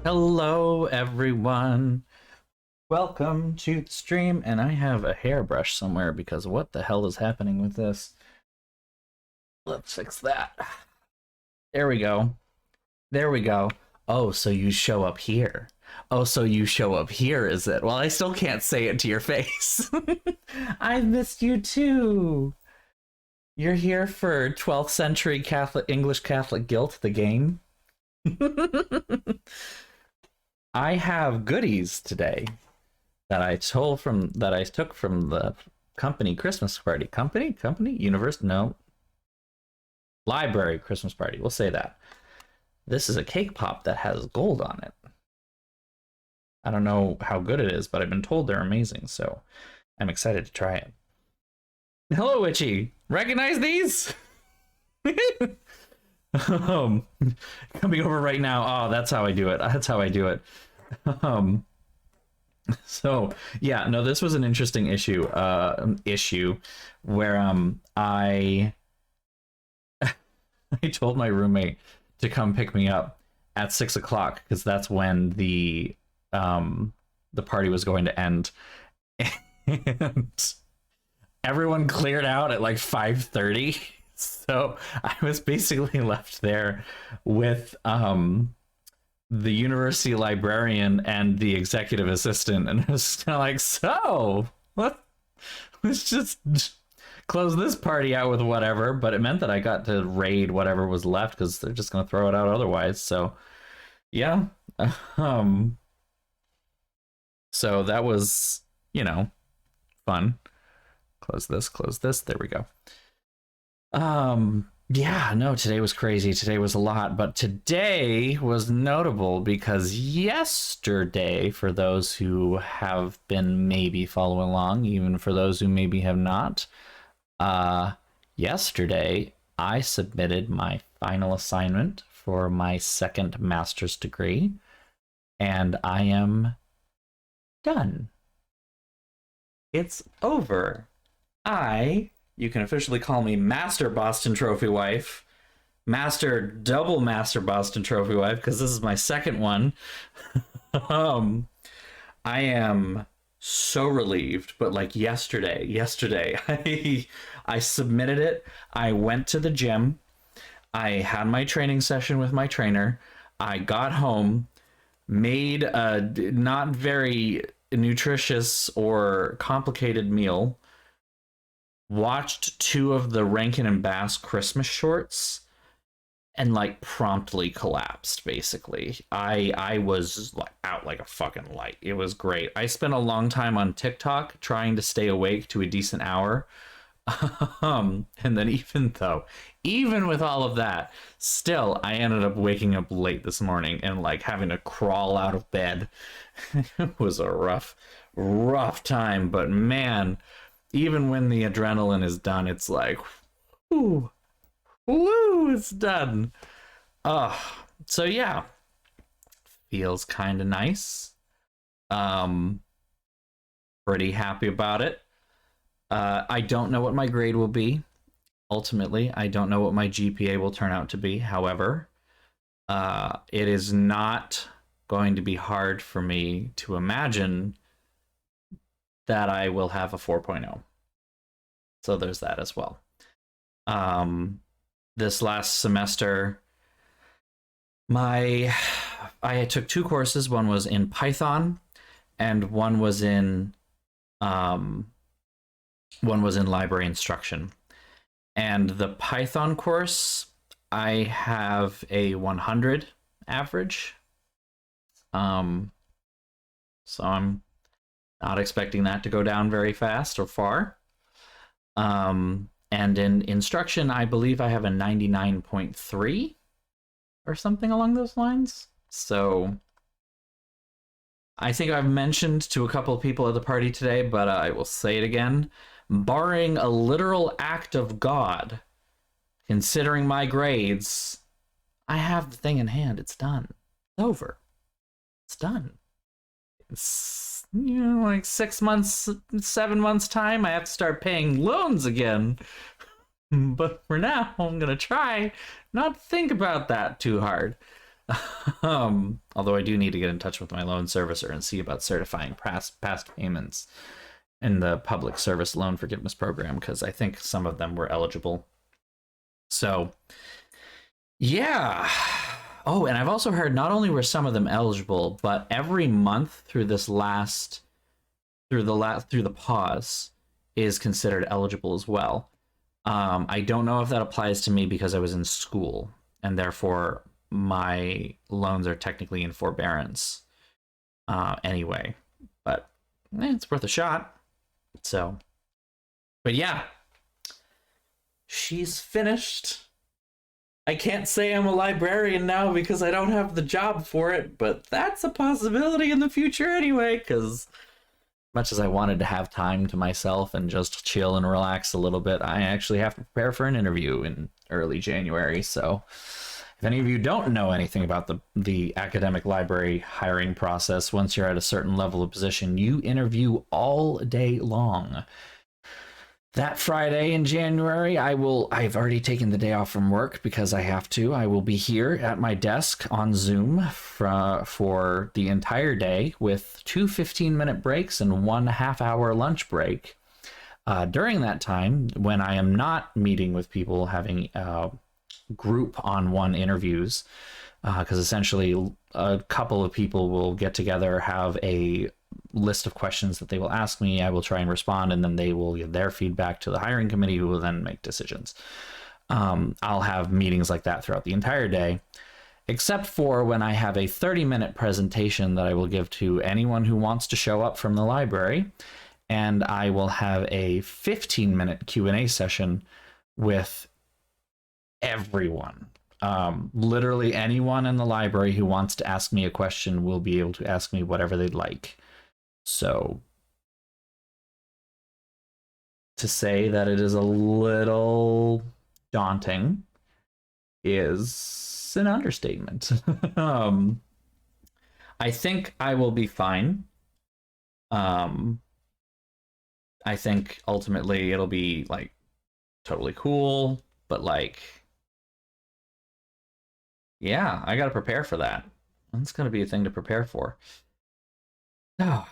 Hello, everyone. Welcome to the stream, and I have a hairbrush somewhere because what the hell is happening with this? Let's fix that. There we go. There we go. Oh, so you show up here. Oh, so you show up here, is it? Well, I still can't say it to your face. I missed you too. You're here for 12th century English Catholic Guilt, the game. I have goodies today that I took from the company Christmas party. Company? University? No. Library Christmas party. We'll say that. This is a cake pop that has gold on it. I don't know how good it is, but I've been told they're amazing, so I'm excited to try it. Hello, Witchy. Recognize these? Coming over right now. Oh, that's how I do it. That's how I do it. So yeah, no, this was an interesting issue where I told my roommate to come pick me up at 6 o'clock because that's when the party was going to end, and everyone cleared out at like 5:30. So I was basically left there with the university librarian and the executive assistant, and I was kind of like, so let's just close this party out with whatever. But it meant that I got to raid whatever was left because they're just gonna throw it out otherwise. So yeah, so that was, fun. Close this. There we go. Yeah, no, today was crazy. Today was a lot, but today was notable because yesterday, for those who have been maybe following along, even for those who maybe have not, yesterday I submitted my final assignment for my second master's degree, and I am done. It's over. You can officially call me Master Boston Trophy Wife, Double Master Boston Trophy Wife, because this is my second one. I am so relieved, but like yesterday, I submitted it. I went to the gym. I had my training session with my trainer. I got home, made a not very nutritious or complicated meal, watched 2 of the Rankin and Bass Christmas shorts, and like promptly collapsed. Basically, I was out like a fucking light. It was great. I spent a long time on TikTok trying to stay awake to a decent hour. And then even with all of that, still I ended up waking up late this morning and like having to crawl out of bed. It was a rough time, but man, even when the adrenaline is done, it's like, woo, it's done. So yeah, feels kind of nice. Pretty happy about it. I don't know what my grade will be. Ultimately, I don't know what my GPA will turn out to be. However, it is not going to be hard for me to imagine that I will have a 4.0. So there's that as well. This last semester, I took 2 courses. One was in Python, and one was in library instruction. And the Python course, I have a 100 average. So I'm not expecting that to go down very fast or far. And in instruction, I believe I have a 99.3 or something along those lines. So I think I've mentioned to a couple of people at the party today, but I will say it again. Barring a literal act of God, considering my grades, I have the thing in hand. It's done. It's over. It's done. It's, like 6 months, 7 months time, I have to start paying loans again. But for now, I'm gonna try not to think about that too hard. Although I do need to get in touch with my loan servicer and see about certifying past payments in the public service loan forgiveness program, because I think some of them were eligible. So, yeah. Oh, and I've also heard not only were some of them eligible, but every month through the pause is considered eligible as well. I don't know if that applies to me because I was in school and therefore my loans are technically in forbearance anyway, but it's worth a shot. So, but yeah, she's finished. I can't say I'm a librarian now because I don't have the job for it, but that's a possibility in the future anyway, because much as I wanted to have time to myself and just chill and relax a little bit, I actually have to prepare for an interview in early January. So if any of you don't know anything about the academic library hiring process, once you're at a certain level of position, you interview all day long. That Friday in January, I've already taken the day off from work because I have to. I will be here at my desk on Zoom for the entire day with 2 15-minute breaks and 1 half-hour lunch break. During that time, when I am not meeting with people, having group on-one interviews, because essentially a couple of people will get together, have a list of questions that they will ask me. I will try and respond, and then they will give their feedback to the hiring committee, who will then make decisions. I'll have meetings like that throughout the entire day, except for when I have a 30-minute presentation that I will give to anyone who wants to show up from the library, and I will have a 15-minute Q&A session with everyone. Literally anyone in the library who wants to ask me a question will be able to ask me whatever they'd like. So to say that it is a little daunting is an understatement. I think I will be fine. I think ultimately it'll be like totally cool, but like, yeah, I got to prepare for that. That's going to be a thing to prepare for. Oh,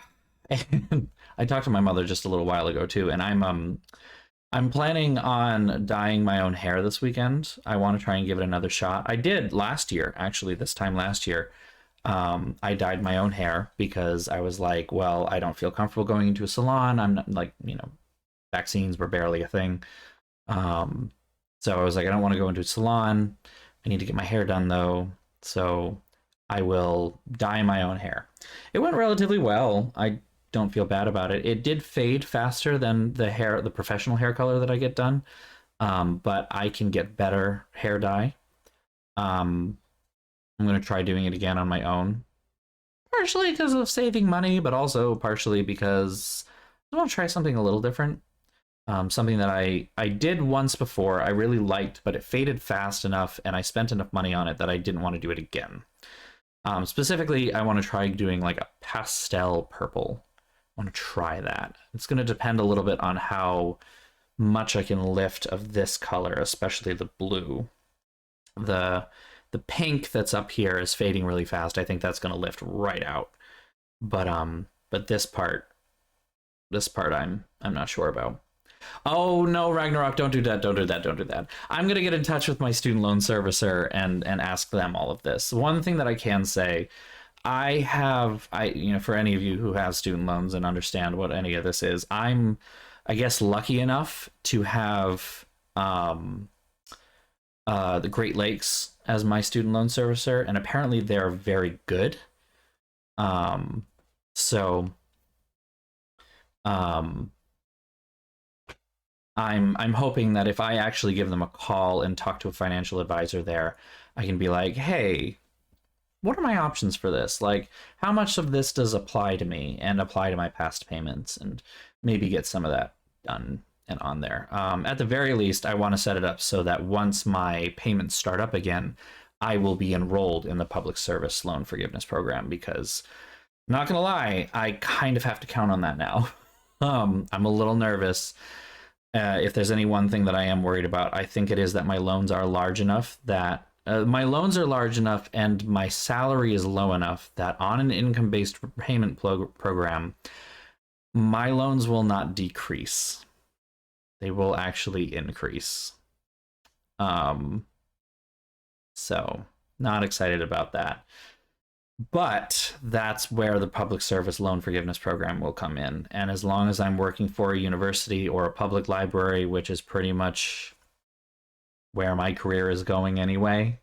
and I talked to my mother just a little while ago too, and I'm planning on dyeing my own hair this weekend. I want to try and give it another shot. I did last year, actually, this time last year. I dyed my own hair because I was like, well, I don't feel comfortable going into a salon. I'm not like, vaccines were barely a thing. So I was like, I don't want to go into a salon. I need to get my hair done though. So I will dye my own hair. It went relatively well. I don't feel bad about it. It did fade faster than the professional hair color that I get done. But I can get better hair dye. I'm going to try doing it again on my own. Partially because of saving money, but also partially because I want to try something a little different. Something that I did once before, I really liked, but it faded fast enough, and I spent enough money on it that I didn't want to do it again. Specifically, I want to try doing like a pastel purple. I want to try that. It's going to depend a little bit on how much I can lift of this color, especially the blue. The pink that's up here is fading really fast. I think that's going to lift right out. But this part I'm not sure about. Oh no, Ragnarok, don't do that. I'm gonna get in touch with my student loan servicer and ask them all of this. One thing that I can say, for any of you who have student loans and understand what any of this is, I'm, I guess, lucky enough to have the Great Lakes as my student loan servicer, and apparently they're very good. I'm hoping that if I actually give them a call and talk to a financial advisor there, I can be like, hey, what are my options for this? Like, how much of this does apply to me and apply to my past payments, and maybe get some of that done and on there. At the very least, I want to set it up so that once my payments start up again, I will be enrolled in the public service loan forgiveness program, because not gonna lie, I kind of have to count on that now. I'm a little nervous. If there's any one thing that I am worried about, I think it is that my loans are large enough that my loans are large enough and my salary is low enough that on an income-based payment program, my loans will not decrease. They will actually increase. So not excited about that. But that's where the public service loan forgiveness program will come in. And as long as I'm working for a university or a public library, which is pretty much where my career is going anyway,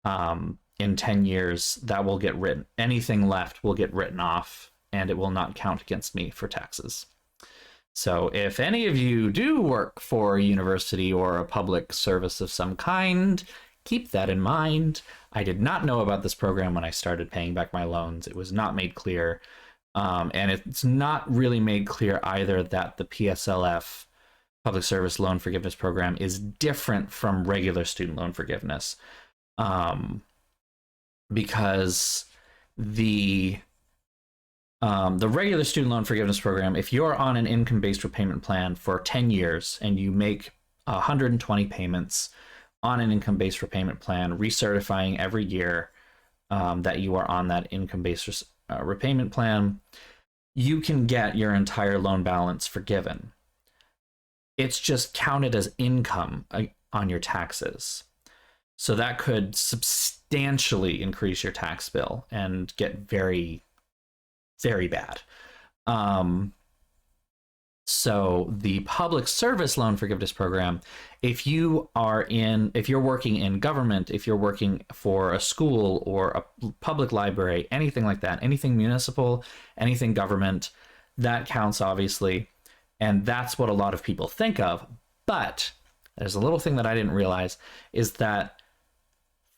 in 10 years, that will get written. Anything left will get written off, and it will not count against me for taxes. So if any of you do work for a university or a public service of some kind, keep that in mind. I did not know about this program when I started paying back my loans. It was not made clear. And it's not really made clear either that the PSLF, Public Service Loan Forgiveness Program, is different from regular student loan forgiveness. Because the regular student loan forgiveness program, if you're on an income-based repayment plan for 10 years and you make 120 payments on an income-based repayment plan, recertifying every year that you are on that income-based repayment plan, you can get your entire loan balance forgiven. It's just counted as income on your taxes. So that could substantially increase your tax bill and get very, very bad. So the public service loan forgiveness program, if you're working in government, if you're working for a school or a public library, anything like that, anything municipal, anything government, that counts obviously. And that's what a lot of people think of. But there's a little thing that I didn't realize is that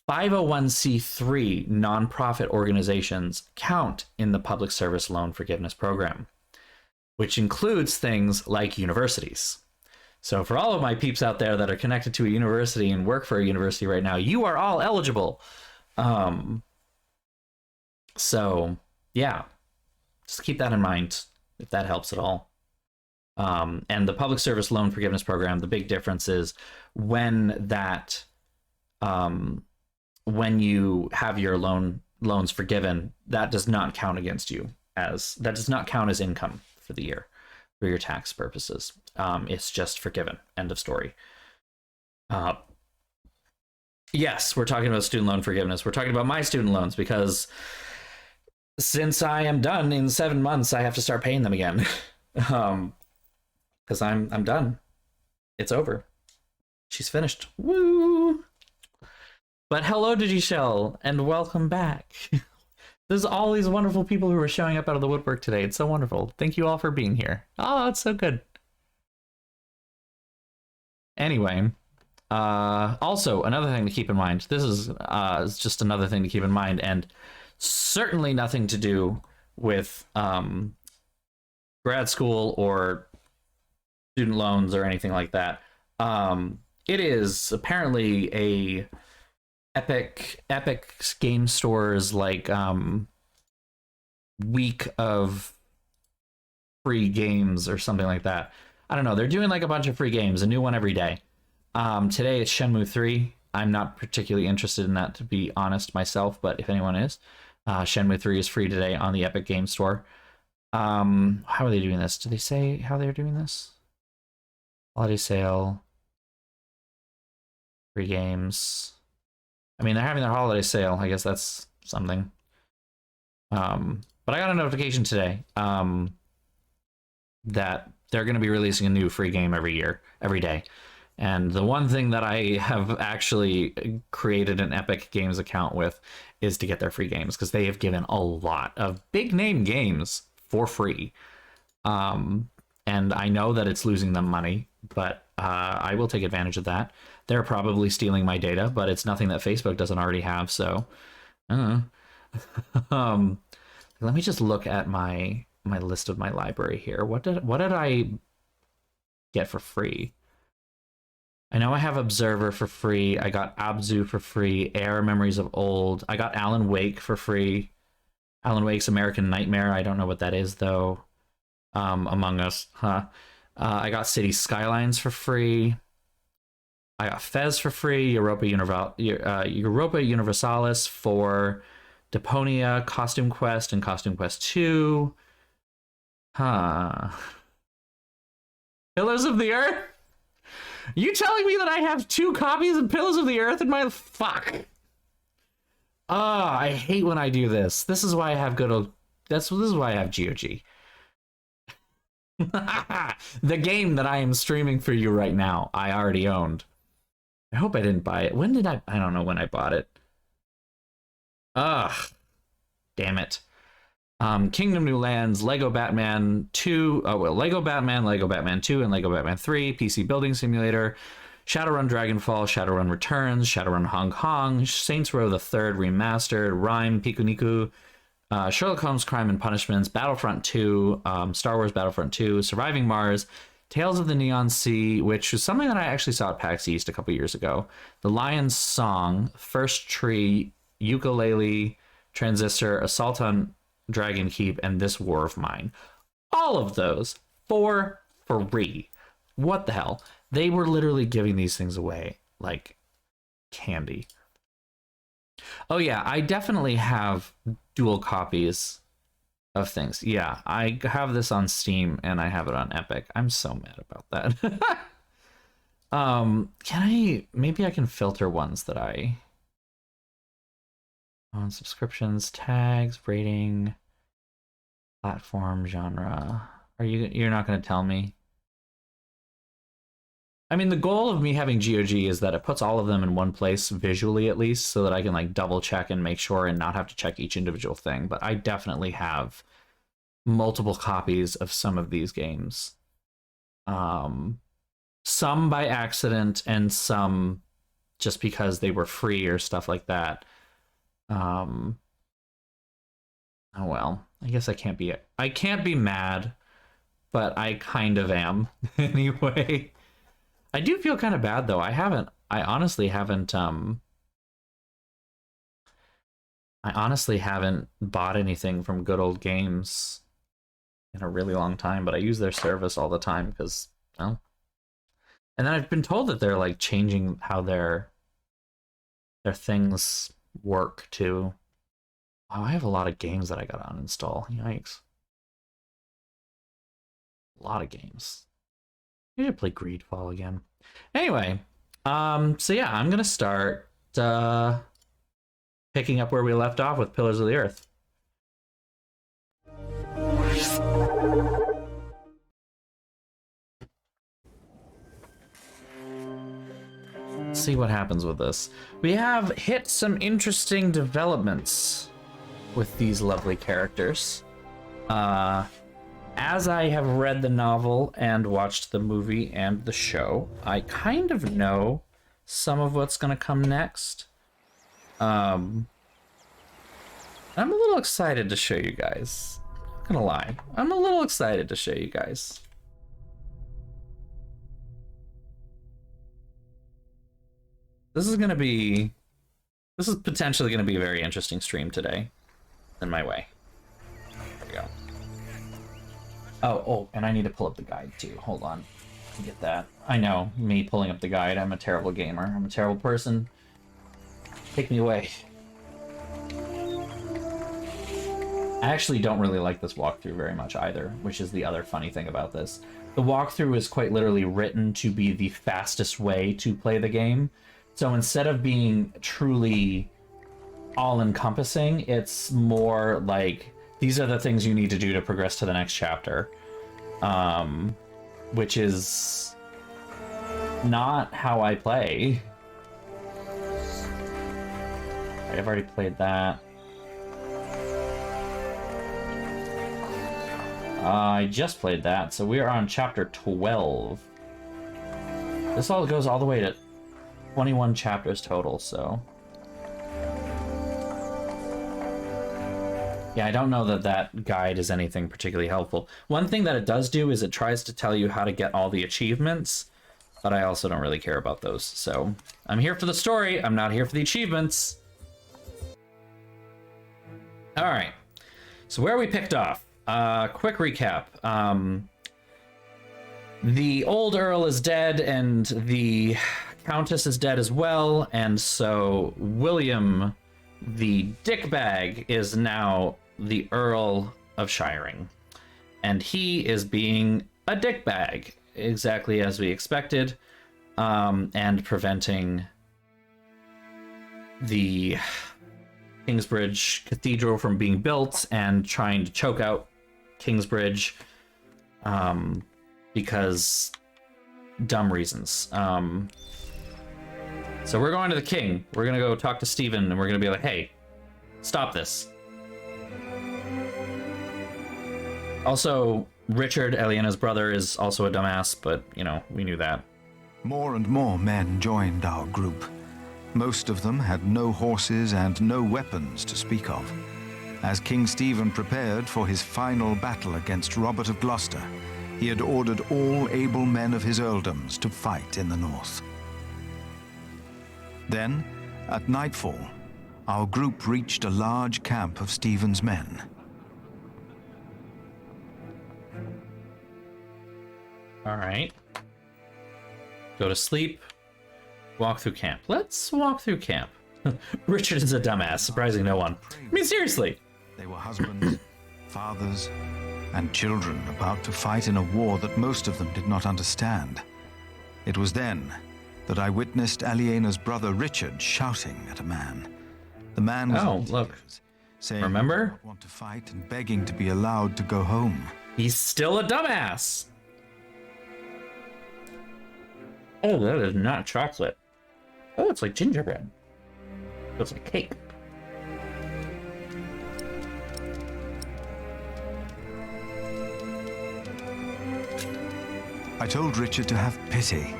501c3 nonprofit organizations count in the public service loan forgiveness program, which includes things like universities. So for all of my peeps out there that are connected to a university and work for a university right now, you are all eligible. So yeah, just keep that in mind if that helps at all. And the public service loan forgiveness program, the big difference is when you have your loans forgiven, that does not count against you that does not count as income for the year for your tax purposes. It's just forgiven. End of story. Yes, we're talking about student loan forgiveness. We're talking about my student loans because since I am done in 7 months, I have to start paying them again. Because I'm done. It's over. She's finished. Woo! But hello, Digishell, and welcome back. There's all these wonderful people who are showing up out of the woodwork today. It's so wonderful. Thank you all for being here. Oh, it's so good. Anyway, also another thing to keep in mind. This is just another thing to keep in mind, and certainly nothing to do with grad school or student loans or anything like that. It is apparently a Epic Game Store's like week of free games or something like that. I don't know. They're doing like a bunch of free games, a new one every day. Today it's Shenmue 3. I'm not particularly interested in that, to be honest myself, but if anyone is, Shenmue 3 is free today on the Epic Game Store. How are they doing this? Did they say how they're doing this? Holiday sale, free games. I mean, they're having their holiday sale. I guess that's something. But I got a notification today that they're going to be releasing a new free game every day. And the one thing that I have actually created an Epic Games account with is to get their free games, because they have given a lot of big name games for free. And I know that it's losing them money, but I will take advantage of that. They're probably stealing my data, but it's nothing that Facebook doesn't already have, so I don't know. Let me just look at my list of my library here. What did I get for free? I know I have Observer for free. I got Abzu for free. Air Memories of Old. I got Alan Wake for free. Alan Wake's American Nightmare. I don't know what that is, though. Among Us, huh? I got City Skylines for free. I got Fez for free, Europa Universalis for Deponia, Costume Quest, and Costume Quest 2. Huh. Pillars of the Earth? You telling me that I have 2 copies of Pillars of the Earth in my... Fuck. I hate when I do this. This is why I have good old... This is why I have GOG. The game that I am streaming for you right now, I already owned. I hope I didn't buy it. When did I don't know when I bought it. Ugh. Damn it. Kingdom New Lands, Lego Batman 2, Lego Batman 2, and Lego Batman 3, PC Building Simulator, Shadowrun Dragonfall, Shadowrun Returns, Shadowrun Hong Kong, Saints Row the Third Remastered, Rhyme, Pikuniku, Sherlock Holmes Crime and Punishments, Battlefront 2, Star Wars Battlefront 2, Surviving Mars, Tales of the Neon Sea, which was something that I actually saw at PAX East a couple years ago, The Lion's Song, First Tree, Ukulele, Transistor, Assault on Dragon Keep, and This War of Mine. All of those for free. What the hell? They were literally giving these things away like candy. Oh yeah, I definitely have dual copies of things. Yeah, I have this on Steam and I have it on Epic. I'm so mad about that. Maybe I can filter ones that I on subscriptions, tags, rating, platform, genre. You're not going to tell me? I mean, the goal of me having GOG is that it puts all of them in one place, visually at least, so that I can like double check and make sure and not have to check each individual thing. But I definitely have multiple copies of some of these games. Some by accident and some just because they were free or stuff like that. Oh well, I guess I can't be mad, but I kind of am anyway. I do feel kind of bad though. I honestly haven't bought anything from Good Old Games in a really long time, but I use their service all the time because, well, and then I've been told that they're like changing how their things work too. Wow, I have a lot of games that I got to uninstall. Yikes. A lot of games. I should play Greedfall again. Anyway, so yeah, I'm gonna start picking up where we left off with Pillars of the Earth. Let's see what happens with this. We have hit some interesting developments with these lovely characters. As I have read the novel and watched the movie and the show, I kind of know some of what's going to come next. I'm a little excited to show you guys. Not gonna lie. I'm a little excited to show you guys. This is potentially going to be a very interesting stream today. In my way. There we go. Oh, and I need to pull up the guide too. Hold on. Get that. I know, me pulling up the guide. I'm a terrible gamer. I'm a terrible person. Take me away. I actually don't really like this walkthrough very much either, which is the other funny thing about this. The walkthrough is quite literally written to be the fastest way to play the game. So instead of being truly all-encompassing, it's more like, these are the things you need to do to progress to the next chapter. Which is not how I play. I've already played that. I just played that, so we are on chapter 12. This all goes all the way to 21 chapters total, so... Yeah, I don't know that that guide is anything particularly helpful. One thing that it does do is it tries to tell you how to get all the achievements, but I also don't really care about those. So I'm here for the story. I'm not here for the achievements. All right. So where we picked off. Quick recap. The old Earl is dead, and the Countess is dead as well, and so William, the dickbag, is now the Earl of Shiring. And he is being a dickbag, exactly as we expected, and preventing the Kingsbridge Cathedral from being built and trying to choke out Kingsbridge because dumb reasons. So we're going to the king. We're going to go talk to Stephen, and we're going to be like, hey, stop this. Also, Richard, Elena's brother, is also a dumbass, but, you know, we knew that. More and more men joined our group. Most of them had no horses and no weapons to speak of. As King Stephen prepared for his final battle against Robert of Gloucester, he had ordered all able men of his earldoms to fight in the north. Then, at nightfall, our group reached a large camp of Stephen's men. All right. Go to sleep. Walk through camp. Let's walk through camp. Richard is a dumbass, surprising no one. I mean, seriously. They were husbands, fathers, and children about to fight in a war that most of them did not understand. It was then that I witnessed Aliena's brother Richard shouting at a man. The man was in tears, saying, remember? He did not want to fight and begging to be allowed to go home. He's still a dumbass. Oh, that is not chocolate. Oh, it's like gingerbread. It's like cake. I told Richard to have pity.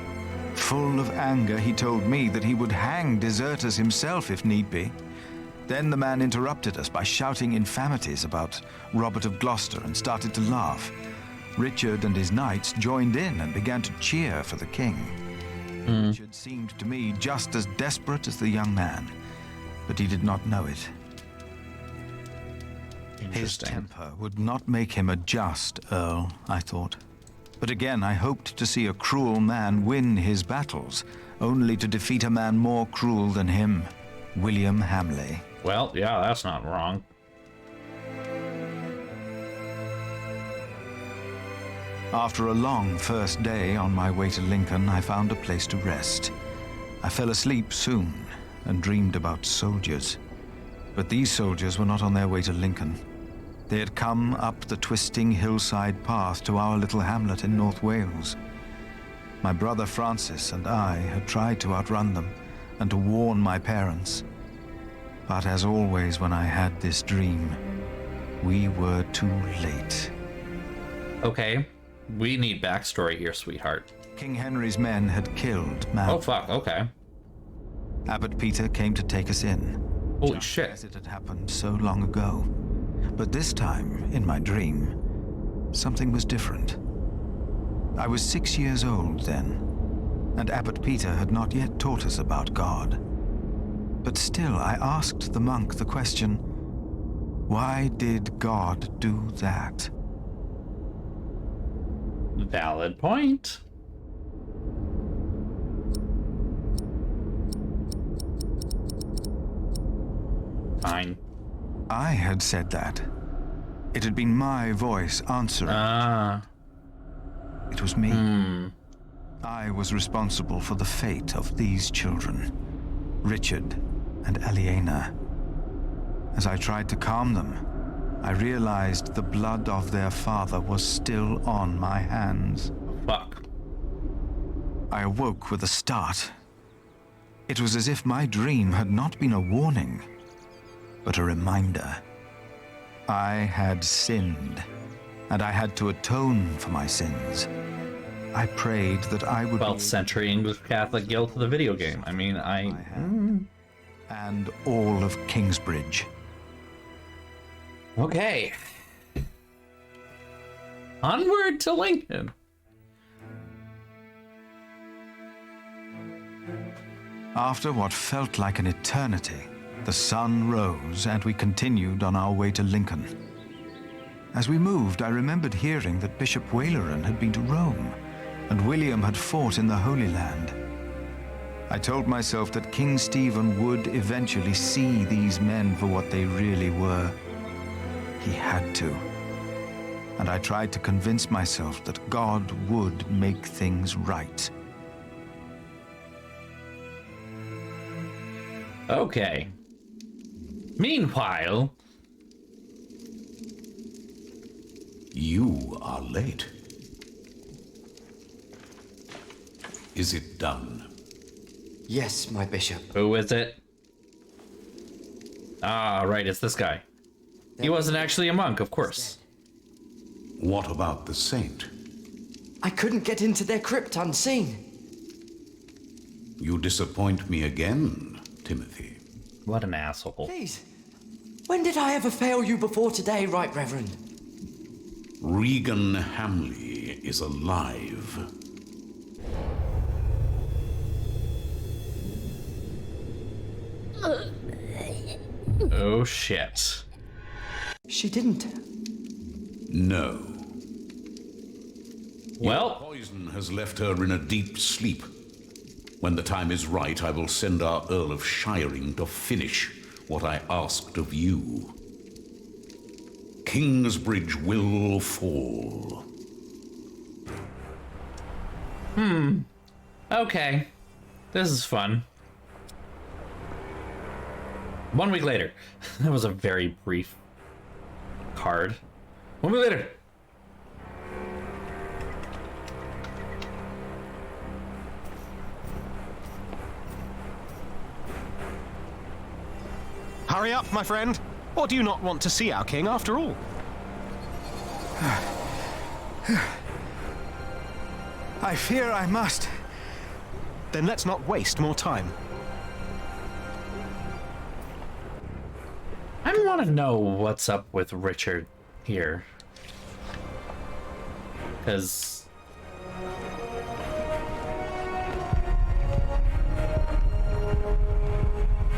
Full of anger, he told me that he would hang deserters himself if need be. Then the man interrupted us by shouting infamities about Robert of Gloucester and started to laugh. Richard and his knights joined in and began to cheer for the king. Richard seemed to me just as desperate as the young man, but he did not know it. His temper would not make him a just earl, I thought. But again, I hoped to see a cruel man win his battles, only to defeat a man more cruel than him, William Hamley. Well, yeah, that's not wrong. After a long first day on my way to Lincoln, I found a place to rest. I fell asleep soon and dreamed about soldiers. But these soldiers were not on their way to Lincoln. They had come up the twisting hillside path to our little hamlet in North Wales. My brother Francis and I had tried to outrun them and to warn my parents. But as always when I had this dream, we were too late. Okay, we need backstory here, sweetheart. King Henry's men had killed Man. Oh, fuck, okay. Abbot Peter came to take us in. Holy just shit. as it had happened so long ago. But this time, in my dream, something was different. I was 6 years old then, and Abbot Peter had not yet taught us about God. But still, I asked the monk the question, why did God do that? Valid point. Fine. I had said that. It had been my voice answering. It was me. I was responsible for the fate of these children, Richard and Aliena. As I tried to calm them, I realized the blood of their father was still on my hands. Fuck. I awoke with a start. It was as if my dream had not been a warning, but a reminder. I had sinned, and I had to atone for my sins. I prayed that I would 12th century English Catholic guilt of the video game. I mean, and all of Kingsbridge. Okay. Onward to Lincoln. After what felt like an eternity, the sun rose and we continued on our way to Lincoln. As we moved, I remembered hearing that Bishop Waleran had been to Rome and William had fought in the Holy Land. I told myself that King Stephen would eventually see these men for what they really were. He had to. And I tried to convince myself that God would make things right. Okay. Meanwhile... You are late. Is it done? Yes, my bishop. Who is it? Ah, right, it's this guy. He wasn't actually a monk, of course. What about the saint? I couldn't get into their crypt unseen. You disappoint me again, Timothy. What an asshole. Please, when did I ever fail you before today, Right Reverend? Regan Hamley is alive. Oh, shit. She didn't. No. Well, Poison has left her in a deep sleep. When the time is right, I will send our Earl of Shiring to finish what I asked of you. Kingsbridge will fall. okay. This is fun. 1 week later. That was a very brief card. 1 week later. Hurry up, my friend. Or do you not want to see our king after all? I fear I must. Then let's not waste more time. I want to know what's up with Richard here. Because...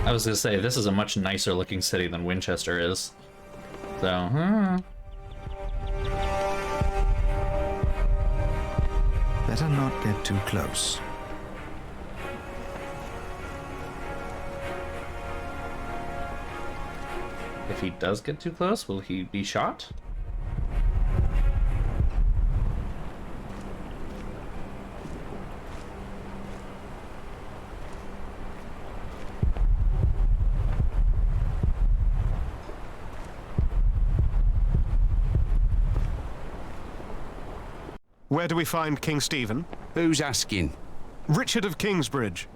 I was going to say, this is a much nicer looking city than Winchester is. So, Better not get too close. If he does get too close, will he be shot? Where do we find King Stephen? Who's asking? Richard of Kingsbridge.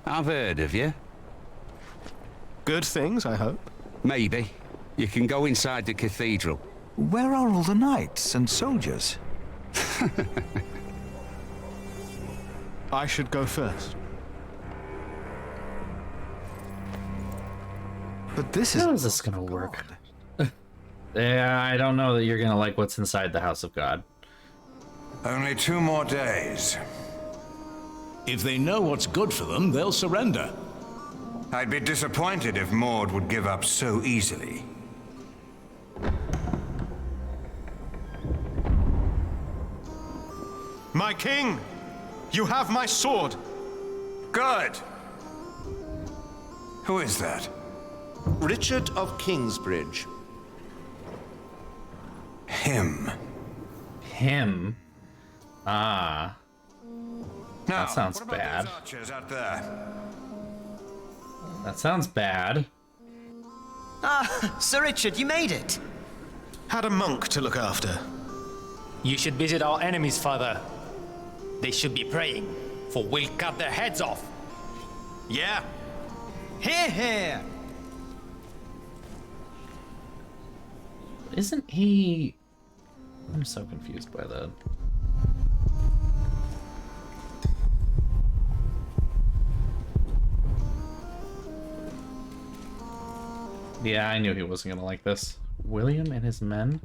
I've heard of you. Good things, I hope. Maybe. You can go inside the cathedral. Where are all the knights and soldiers? I should go first. But this is... How is this gonna work? Yeah, I don't know that you're gonna like what's inside the House of God. Only 2 more days. If they know what's good for them, they'll surrender. I'd be disappointed if Maud would give up so easily. My king! You have my sword! Good! Who is that? Richard of Kingsbridge. Him. Him? Ah. Now, That sounds what about bad. those archers out there? That sounds bad. Ah, Sir Richard, you made it. Had a monk to look after. You should visit our enemies, father. They should be praying, for we'll cut their heads off. Yeah. Hear, hear. Isn't he... I'm so confused by that. Yeah, I knew he wasn't gonna like this. William and his men?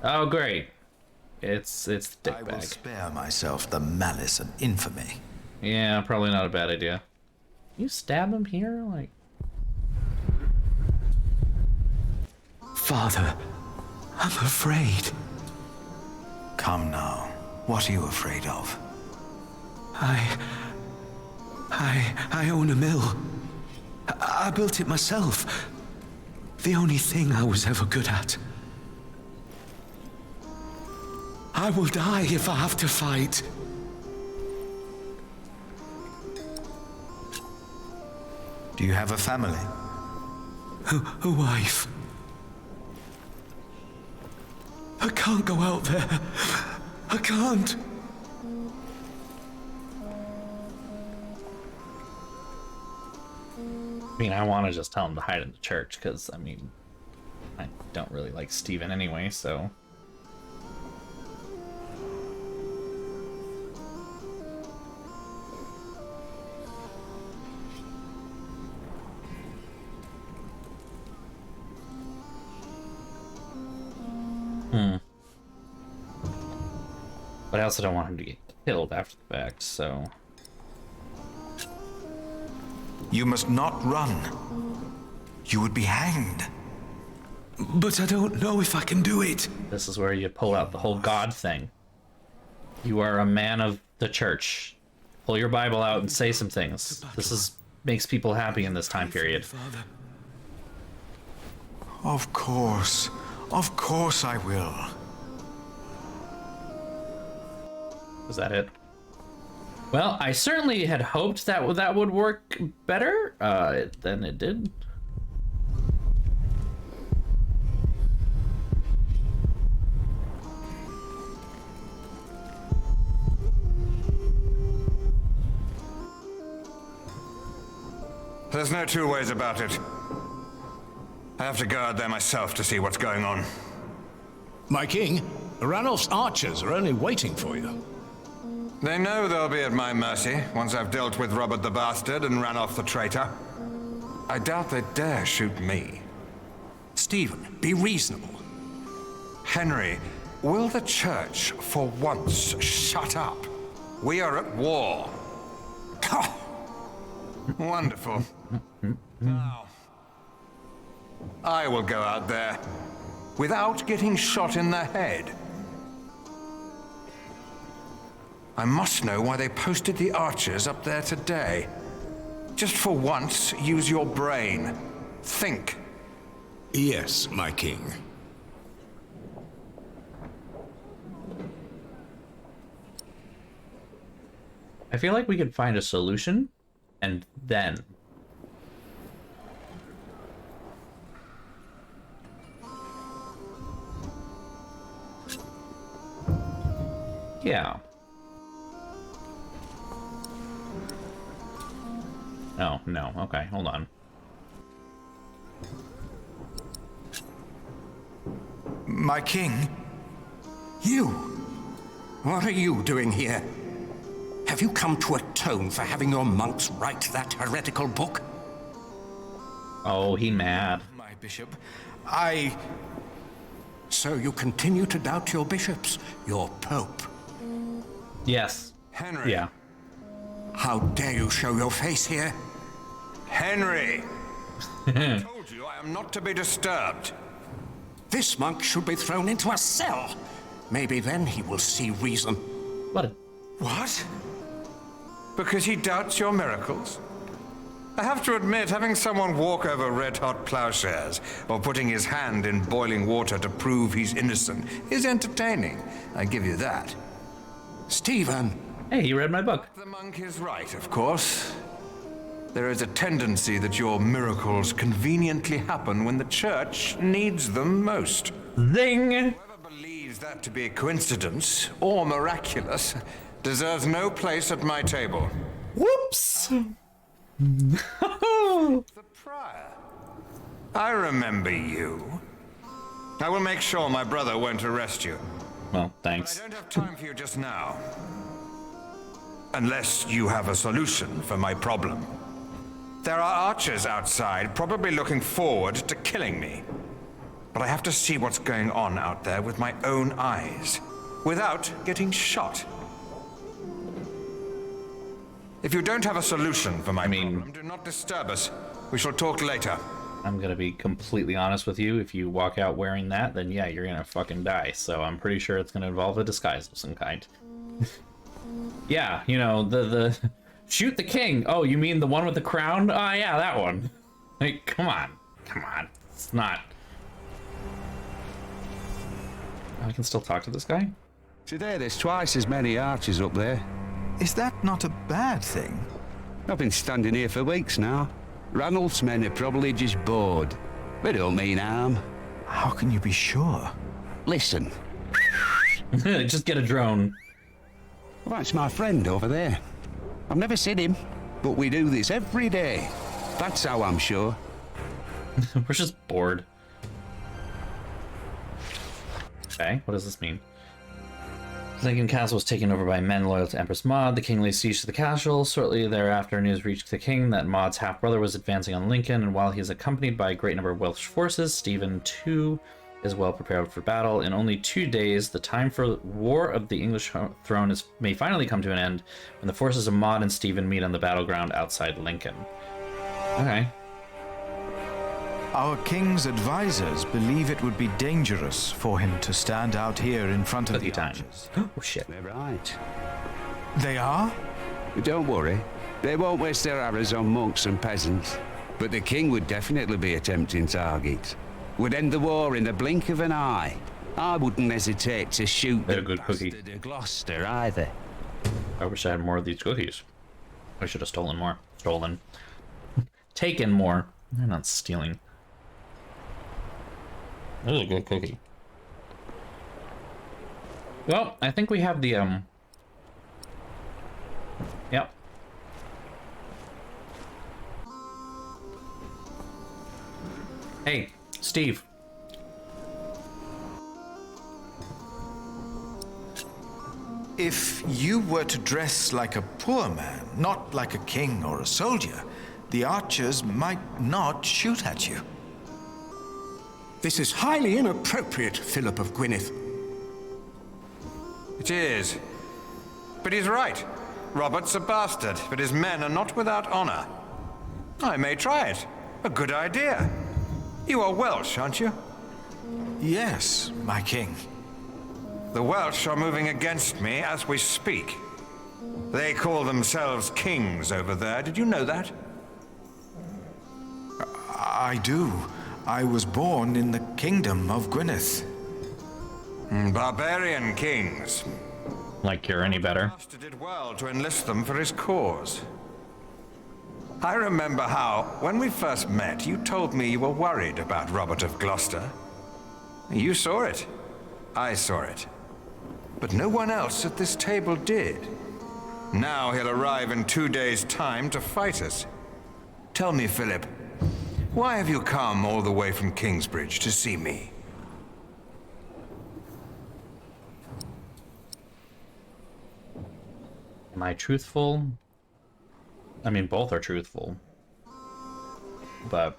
Oh, great. It's the dick I will bag. spare myself the malice and infamy. Yeah, probably not a bad idea. You stab him here? Like... Father, I'm afraid. Come now. What are you afraid of? I own a mill. I built it myself. The only thing I was ever good at. I will die if I have to fight. Do you have a family? A wife. I can't go out there. I can't. I mean, I want to just tell him to hide in the church, because, I mean, I don't really like Steven anyway, so... But I also don't want him to get killed after the fact, so... You must not run. You would be hanged. But I don't know if I can do it. This is where you pull out the whole God thing. You are a man of the church. Pull your Bible out and say some things. This makes people happy in this time period. Of course I will. Was that it? Well, I certainly had hoped that that would work better than it did. There's no two ways about it. I have to go out there myself to see what's going on. My king, Ranulph's archers are only waiting for you. They know they'll be at my mercy once I've dealt with Robert the Bastard and Ranulph the traitor. I doubt they dare shoot me. Stephen, be reasonable. Henry, will the church for once shut up? We are at war. Wonderful. Now, I will go out there without getting shot in the head. I must know why they posted the archers up there today. Just for once, use your brain. Think. Yes, my king. I feel like we could find a solution, and then... Yeah. Oh, no. Okay, hold on. My king? You? What are you doing here? Have you come to atone for having your monks write that heretical book? Oh, he mad. My bishop, So you continue to doubt your bishops, your pope? Yes. Henry. Yeah. How dare you show your face here? Henry! I told you I am not to be disturbed. This monk should be thrown into a cell. Maybe then he will see reason. What? What? Because he doubts your miracles? I have to admit, having someone walk over red-hot plowshares or putting his hand in boiling water to prove he's innocent is entertaining. I give you that. Stephen! Hey, you read my book. The monk is right, of course. There is a tendency that your miracles conveniently happen when the church needs them most. Zing! Whoever believes that to be a coincidence or miraculous deserves no place at my table. Whoops! The prior. I remember you. I will make sure my brother won't arrest you. Well, thanks. But I don't have time for you just now. Unless you have a solution for my problem. There are archers outside, probably looking forward to killing me. But I have to see what's going on out there with my own eyes, without getting shot. If you don't have a solution for my problem, do not disturb us. We shall talk later. I'm gonna be completely honest with you. If you walk out wearing that, then yeah, you're gonna fucking die. So I'm pretty sure it's gonna involve a disguise of some kind. Yeah, you know, the shoot the king. Oh, you mean the one with the crown? Oh, yeah, that one. Like, come on. It's not. I can still talk to this guy? Today there's twice as many archers up there. Is that not a bad thing? I've been standing here for weeks now. Ranulph's men are probably just bored. They don't mean harm. How can you be sure? Listen. Just get a drone. Well, that's my friend over there. I've never seen him, but we do this every day. That's how I'm sure. We're just bored. Okay, what does this mean? Lincoln Castle was taken over by men loyal to Empress Maud. The king laid siege to the castle. Shortly thereafter, news reached the king that Maud's half-brother was advancing on Lincoln, and while he is accompanied by a great number of Welsh forces, Stephen, too, is well prepared for battle. In only 2 days, the time for War of the English Throne may finally come to an end when the forces of Maud and Stephen meet on the battleground outside Lincoln. Okay. Our king's advisors believe it would be dangerous for him to stand out here in front of the archers. Oh, shit. They're right. They are? Don't worry. They won't waste their arrows on monks and peasants. But the king would definitely be a tempting target. Would end the war in the blink of an eye. I wouldn't hesitate to shoot the good cookie of Gloucester either. I wish I had more of these cookies. I should have stolen more. Stolen. Taken more. They're not stealing. This is a good cookie. Well, I think we have the, Yep. Hey, Steve. If you were to dress like a poor man, not like a king or a soldier, the archers might not shoot at you. This is highly inappropriate, Phillip of Gwynedd. It is. But he's right. Robert's a bastard, but his men are not without honor. I may try it. A good idea. You are Welsh, aren't you? Yes, my king. The Welsh are moving against me as we speak. They call themselves kings over there. Did you know that? I do. I was born in the kingdom of Gwynedd. Barbarian kings. Like you're any better. Master did well to enlist them for his cause. I remember how, when we first met, you told me you were worried about Robert of Gloucester. You saw it. I saw it. But no one else at this table did. Now he'll arrive in 2 days' time to fight us. Tell me, Philip, why have you come all the way from Kingsbridge to see me? Am I truthful? I mean, both are truthful. But,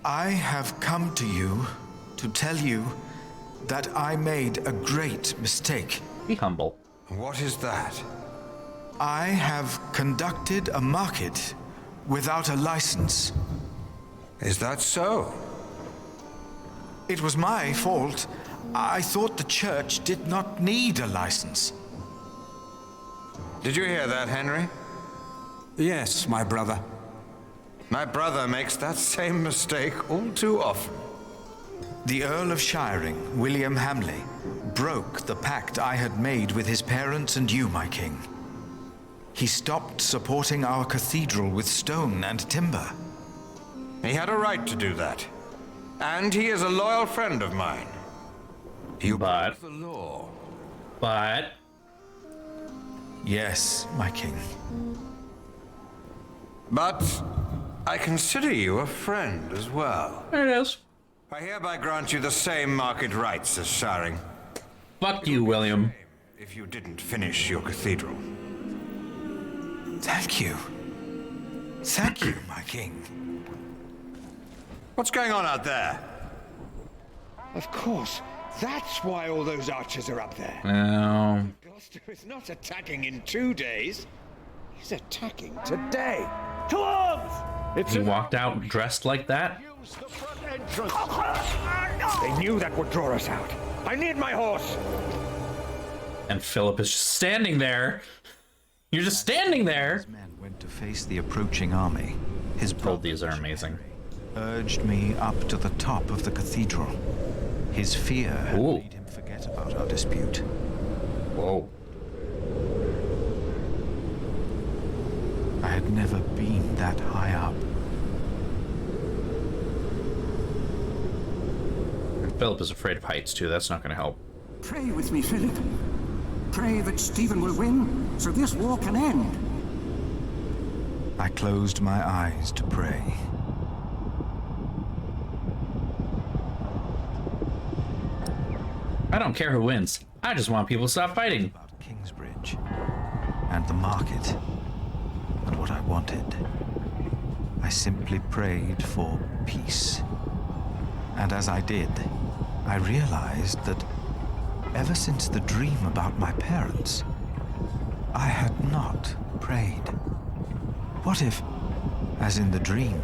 I have come to you to tell you that I made a great mistake. Be humble. What is that? I have conducted a market without a license. Is that so? It was my fault. I thought the church did not need a license. Did you hear that, Henry? Yes, my brother. My brother makes that same mistake all too often. The Earl of Shiring, William Hamley, broke the pact I had made with his parents and you, my king. He stopped supporting our cathedral with stone and timber. He had a right to do that. And he is a loyal friend of mine. You broke the law. But... Yes, my king. But I consider you a friend as well. There it is. I hereby grant you the same market rights as Shiring. Fuck you, William. If you didn't finish your cathedral. Thank you. Thank you, my king. What's going on out there? Of course. That's why all those archers are up there. No. Gloucester is not attacking in 2 days. He's attacking today. To arms! He walked out dressed like that? They knew that would draw us out. I need my horse. And Phillip is just standing there. You're just standing there. His men went to face the approaching army. His brother, these are amazing, urged me up to the top of the cathedral. His fear had made him forget about our dispute. Whoa. I had never been that high up. And Phillip is afraid of heights too. That's not going to help. Pray with me, Philip. Pray that Stephen will win, so this war can end. I closed my eyes to pray. I don't care who wins. I just want people to stop fighting. About Kingsbridge and the market and what I wanted. I simply prayed for peace. And as I did, I realized that ever since the dream about my parents, I had not prayed. What if, as in the dream,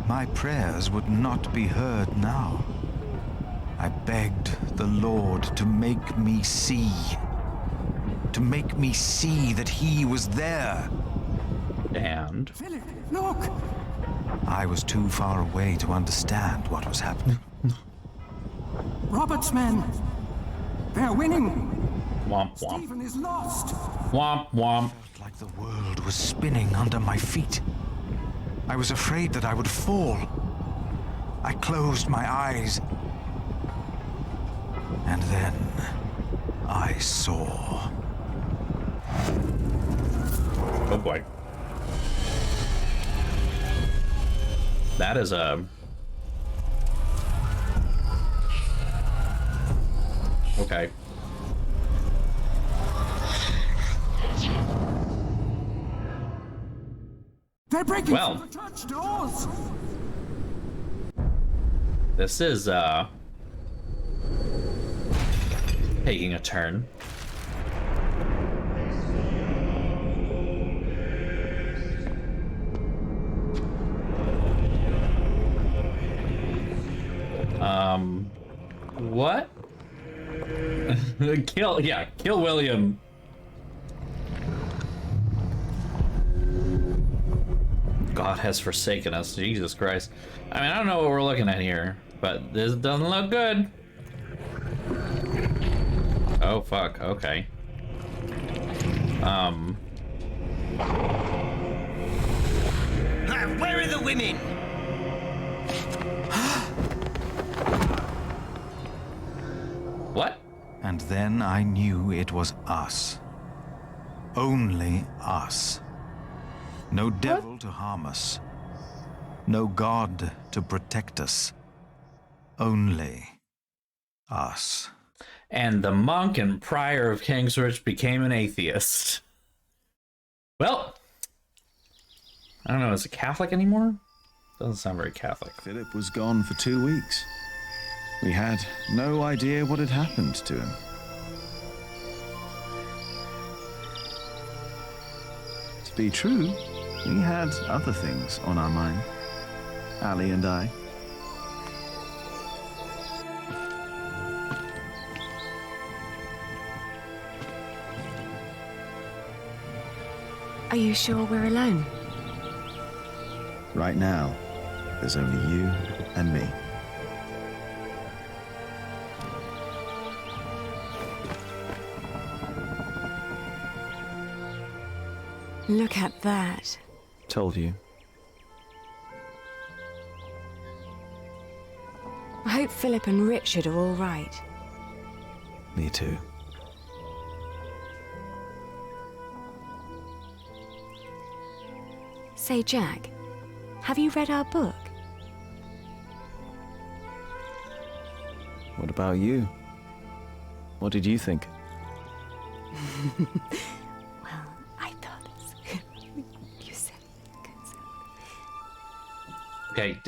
my prayers would not be heard now? I begged the Lord to make me see. To make me see that he was there. And? Philip, look! I was too far away to understand what was happening. Robert's men! They're winning! Womp womp. Stephen is lost! Womp womp. I felt like the world was spinning under my feet. I was afraid that I would fall. I closed my eyes. And then I saw. Oh boy. That is a... Okay. They're breaking through the church doors! This is, taking a turn. What? Kill William. God has forsaken us, Jesus Christ. I mean, I don't know what we're looking at here, but this doesn't look good. Oh, fuck, okay. Where are the women? What? And then I knew it was us. Only us. No devil to harm us. No God to protect us. Only us. And the monk and prior of Kingsbridge became an atheist. Well, I don't know, is it Catholic anymore? Doesn't sound very Catholic. Philip was gone for 2 weeks. We had no idea what had happened to him. To be true, we had other things on our mind. Ali and I. Are you sure we're alone? Right now, there's only you and me. Look at that. Told you. I hope Philip and Richard are all right. Me too. Say, Jack, have you read our book? What about you? What did you think? Well, I thought you said Okay,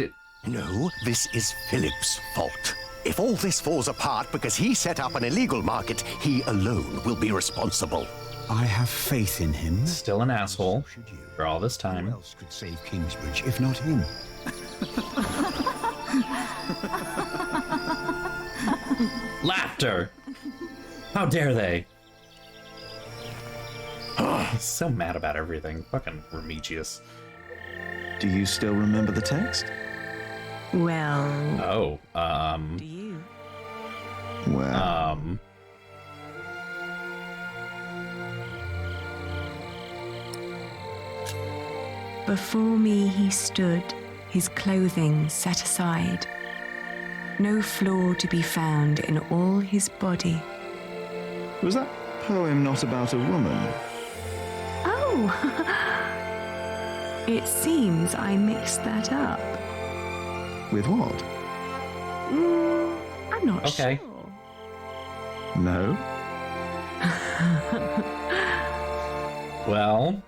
No, this is Philip's fault. If all this falls apart because he set up an illegal market, he alone will be responsible. I have faith in him. Still an asshole for all this time. Who else could save Kingsbridge if not him? Laughter! How dare they? He's so mad about everything. Fucking Remigius. Do you still remember the text? Well... Oh, Do you? Well... Before me he stood, his clothing set aside. No flaw to be found in all his body. Was that poem not about a woman? Oh! It seems I mixed that up. With what? I'm not sure. No? Well...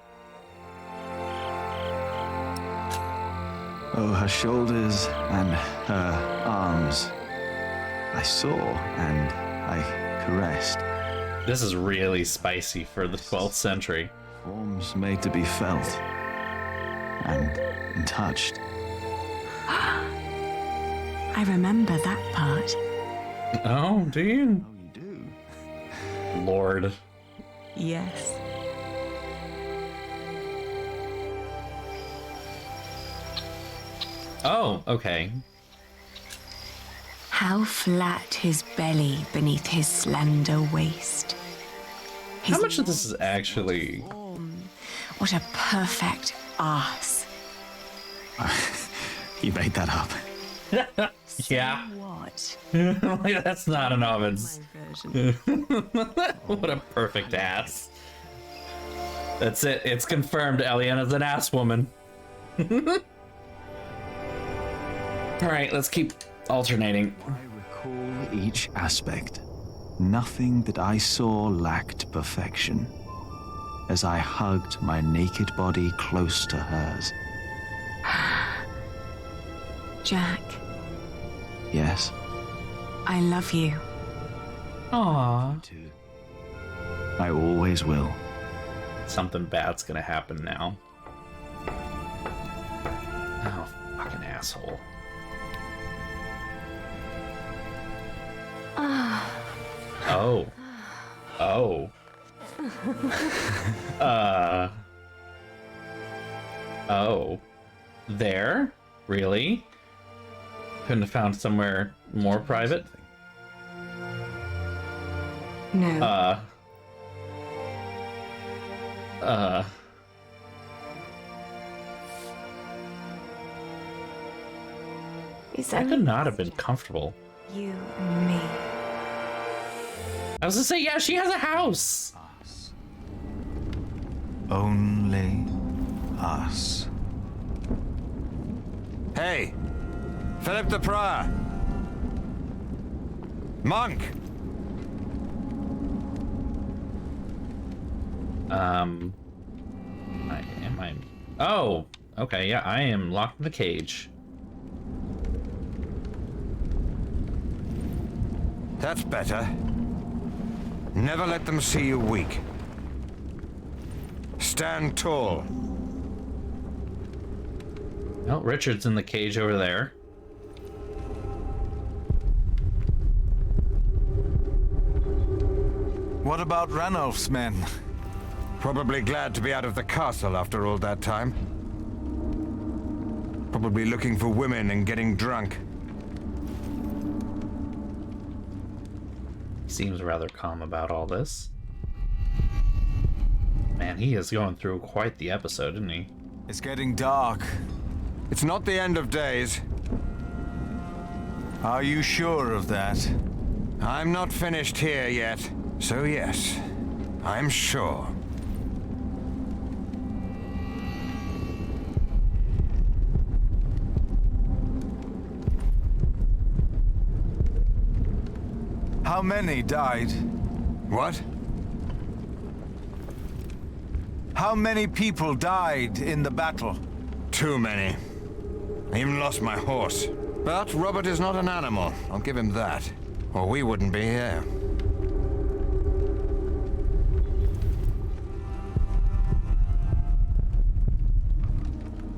Oh, her shoulders and her arms. I saw and I caressed. This is really spicy for the 12th century. Forms made to be felt and touched. I remember that part. Oh, do you? Oh, you do? Lord. Yes. Oh, okay. How flat his belly beneath his slender waist. How much of this is actually... What a perfect arse. You made that up. Yeah. What? Like, that's not an ovens. What a perfect ass. That's it. It's confirmed. Eliana's an ass woman. All right, let's keep alternating. I recall each aspect. Nothing that I saw lacked perfection. As I hugged my naked body close to hers. Jack. Yes? I love you. Aww. I always will. Something bad's gonna happen now. Oh, fucking asshole. Oh. Oh. Oh. There? Really? Couldn't have found somewhere more private? No. I could not have been comfortable. You and me. I was gonna say, yeah, she has a house. Only us. Hey, Phillip the Prior. Monk. Oh, okay, yeah, I am locked in the cage. That's better. Never let them see you weak. Stand tall. Oh, Richard's in the cage over there. What about Ranulph's men? Probably glad to be out of the castle after all that time. Probably looking for women and getting drunk. Seems rather calm about all this. Man, he is going through quite the episode, isn't he? It's getting dark. It's not the end of days. Are you sure of that? I'm not finished here yet, so yes, I'm sure. How many died? What? How many people died in the battle? Too many. I even lost my horse. But Robert is not an animal. I'll give him that. Or we wouldn't be here.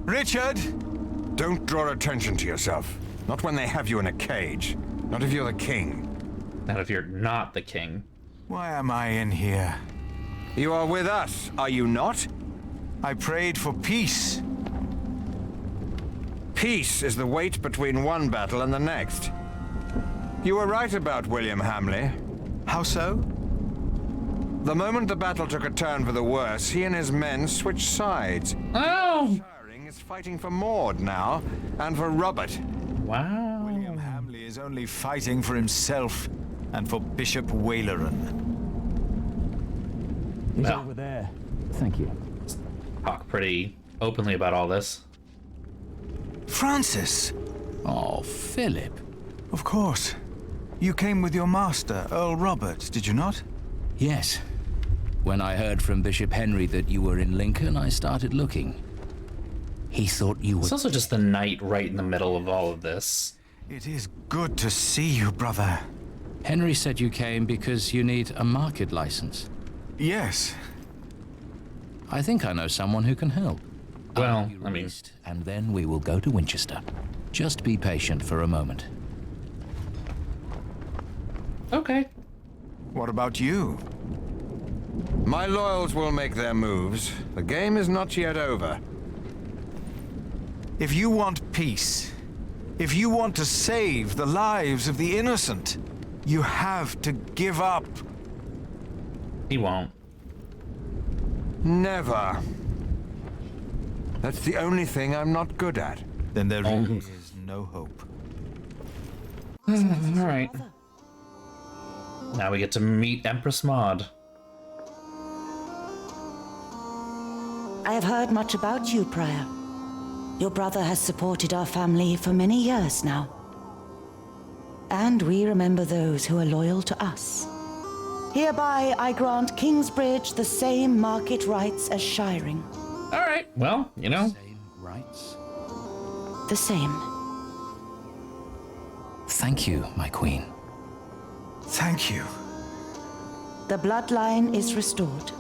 Richard! Don't draw attention to yourself. Not when they have you in a cage. Not if you're the king. Not if you're not the king. Why am I in here? You are with us, are you not? I prayed for peace. Peace is the wait between one battle and the next. You were right about William Hamley. How so? The moment the battle took a turn for the worse, he and his men switched sides. Oh! Shiring is fighting for Maud now, and for Robert. Wow. William Hamley is only fighting for himself and for Bishop Waleran. He's over there. Thank you. Talk pretty openly about all this. Francis! Oh, Phillip. Of course. You came with your master, Earl Robert, did you not? Yes. When I heard from Bishop Henry that you were in Lincoln, I started looking. He thought you were... It's also just the night right in the middle of all of this. It is good to see you, brother. Henry said you came because you need a market license. Yes. I think I know someone who can help. Well, I mean... And then we will go to Winchester. Just be patient for a moment. Okay. What about you? My loyals will make their moves. The game is not yet over. If you want peace, if you want to save the lives of the innocent, you have to give up. He won't. Never. That's the only thing I'm not good at. Then there really is no hope. All right. Now we get to meet Empress Maud. I have heard much about you, Prior. Your brother has supported our family for many years now. And we remember those who are loyal to us. Hereby, I grant Kingsbridge the same market rights as Shiring. All right, well, you know. Same rights? The same. Thank you, my queen. Thank you. The bloodline is restored.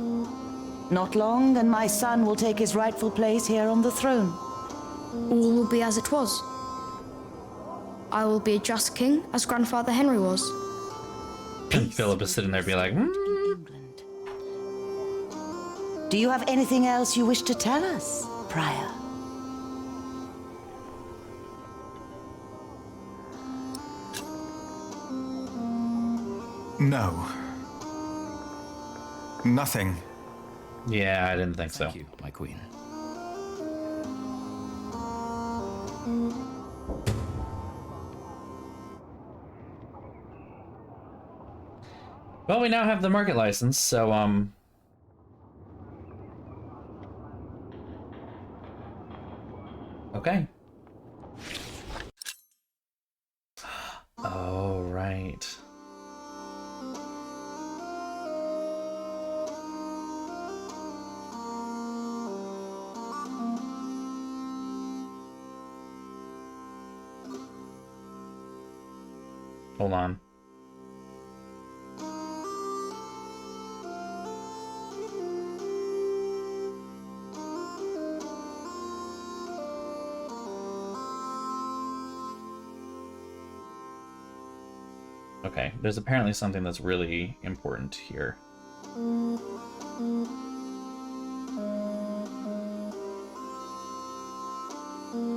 Not long, and my son will take his rightful place here on the throne. All will be as it was. I will be a just king, as Grandfather Henry was. And Phillip is sitting there being like, Do you have anything else you wish to tell us, Prior? No. Nothing. Yeah, I didn't think so. Thank you, my queen. Well, we now have the market license, so, okay. Oh, right. Hold on. Okay, there's apparently something that's really important here.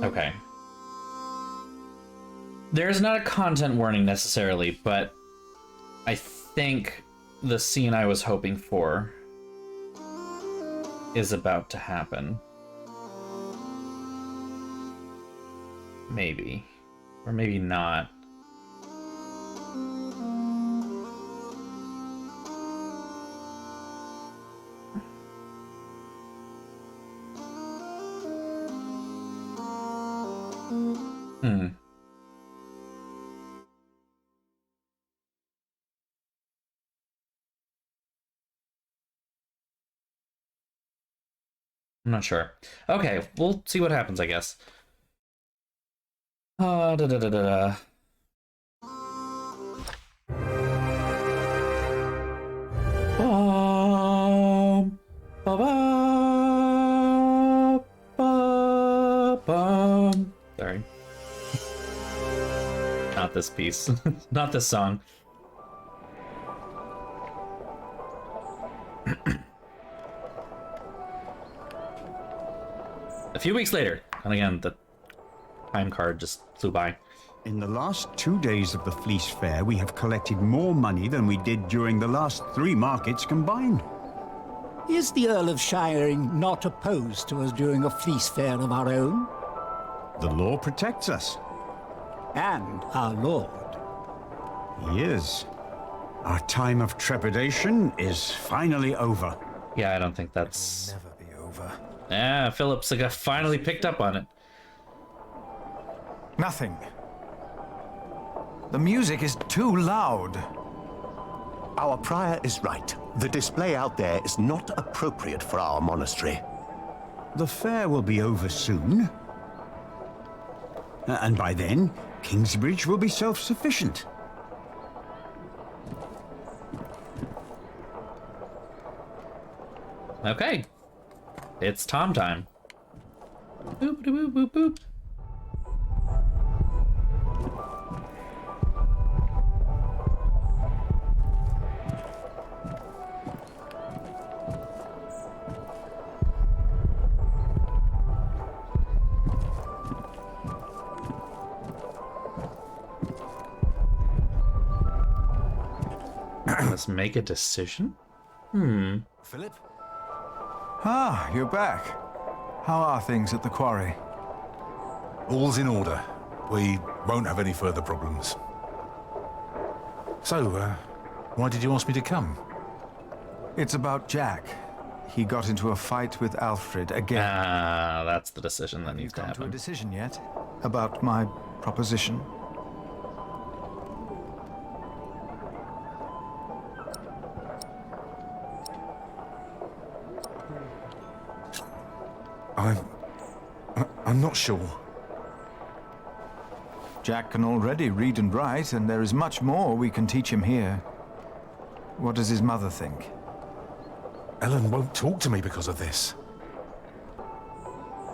Okay. There's not a content warning necessarily, but I think the scene I was hoping for is about to happen. Maybe. Or maybe not. I'm not sure. Okay, we'll see what happens, I guess. Da da da da da. Bum, ba ba ba bum. Sorry. Not this piece. Not this song. A few weeks later, and again, the time card just flew by. In the last 2 days of the Fleece Fair, we have collected more money than we did during the last 3 markets combined. Is the Earl of Shiring not opposed to us doing a fleece fair of our own? The law protects us. And our lord. He is. Our time of trepidation is finally over. Yeah, I don't think that's... It will never be over. Yeah, Phillip's finally picked up on it. Nothing. The music is too loud. Our prior is right. The display out there is not appropriate for our monastery. The fair will be over soon. And by then, Kingsbridge will be self-sufficient. Okay. It's Tom time. Boop, boop, boop, boop. Let's make a decision. Philip? Ah, you're back. How are things at the quarry? All's in order. We won't have any further problems. So, why did you ask me to come? It's about Jack. He got into a fight with Alfred again. Ah, that's the decision that needs to Come to a happen. decision yet? About my proposition? I'm not sure. Jack can already read and write, and there is much more we can teach him here. What does his mother think? Ellen won't talk to me because of this.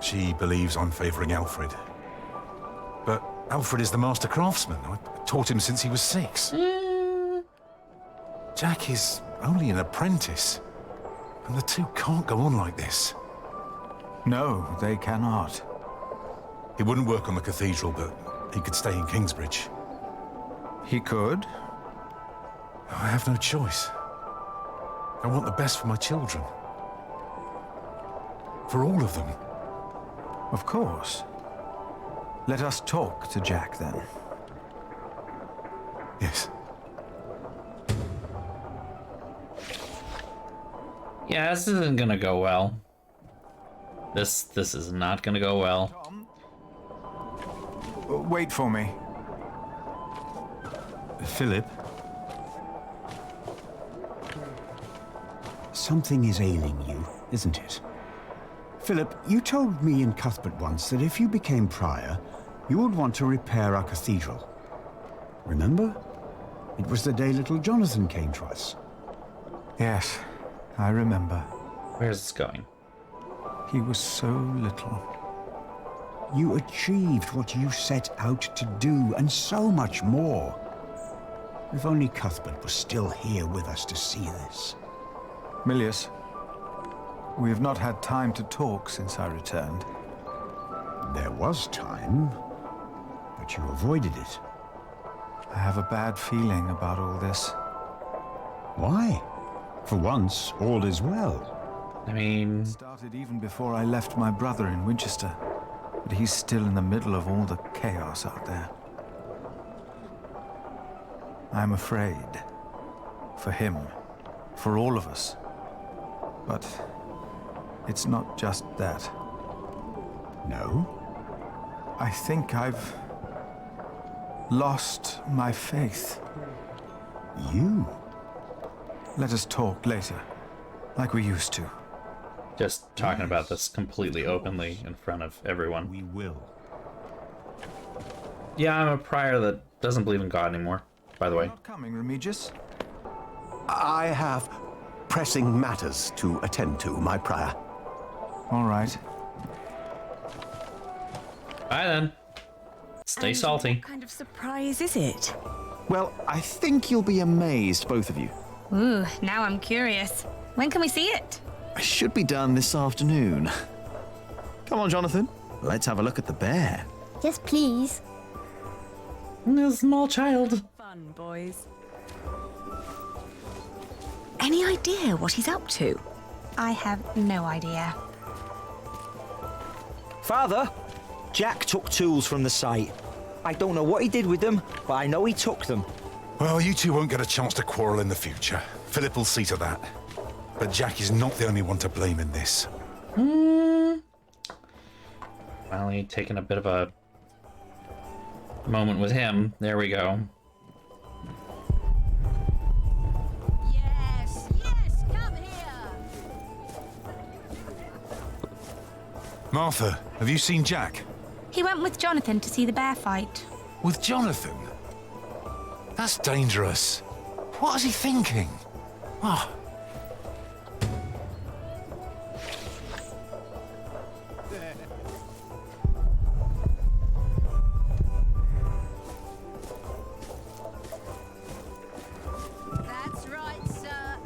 She believes I'm favoring Alfred. But Alfred is the master craftsman. I taught him since he was 6. Jack is only an apprentice. And the two can't go on like this. No, they cannot. He wouldn't work on the cathedral, but he could stay in Kingsbridge. He could? I have no choice. I want the best for my children. For all of them. Of course. Let us talk to Jack, then. Yes. Yeah, this isn't gonna go well. This is not gonna go well. Tom? Wait for me. Philip? Something is ailing you, isn't it? Philip, you told me and Cuthbert once that if you became prior, you would want to repair our cathedral. Remember? It was the day little Jonathan came to us. Yes, I remember. Where's this going? He was so little. You achieved what you set out to do, and so much more. If only Cuthbert was still here with us to see this. Milius, we have not had time to talk since I returned. There was time, but you avoided it. I have a bad feeling about all this. Why? For once, all is well. I mean... It started even before I left my brother in Winchester, but he's still in the middle of all the chaos out there. I'm afraid. For him. For all of us. But it's not just that. No? I think I've lost my faith. You? Let us talk later, like we used to. Just talking about this completely openly in front of everyone. We will. Yeah, I'm a prior that doesn't believe in God anymore, by the way. Not coming, Remigius. I have pressing matters to attend to, my prior. All right. Bye then. Stay And salty. What kind of surprise is it? Well, I think you'll be amazed, both of you. Ooh, now I'm curious. When can we see it? I should be done this afternoon. Come on, Jonathan. Let's have a look at the bear. Yes, please. A small child. Fun, boys. Any idea what he's up to? I have no idea. Father, Jack took tools from the site. I don't know what he did with them, but I know he took them. Well, you two won't get a chance to quarrel in the future. Phillip will see to that. But Jack is not the only one to blame in this. Finally taking a bit of a moment with him. There we go. Yes, come here. Martha, have you seen Jack? He went with Jonathan to see the bear fight. With Jonathan? That's dangerous. What is he thinking? Oh. That's right, sir.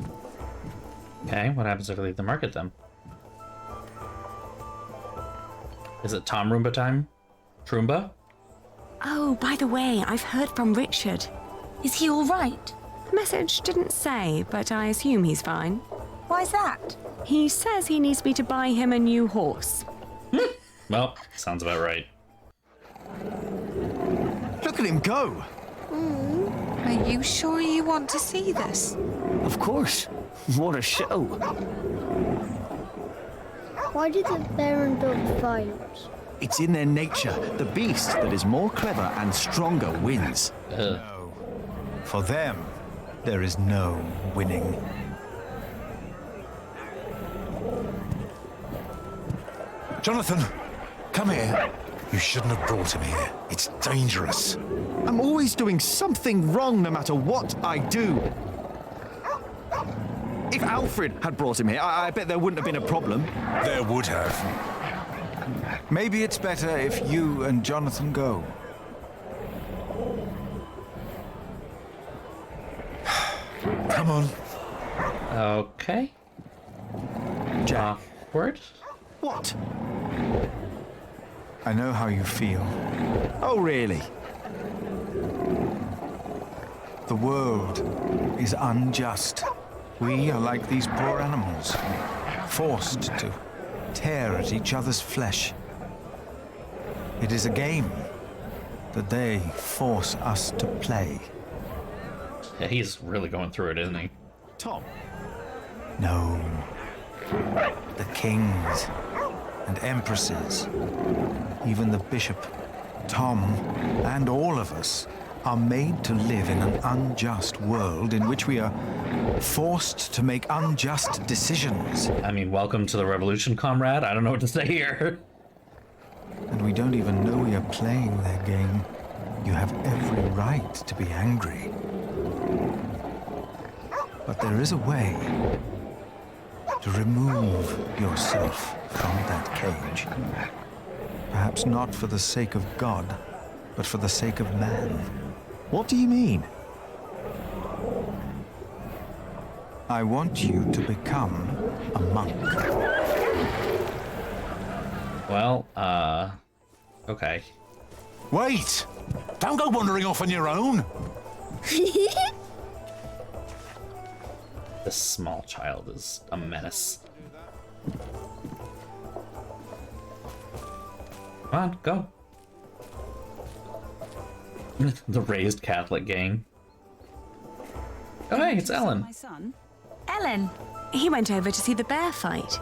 Okay, what happens if I leave the market then? Is it Tom Roomba time? Troomba? Oh, by the way, I've heard from Richard. Is he all right? The message didn't say, but I assume he's fine. Why's that? He says he needs me to buy him a new horse. Well, sounds about right. Look at him go! Are you sure you want to see this? Of course. What a show. Why did the bear and dog fight? It's in their nature. The beast that is more clever and stronger wins. No. For them, there is no winning. Jonathan, come here. You shouldn't have brought him here. It's dangerous. I'm always doing something wrong no matter what I do. If Alfred had brought him here, I bet there wouldn't have been a problem. There would have. Maybe it's better if you and Jonathan go. Come on. Okay. Jack. Awkward. What? I know how you feel. Oh, really? The world is unjust. We are like these poor animals, forced to tear at each other's flesh. It is a game that they force us to play. Yeah, he's really going through it, isn't he? Tom. No. The kings and empresses, even the bishop, Tom, and all of us are made to live in an unjust world in which we are forced to make unjust decisions. I mean, welcome to the revolution, comrade. I don't know what to say here. And we don't even know we are playing their game. You have every right to be angry. But there is a way to remove yourself from that cage. Perhaps not for the sake of God, but for the sake of man. What do you mean? I want you to become a monk. Well, okay. Wait! Don't go wandering off on your own. This small child is a menace. Come on, go. The raised Catholic gang. Oh, hey, it's Ellen. My son. Ellen. He went over to see the bear fight.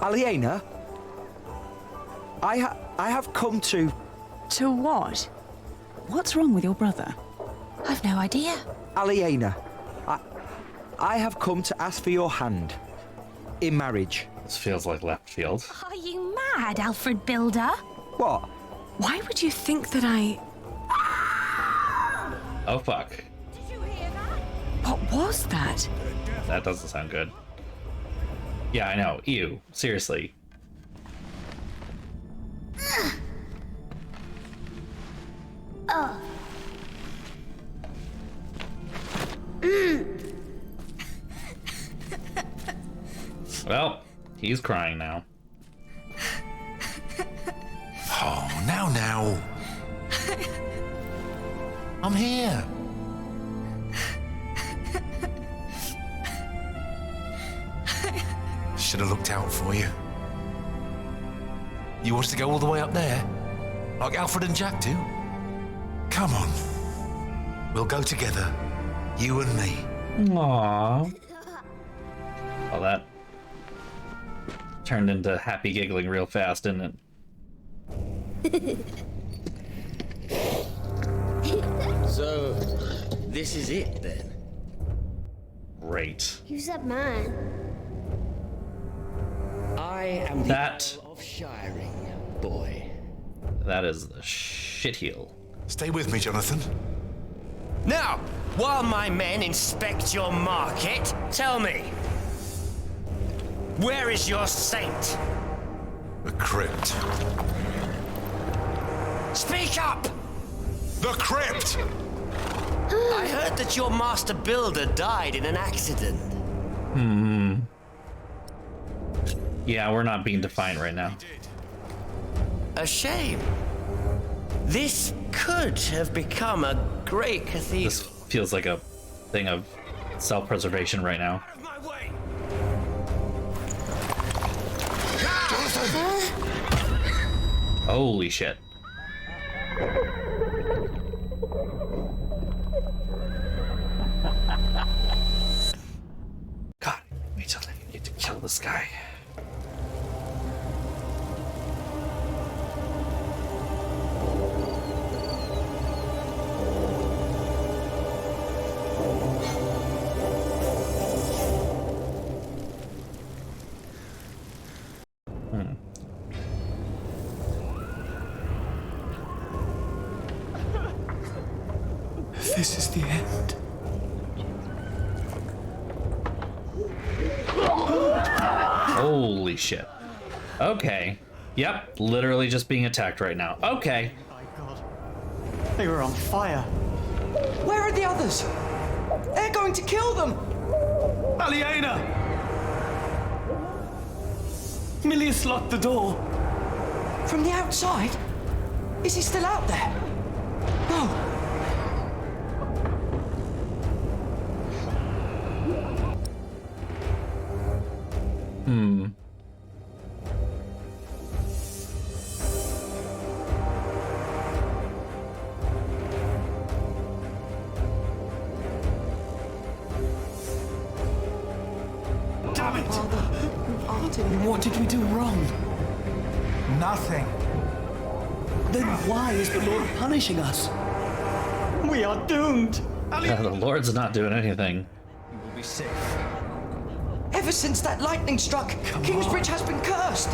Aliena, I have come to... To what? What's wrong with your brother? I've no idea. Aliena, I have come to ask for your hand in marriage. This feels like left field. Are you mad, Alfred Builder? What? Why would you think that I... Oh, fuck. What was that? That doesn't sound good. Yeah, I know. Ew. Seriously. Well, he's crying now. Oh, now. I'm here. Should have looked out for you. You want us to go all the way up there? Like Alfred and Jack do? Come on. We'll go together. You and me. Aww. Well, that turned into happy giggling real fast, didn't it? So, this is it then? Great. Who's that man? I am the That- Earl of Shiring, boy. That is the shit heel. Stay with me, Jonathan. Now, while my men inspect your market, tell me, where is your saint? The crypt. Speak up! The crypt! I heard that your master builder died in an accident. Yeah, we're not being defiant right now. A shame. This could have become a great cathedral. This feels like a thing of self-preservation right now. Holy shit. God, wait till I need to kill this guy. This is the end. Holy shit. Okay. Yep, literally just being attacked right now. Okay. They were on fire. Where are the others? They're going to kill them! Aliena! Milius locked the door. From the outside? Is he still out there? No. Damn it! What did we do wrong? Nothing. Then why is the Lord punishing us? We are doomed. The Lord's not doing anything. We'll be safe. Ever since that lightning struck, Kingsbridge has been cursed.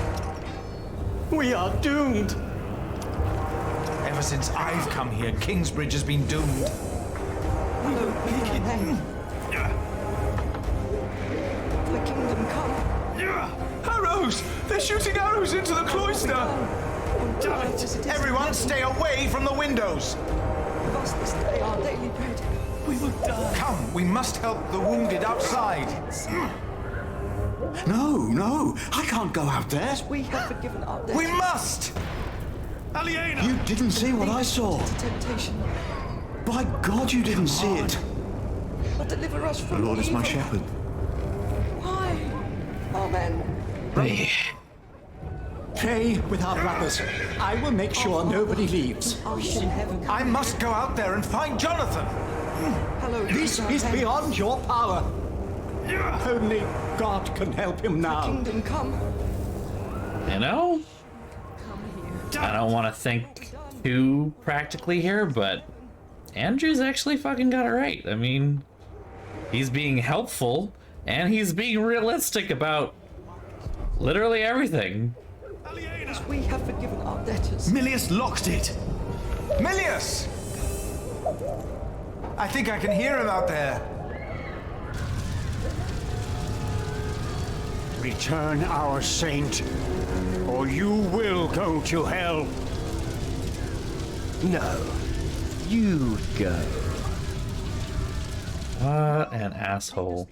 We are doomed. Ever since I've come here, Kingsbridge has been doomed. We don't make it then. The kingdom come. Arrows! They're shooting arrows into the cloister! Everyone stay away from the windows! Give us this day our daily bread. We will die. Come, we must help the wounded outside. No, I can't go out there. We have forgiven our debts. We must! Aliena! You didn't see what I saw. Temptation. By God, you didn't see it. But deliver us The from Lord is my evil. shepherd. Why? Amen. Pray with our brothers. I will make sure nobody leaves. I must go out there and find Jonathan! Hello, This is beyond your power. Only God can help him now. Kingdom come. You know? I don't want to think too practically here, but Andrew's actually fucking got it right. I mean, he's being helpful, and he's being realistic about literally everything. As we have forgiven our debtors. Milius locked it! Milius! I think I can hear him out there. Return our saint, or you will go to hell. No, you go. What an asshole.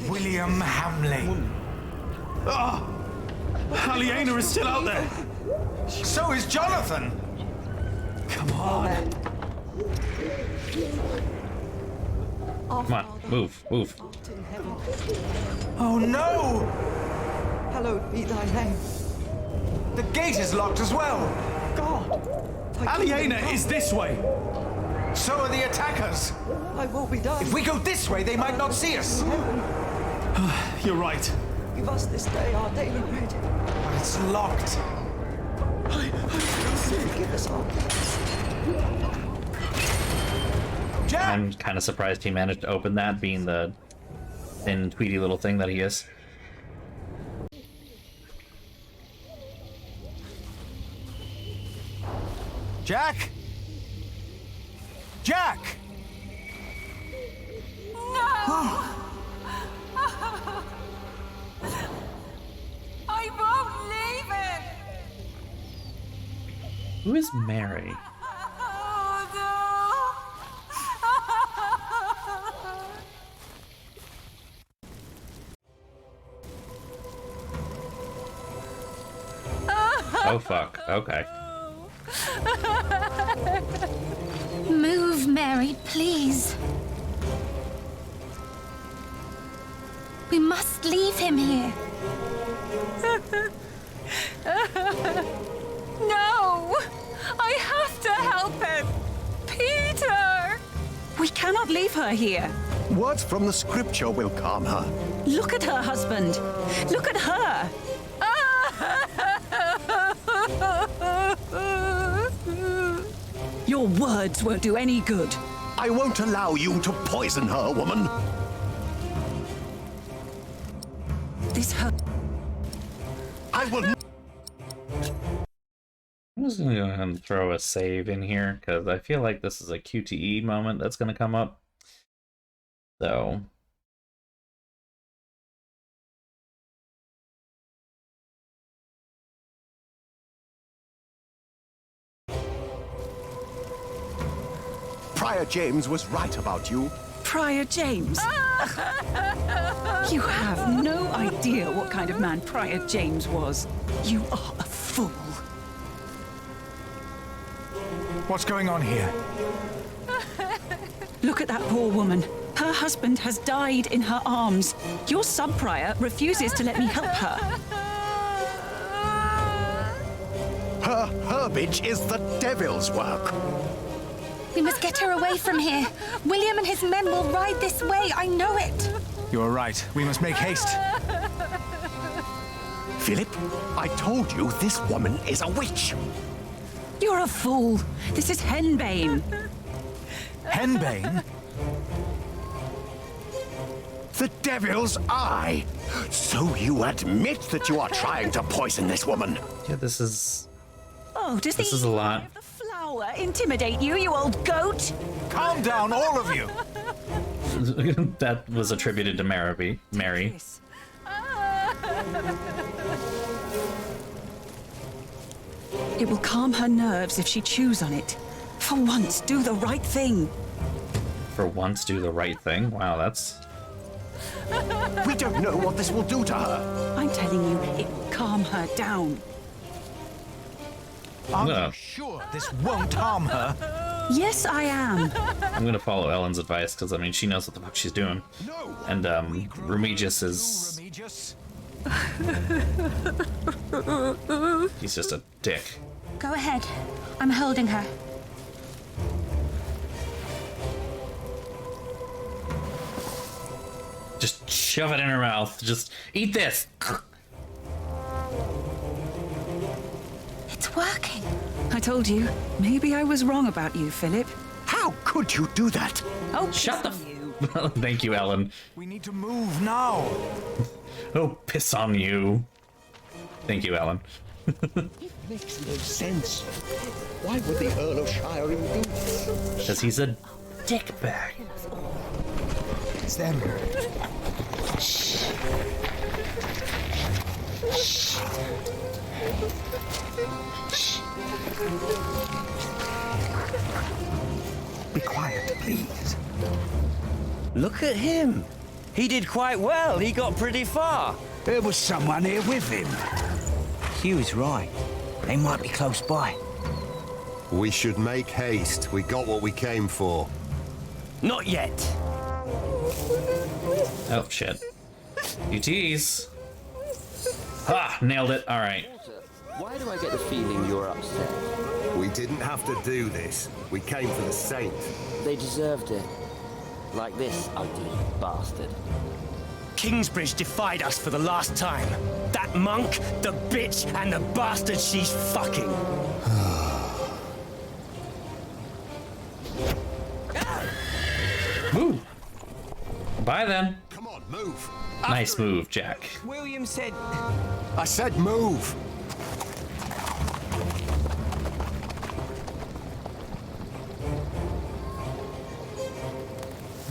William Hamley. Ah! Aliena is still out there. So is Jonathan. Come on. Come on, move, move. Oh no! Hallowed be thy name. The gate is locked as well. God. Aliena is this way. So are the attackers. I will be done. If we go this way, they might not see us. You're right. Give us this day our daily bread. It's locked. Give us our I'm kind of surprised he managed to open that, being the thin, tweedy little thing that he is. Jack? Jack! No! I won't leave him! Who is Mary? Oh fuck, okay. Move, Mary, please. We must leave him here. No! I have to help him! Peter! We cannot leave her here. Words from the scripture will calm her. Look at her, husband. Look at her. Your words won't do any good. I won't allow you to poison her, woman. This hurt. I will. I'm just gonna go ahead and throw a save in here because I feel like this is a QTE moment that's gonna come up. So. Prior James was right about you. Prior James? You have no idea what kind of man Prior James was. You are a fool. What's going on here? Look at that poor woman. Her husband has died in her arms. Your sub-prior refuses to let me help her. Her herbage is the devil's work. We must get her away from here. William and his men will ride this way, I know it. You're right. We must make haste. Philip, I told you this woman is a witch. You're a fool. This is henbane. Henbane? The devil's eye. So you admit that you are trying to poison this woman? Yeah, this is... Oh, does this is a lot. The flower intimidate you, you old goat? Calm down, all of you. That was attributed to Mary. It will calm her nerves if she chews on it. For once, do the right thing. For once, do the right thing? Wow, that's... We don't know what this will do to her. I'm telling you, it will calm her down. Are you sure this won't harm her? Yes, I am. I'm gonna follow Ellen's advice, because, I mean, she knows what the fuck she's doing. And, Remigius is... He's just a dick. Go ahead. I'm holding her. Just shove it in her mouth. Just eat this. It's working. I told you. Maybe I was wrong about you, Philip. How could you do that? Oh, shut the Thank you, Ellen. We need to move now. Oh, piss on you. Thank you, Ellen. It makes no sense. Why would the Earl of Shiring do this? Because he's a dickbag. It's them. Shh. Shh. Shh. Be quiet, please. Look at him. He did quite well. He got pretty far. There was someone here with him. Hugh's right. They might be close by. We should make haste. We got what we came for. Not yet. Oh, shit. You tease. Ha! Nailed it. All right. Why do I get the feeling you're upset? We didn't have to do this. We came for the Saint. They deserved it. Like this ugly bastard. Kingsbridge defied us for the last time. That monk, the bitch, and the bastard she's fucking. Move. Bye then. Come on, move. Nice move, Jack. William said... I said move.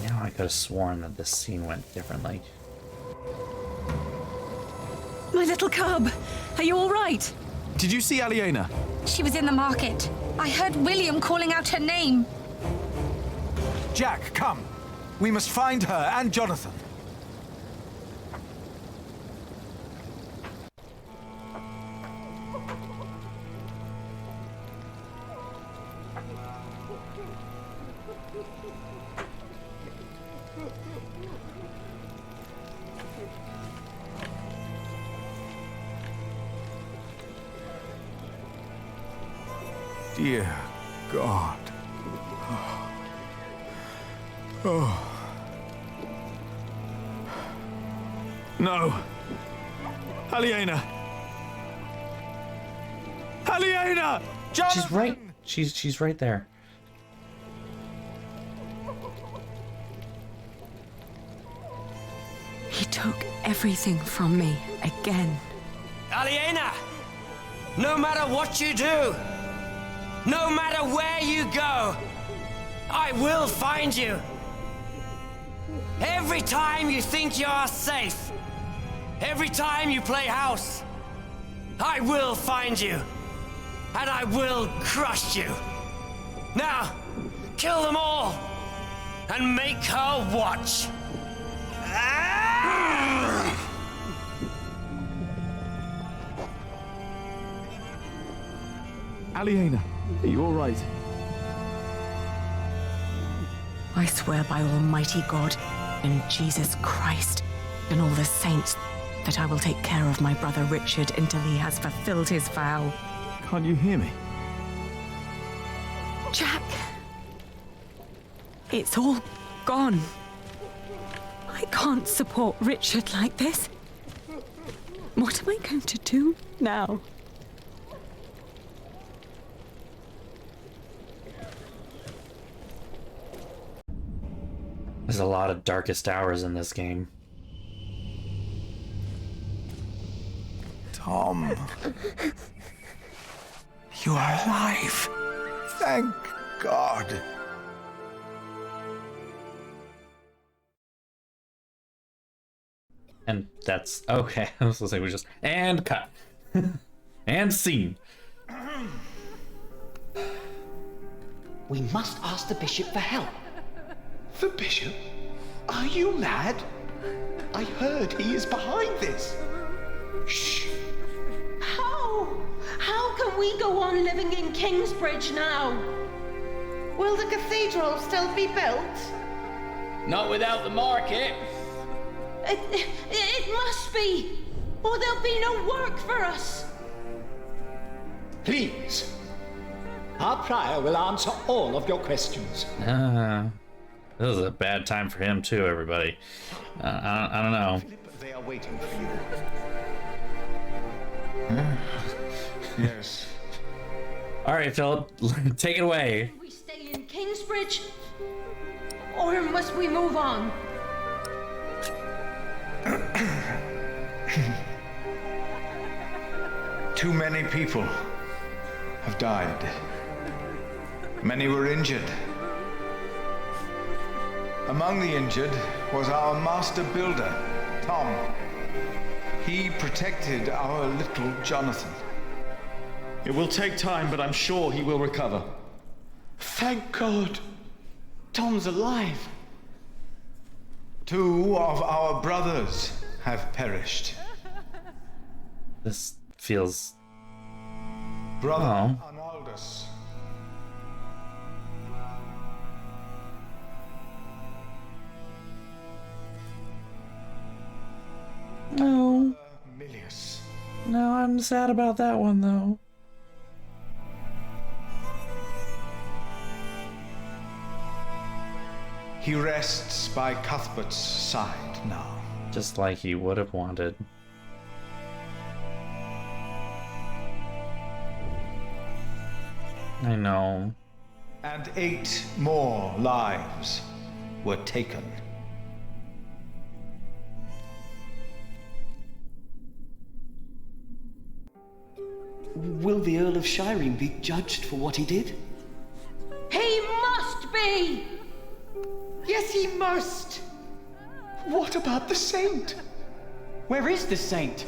Now I could have sworn that this scene went differently. My little cub, are you all right? Did you see Aliena? She was in the market. I heard William calling out her name. Jack, come. We must find her and Jonathan. Dear God. Oh. No. Aliena. Aliena! Jonathan! She's right. She's right there. He took everything from me again. Aliena! No matter what you do, no matter where you go, I will find you. Every time you think you're safe, every time you play house, I will find you, and I will crush you. Now, kill them all, and make her watch. Aliena, are you all right? I swear by Almighty God and Jesus Christ and all the saints that I will take care of my brother Richard until he has fulfilled his vow. Can't you hear me? Jack! It's all gone. I can't support Richard like this. What am I going to do now? There's a lot of darkest hours in this game. Tom. You are alive. Thank God. And that's okay. I was gonna say we just and cut. And scene. We must ask the bishop for help. The bishop? Are you mad? I heard he is behind this. Shh. How can we go on living in Kingsbridge now? Will the cathedral still be built? Not without the market. It must be, or there'll be no work for us. Please. Our prior will answer all of your questions. This is a bad time for him too, everybody. I don't know. Phillip, they are waiting for you. Yes. All right, Philip, take it away. We stay in Kingsbridge, or must we move on? Too many people have died. Many were injured. Among the injured was our master builder, Tom. He protected our little Jonathan. It will take time, but I'm sure he will recover. Thank God. Tom's alive. 2 of our brothers have perished. This feels... Brother Arnaldus. No. Milius. No, I'm sad about that one, though. He rests by Cuthbert's side now. Just like he would have wanted. I know. And 8 more lives were taken. Will the Earl of Shiring be judged for what he did? He must be! Yes, he must! What about the saint? Where is the saint?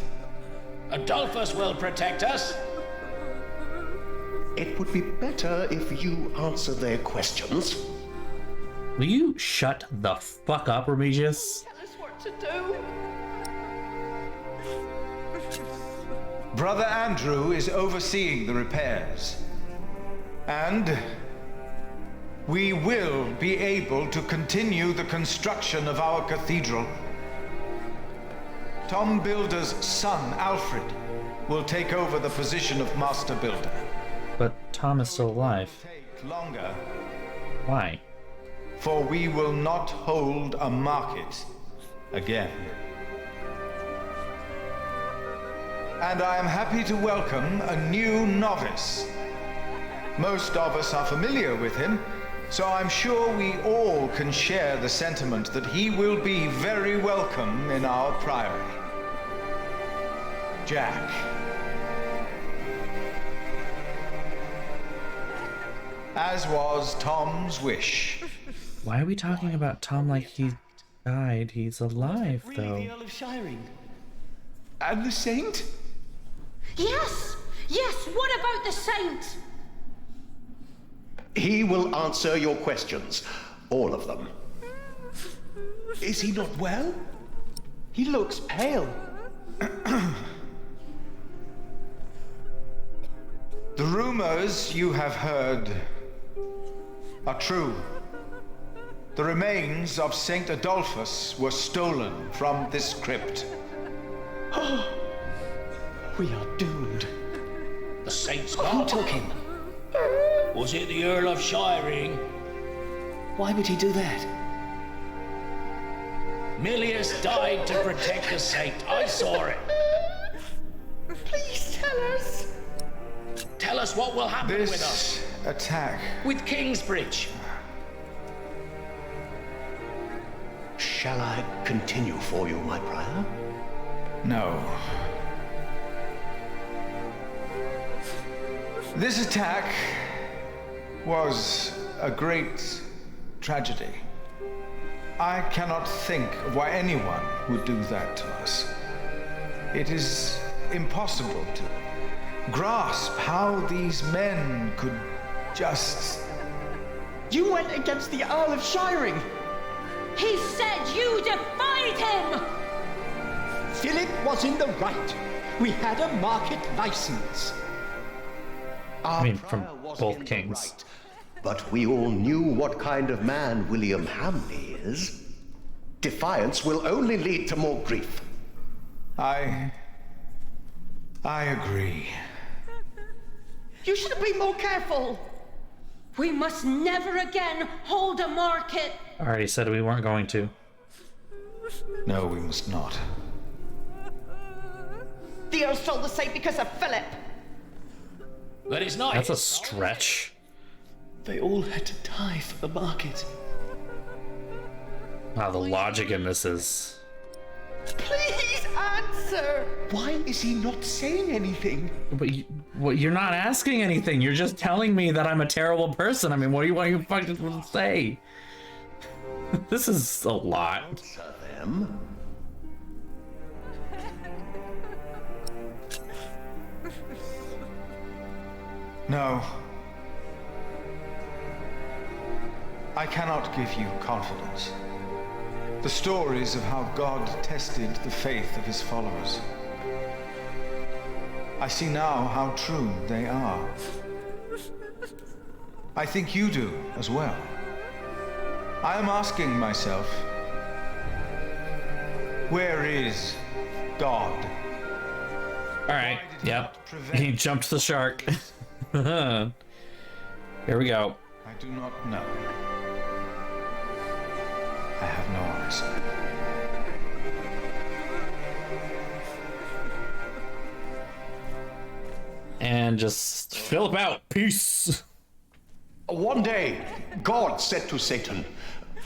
Adolphus will protect us. It would be better if you answer their questions. Will you shut the fuck up, Remigius? Tell us what to do. Brother Andrew is overseeing the repairs. And we will be able to continue the construction of our cathedral. Tom Builder's son, Alfred, will take over the position of Master Builder. But Tom is still alive. Take longer. Why? For we will not hold a market again. And I am happy to welcome a new novice. Most of us are familiar with him, so I'm sure we all can share the sentiment that he will be very welcome in our priory. Jack. As was Tom's wish. Why are we talking about Tom like he died? He's alive, though. Really, the Earl of Shiring? And the saint? Yes! Yes, what about the saint? He will answer your questions. All of them. Is he not well? He looks pale. The rumors you have heard are true. The remains of Saint Adolphus were stolen from this crypt. We are doomed. The saint's Who gone. took him? Was it the Earl of Shiring? Why would he do that? Milius died to protect the saint. I saw it. Please tell us. Tell us what will happen with us. This attack. With Kingsbridge. Shall I continue for you, my prior? No. This attack was a great tragedy. I cannot think of why anyone would do that to us. It is impossible to grasp how these men could just... You went against the Earl of Shiring! He said you defied him! Phillip was in the right. We had a market license. I mean, from both kings. Right, but we all knew what kind of man William Hamley is. Defiance will only lead to more grief. I agree. You should have been more careful. We must never again hold a market. I already said we weren't going to. No, we must not. The Earl stole the saint because of Phillip. But it's not. That's a stretch. They all had to die for the market. Wow, the logic in this is... Please answer. answer. Why is he not saying anything? But you're not asking anything. You're just telling me that I'm a terrible person. I mean, what do you want you fucking to say? This is a lot. Answer them. No. I cannot give you confidence. The stories of how God tested the faith of his followers. I see now how true they are. I think you do as well. I am asking myself, where is God? Alright, yep. He jumped the shark. Here we go. I do not know. I have no answer. And just Phillip out. Peace. One day, God said to Satan,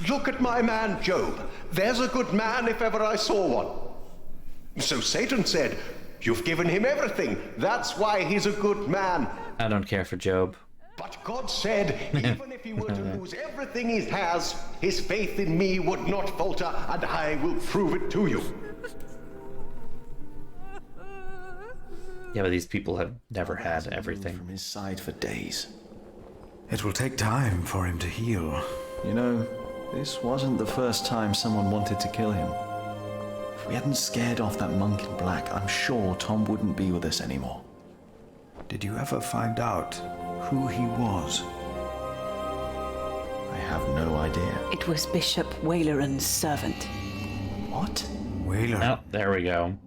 "Look at my man Job. There's a good man if ever I saw one." So Satan said, "You've given him everything. That's why he's a good man." I don't care for Job. But God said, even if he were to lose everything he has, his faith in me would not falter, and I will prove it to you. Yeah, but these people have never had everything. From his side for days. It will take time for him to heal. You know, this wasn't the first time someone wanted to kill him. If we hadn't scared off that monk in black, I'm sure Tom wouldn't be with us anymore. Did you ever find out who he was? I have no idea. It was Bishop Waleran's servant. What? Whaler? Oh, there we go.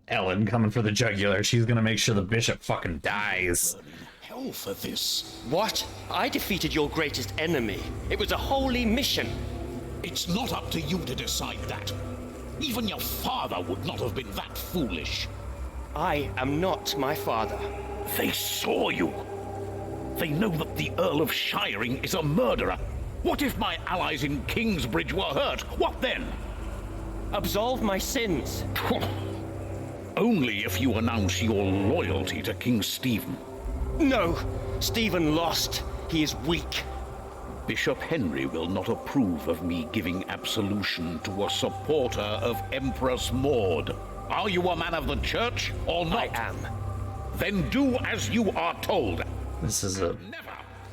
Ellen coming for the jugular. She's gonna make sure the bishop fucking dies. Hell for this. What? I defeated your greatest enemy. It was a holy mission. It's not up to you to decide that. Even your father would not have been that foolish. I am not my father. They saw you. They know that the Earl of Shiring is a murderer. What if my allies in Kingsbridge were hurt? What then? Absolve my sins. Only if you announce your loyalty to King Stephen. No, Stephen lost. He is weak. Bishop Henry will not approve of me giving absolution to a supporter of Empress Maud. Are you a man of the church or not? I am. Then do as you are told. This is a... Never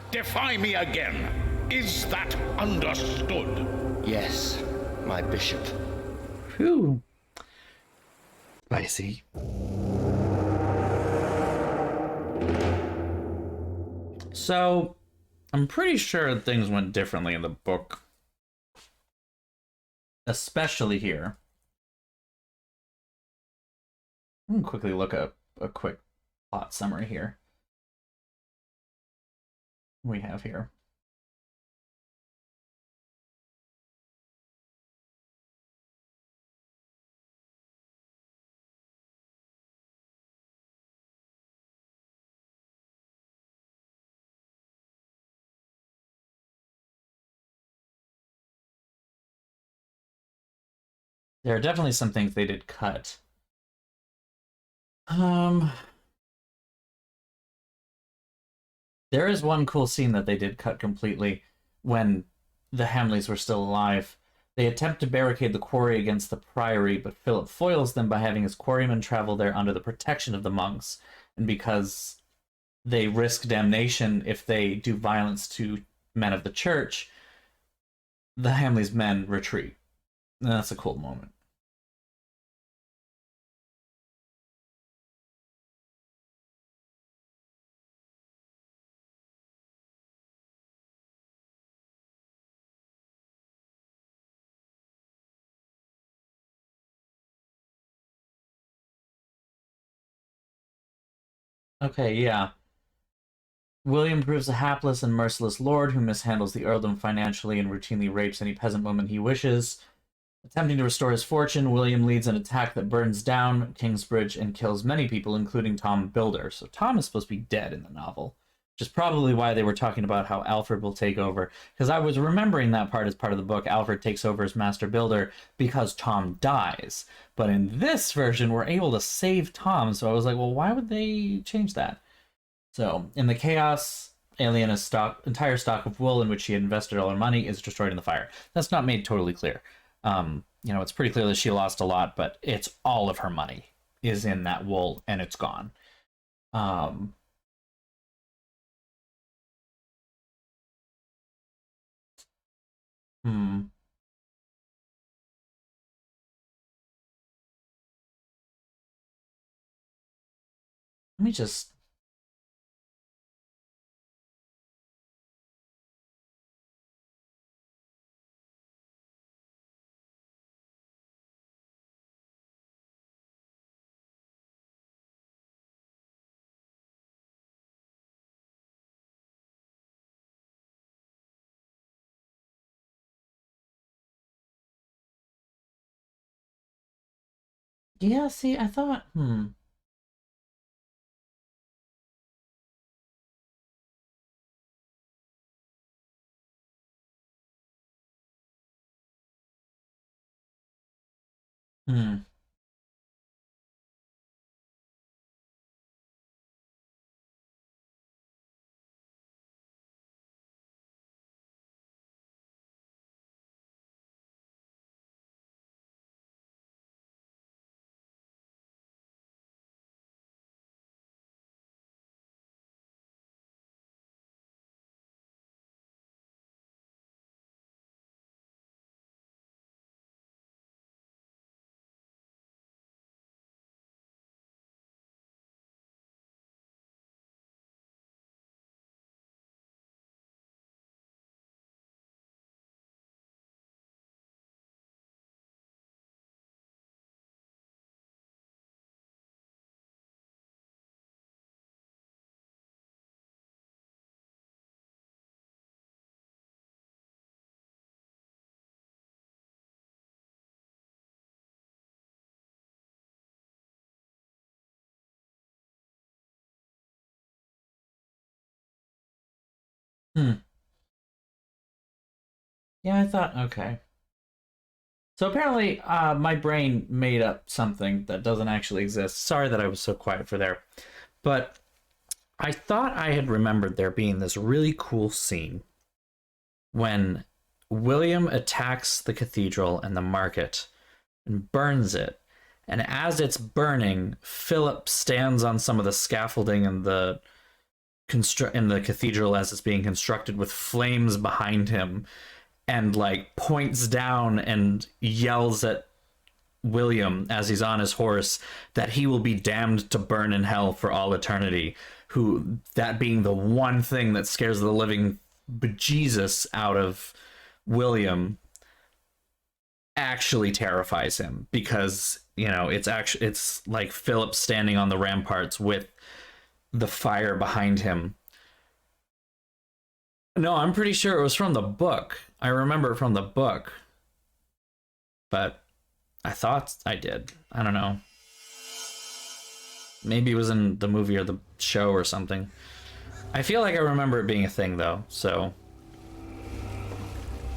defy me again. Is that understood? Yes, my bishop. Whew. Spicy. So, I'm pretty sure things went differently in the book. Especially here. I'm going to quickly look up a quick plot summary here. We have here. There are definitely some things they did cut. There is one cool scene that they did cut completely when the Hamleys were still alive. They attempt to barricade the quarry against the priory, but Phillip foils them by having his quarrymen travel there under the protection of the monks. And because they risk damnation if they do violence to men of the church, the Hamleys' men retreat. And that's a cool moment. Okay, yeah. William proves a hapless and merciless lord who mishandles the earldom financially and routinely rapes any peasant woman he wishes. Attempting to restore his fortune, William leads an attack that burns down Kingsbridge and kills many people, including Tom Builder. So Tom is supposed to be dead in the novel. which is probably why they were talking about how Alfred will take over. Because I was remembering that part as part of the book. Alfred takes over as Master Builder because Tom dies. But in this version, we're able to save Tom. So I was like, well, why would they change that? So in the chaos, Aliena's entire stock of wool in which she had invested all her money is destroyed in the fire. That's not made totally clear. You know, it's pretty clear that she lost a lot, but it's all of her money is in that wool and it's gone. Let me just... Yeah, see, I thought, yeah, I thought, okay. So apparently, my brain made up something that doesn't actually exist. Sorry that I was so quiet for there. But I thought I had remembered there being this really cool scene when William attacks the cathedral and the market and burns it. And as it's burning, Phillip stands on some of the scaffolding in the cathedral as it's being constructed with flames behind him, and like points down and yells at William as he's on his horse that he will be damned to burn in hell for all eternity. Who, that being the one thing that scares the living bejesus out of William, actually terrifies him, because, you know, it's like Philip standing on the ramparts with the fire behind him. No, I'm pretty sure it was from the book. I remember it from the book. But I thought I did. I don't know. Maybe it was in the movie or the show or something. I feel like I remember it being a thing, though, so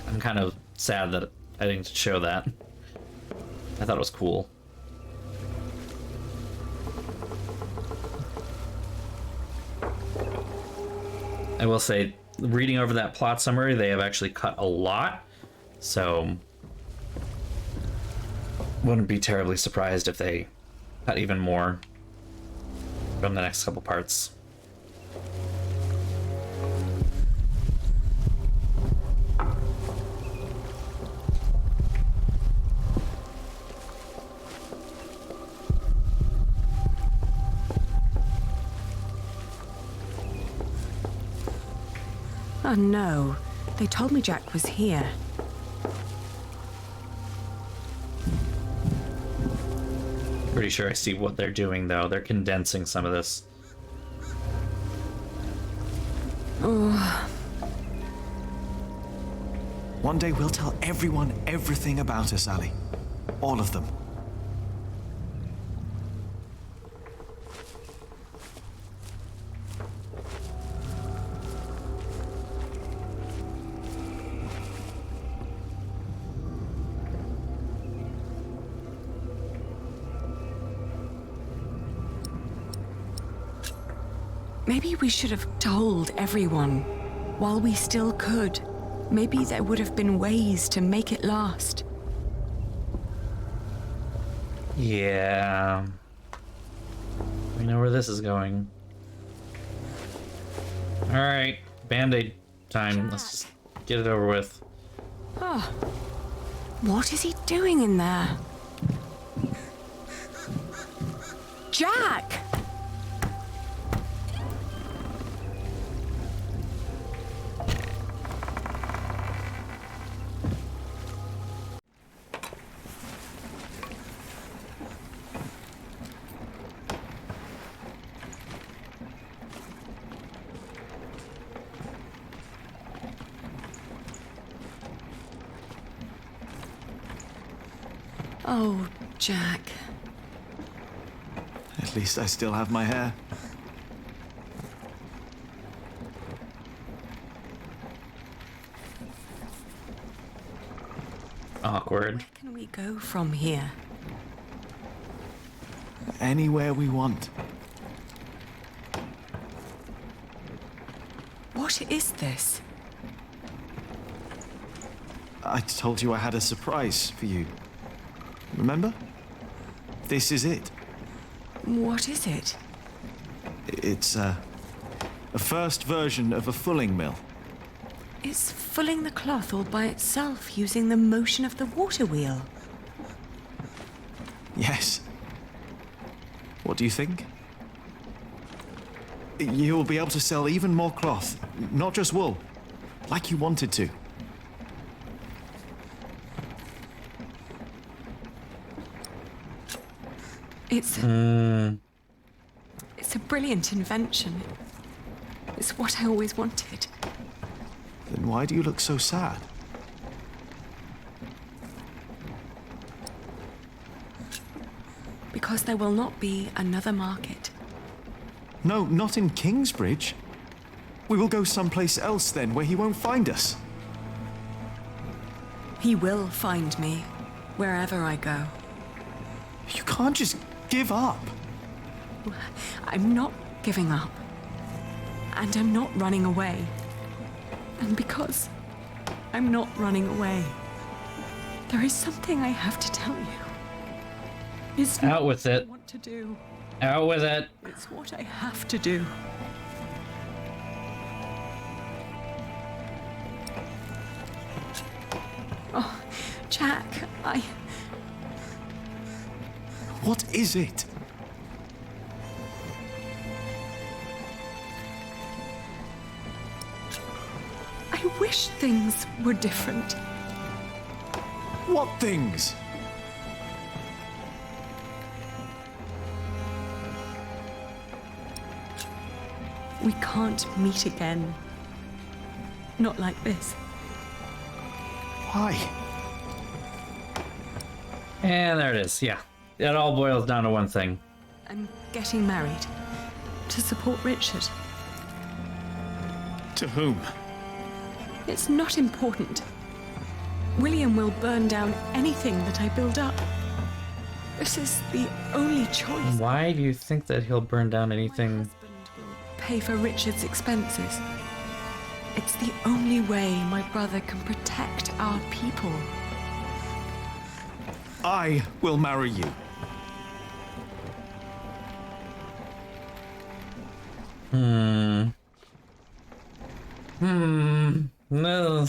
I'm kind of sad that I didn't show that. I thought it was cool. I will say, reading over that plot summary, they have actually cut a lot, so wouldn't be terribly surprised if they cut even more from the next couple parts. Oh no, they told me Jack was here. Pretty sure I see what they're doing, though. They're condensing some of this. Oh. One day we'll tell everyone everything about us, Ali. All of them. Maybe we should have told everyone while we still could. Maybe there would have been ways to make it last. Yeah. We know where this is going. Alright, Band-Aid time. Let's just get it over with. Oh. What is he doing in there? Jack! Oh, Jack. At least I still have my hair. Awkward. Where can we go from here? Anywhere we want. What is this? I told you I had a surprise for you. Remember? This is it. What is it? It's a first version of a fulling mill. It's fulling the cloth all by itself using the motion of the water wheel. Yes. What do you think? You'll be able to sell even more cloth, not just wool, like you wanted to. It's a brilliant invention. It's what I always wanted. Then why do you look so sad? Because there will not be another market. No, not in Kingsbridge. We will go someplace else then, where he won't find us. He will find me, wherever I go. You can't just give up. I'm not giving up. And I'm not running away. And because I'm not running away, there is something I have to tell you. It's Out with it. What I want to do. Out with it. It's what I have to do. Oh, Jack, What is it? I wish things were different. What things? We can't meet again. Not like this. Why? And there it is, yeah. It all boils down to one thing. I'm getting married. To support Richard. To whom? It's not important. William will burn down anything that I build up. This is the only choice. Why do you think that he'll burn down anything? Pay for Richard's expenses. It's the only way my brother can protect our people. I will marry you. No,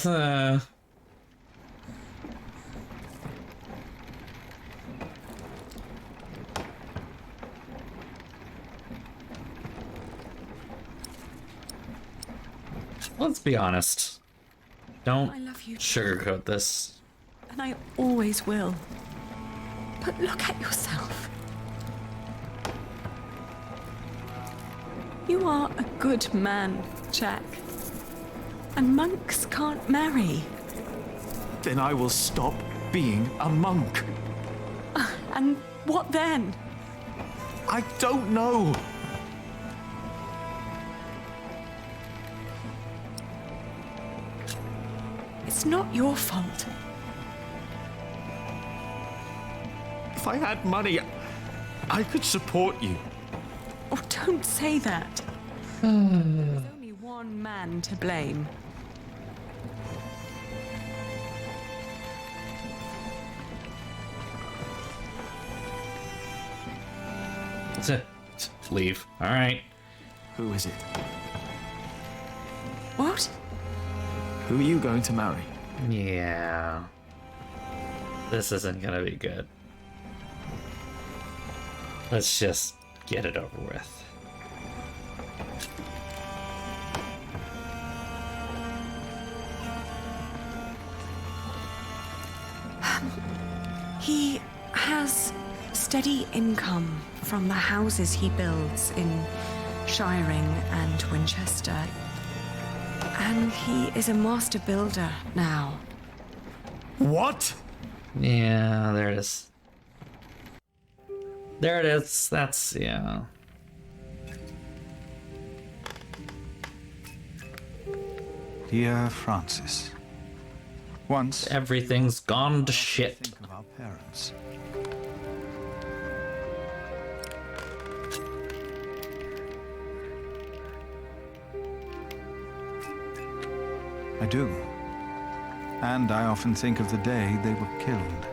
Let's be honest. Don't I love you, sugarcoat this. and I always will. But look at yourself. You are a good man, Jack. And monks can't marry. Then I will stop being a monk. And what then? I don't know. It's not your fault. If I had money, I could support you. Oh, don't say that. There's only one man to blame. Leave. All right. Who is it? What? Who are you going to marry? Yeah. This isn't gonna be good. Let's just get it over with. He has steady income from the houses he builds in Shiring and Winchester. And he is a master builder now. What? Yeah, there it is. There it is. That's, yeah. Dear Francis, once everything's gone to shit. Think of our parents. I do. And I often think of the day they were killed.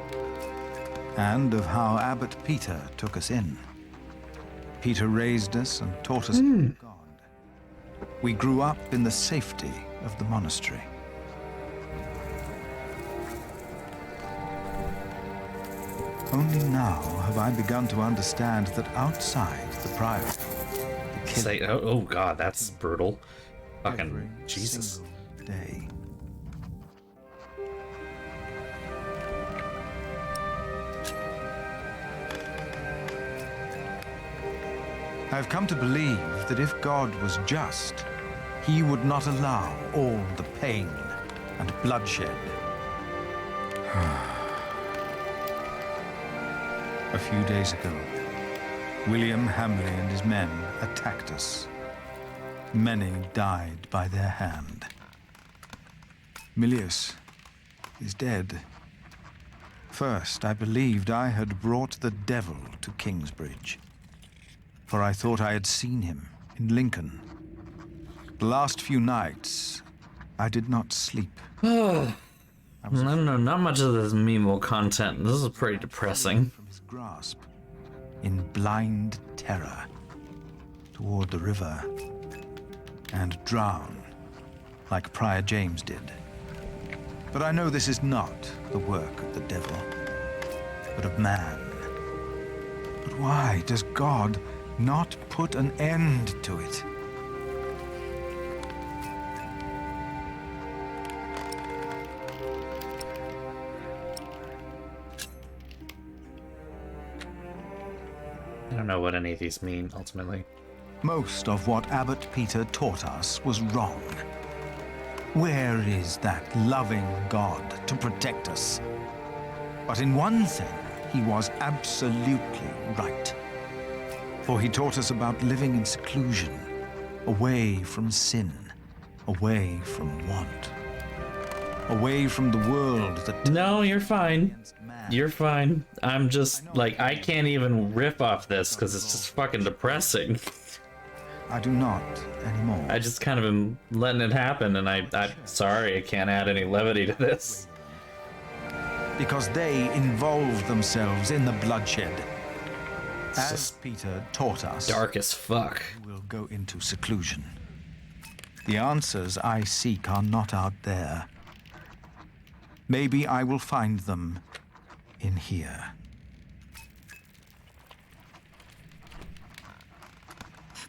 And of how Abbot Peter took us in. Peter raised us and taught us about God. We grew up in the safety of the monastery. Only now have I begun to understand that outside the priory, Say, oh god, that's brutal. Fucking Jesus. Day. I've come to believe that if God was just, he would not allow all the pain and bloodshed. A few days ago, William Hamley and his men attacked us. Many died by their hand. Milius is dead. First, I believed I had brought the devil to Kingsbridge, for I thought I had seen him in Lincoln. The last few nights, I did not sleep. I don't know, not much of this Mimo content. This is pretty depressing. From his grasp, in blind terror, toward the river, and drown, like Prior James did. But I know this is not the work of the devil, but of man. But why does God not put an end to it? I don't know what any of these mean, ultimately. Most of what Abbot Peter taught us was wrong. Where is that loving God to protect us? But in one thing, he was absolutely right. For he taught us about living in seclusion, away from sin, away from want, away from the world that... No, you're fine. You're fine. I'm just, like, I can't even rip off this because it's just fucking depressing. I do not anymore. I just kind of am letting it happen, and I'm sorry I can't add any levity to this. Because they involve themselves in the bloodshed. As Peter taught us, dark as fuck. We'll go into seclusion. The answers I seek are not out there. Maybe I will find them in here.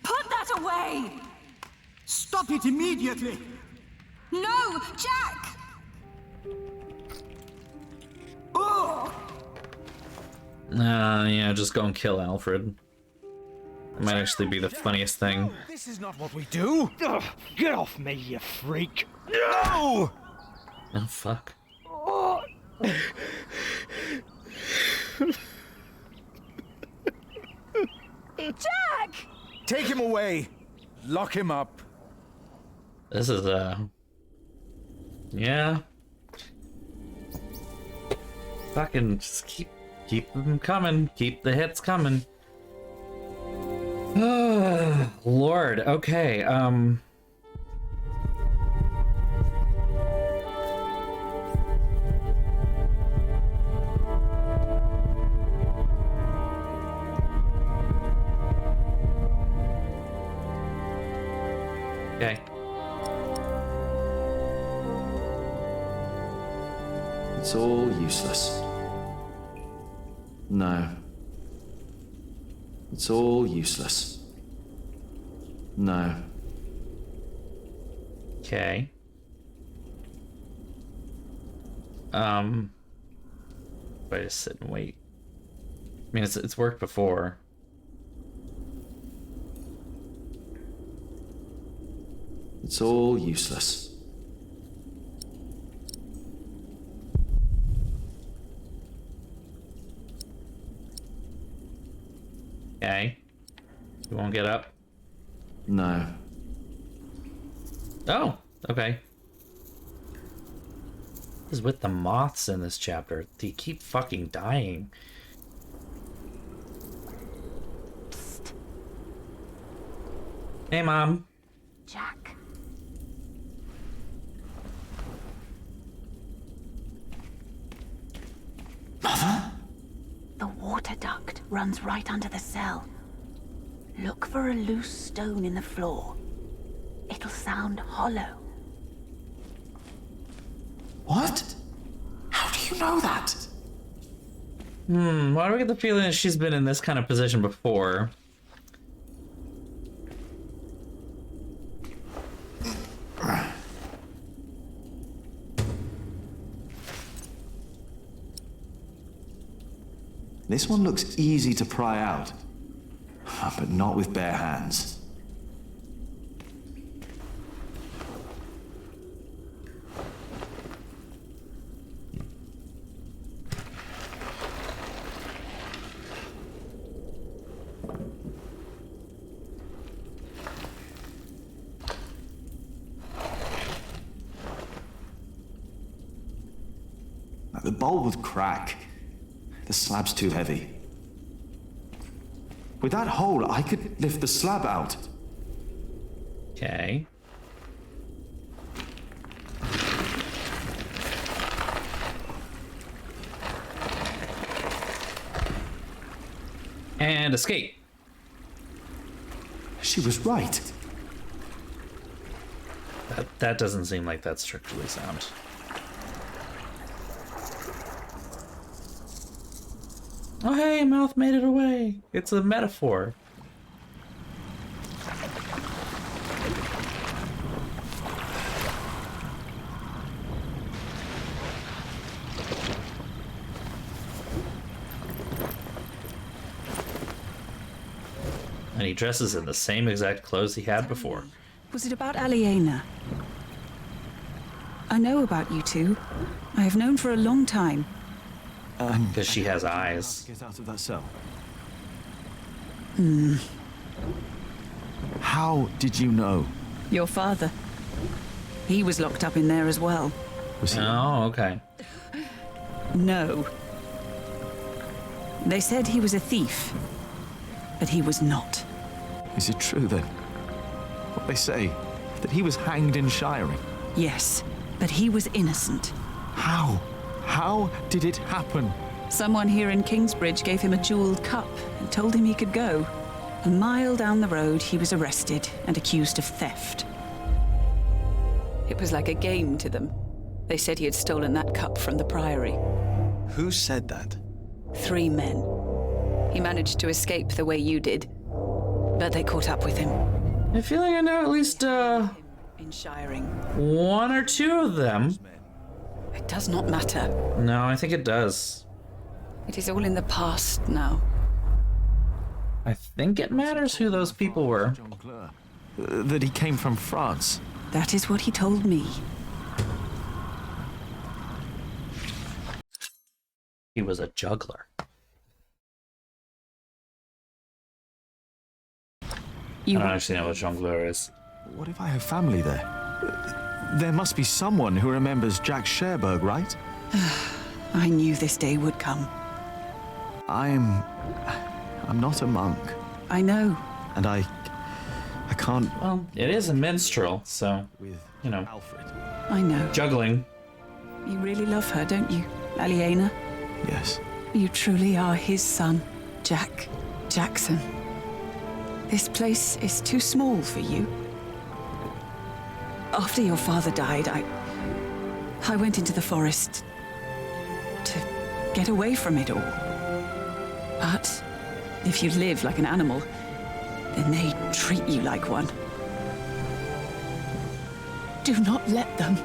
Put that away! Stop it immediately! No, Jack! Oh! Yeah, just go and kill Alfred. It might actually be the funniest thing. This is not what we do! Ugh, get off me, you freak! No! Oh, fuck. Oh. Jack! Take him away! Lock him up. This is, yeah. Fucking just keep them coming. Keep the hits coming. Lord, okay, okay. It's all useless. No. It's all useless. No. Okay. If I just sit and wait. I mean, it's worked before. It's all useless. Okay. You won't get up? No. Oh, okay. What is with the moths in this chapter? They keep fucking dying. Psst. Hey, Mom. Jack. Mother? The water duct runs right under the cell. Look for a loose stone in the floor. It'll sound hollow. What? How do you know that? Why do I get the feeling that she's been in this kind of position before? This one looks easy to pry out, but not with bare hands. The bowl would crack. The slab's too heavy. With that hole, I could lift the slab out. Okay. And escape. She was right. That doesn't seem like that's structurally sound. Oh hey, mouth made it away. It's a metaphor. And he dresses in the same exact clothes he had before. Was it about Aliena? I know about you two. I have known for a long time. Because she has eyes. Get out of that cell. How did you know? Your father. He was locked up in there as well. Was he? Oh, okay. No. They said he was a thief, but he was not. Is it true then? What they say? That he was hanged in shiring? Yes, but he was innocent. How? How did it happen? Someone here in Kingsbridge gave him a jeweled cup and told him he could go. A mile down the road, he was arrested and accused of theft. It was like a game to them. They said he had stolen that cup from the Priory. Who said that? 3 men. He managed to escape the way you did, but they caught up with him. I feel like I know at least In shiring. 1 or 2 of them. It does not matter. No, I think it does. It is all in the past now. I think it matters who those people were. That he came from France. That is what he told me. He was a juggler. I don't actually know what jongleur is. What if I have family there? There must be someone who remembers Jack Sherberg, right? I knew this day would come. I'm not a monk. I know. And I can't... Well, it is a minstrel, so, you know. I know. Juggling. You really love her, don't you, Aliena? Yes. You truly are his son, Jack Jackson. This place is too small for you. After your father died, I went into the forest to get away from it all. But if you live like an animal, then they treat you like one. Do not let them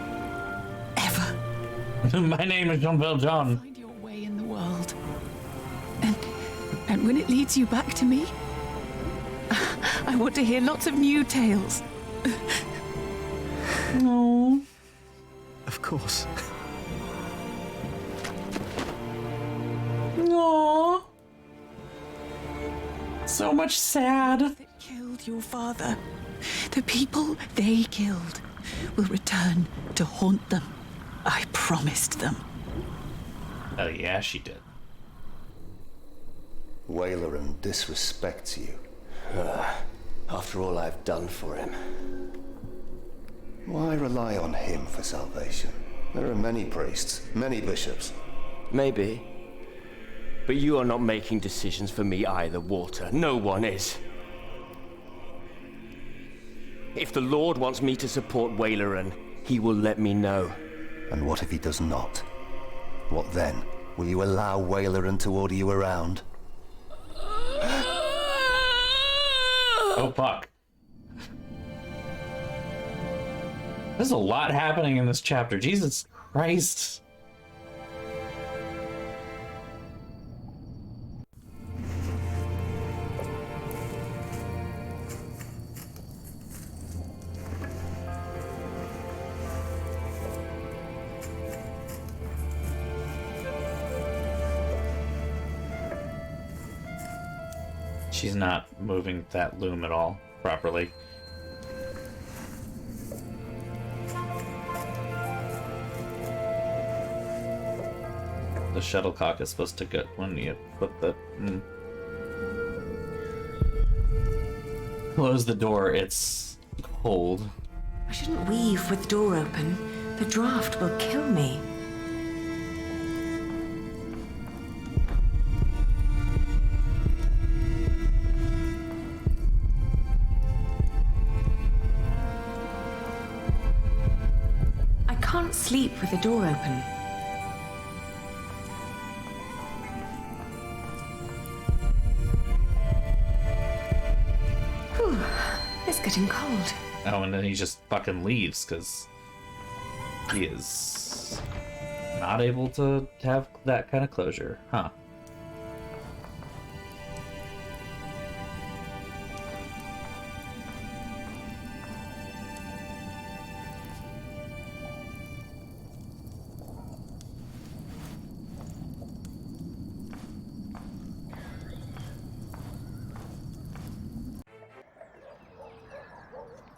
ever. My name is Jean Valjean. Find your way in the world. And when it leads you back to me, I want to hear lots of new tales. No. Of course. No. So much sad. That killed your father. The people they killed will return to haunt them. I promised them. Oh yeah, she did. Wayleran disrespects you. After all I've done for him. Why rely on him for salvation? There are many priests, many bishops. Maybe. But you are not making decisions for me either, Walter. No one is. If the Lord wants me to support Wayleran, he will let me know. And what if he does not? What then? Will you allow Wayleran to order you around? Oh, fuck. There's a lot happening in this chapter. Jesus Christ. She's not moving that loom at all properly. The shuttlecock is supposed to get when you put the... Close the door, it's cold. I shouldn't weave with the door open. The draft will kill me. I can't sleep with the door open. Whew, it's getting cold. Oh, and then he just fucking leaves because he is not able to have that kind of closure, huh?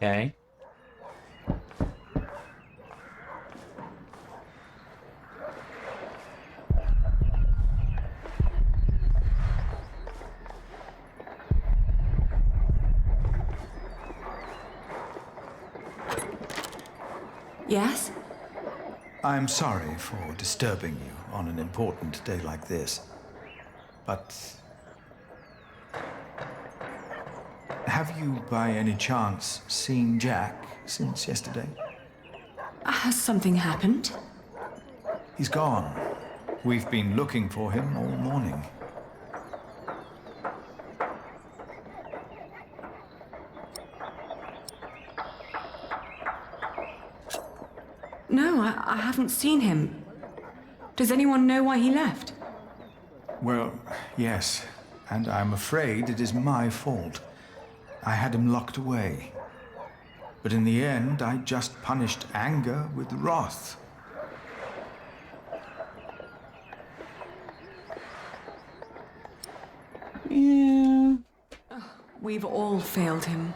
Okay. Yes? I'm sorry for disturbing you on an important day like this, but have you by any chance seen Jack since yesterday? Has something happened? He's gone. We've been looking for him all morning. No, I haven't seen him. Does anyone know why he left? Well, yes, and I'm afraid it is my fault. I had him locked away. But in the end, I just punished anger with wrath. Yeah. We've all failed him.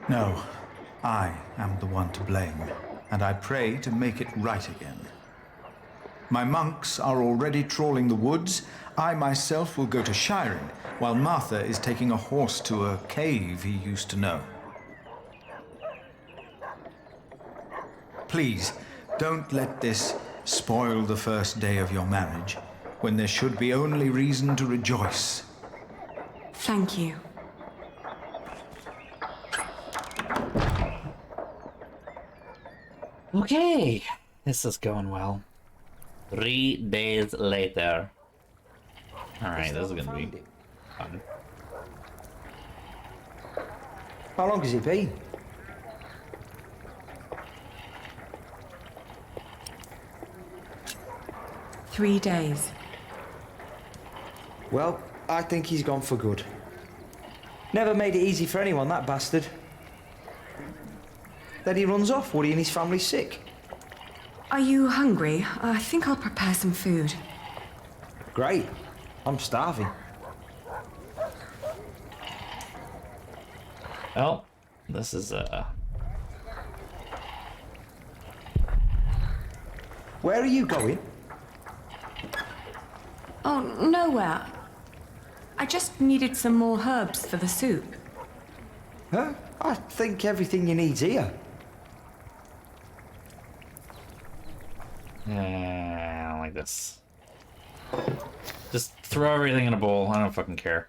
No, I am the one to blame, and I pray to make it right again. My monks are already trawling the woods. I myself will go to Shiren, while Martha is taking a horse to a cave he used to know. Please, don't let this spoil the first day of your marriage, when there should be only reason to rejoice. Thank you. Okay, this is going well. 3 days later. Alright, this is gonna be fun. How long has it been? Three days. Well, I think he's gone for good. Never made it easy for anyone, that bastard. Then he runs off. Woody and his family's sick. Are you hungry? I think I'll prepare some food. Great. I'm starving. Well, this is Where are you going? Oh, nowhere. I just needed some more herbs for the soup. Huh? I think everything you need's here. I don't like this. Just throw everything in a bowl. I don't fucking care.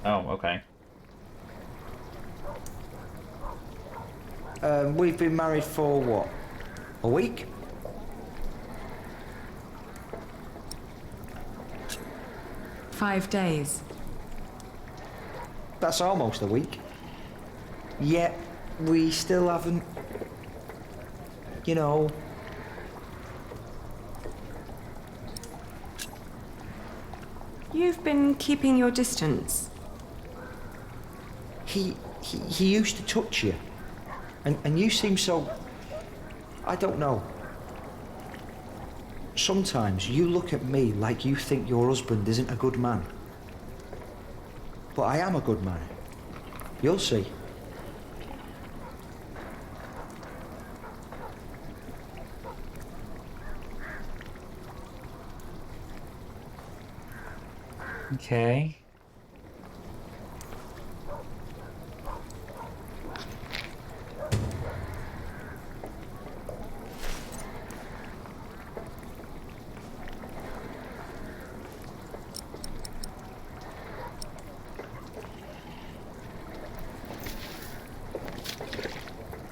Oh, okay. We've been married for what? A week? $5 days. That's almost a week. Yet, we still haven't... You know... You've been keeping your distance. He used to touch you. And you seem so... I don't know. Sometimes you look at me like you think your husband isn't a good man. But I am a good man. You'll see. Okay.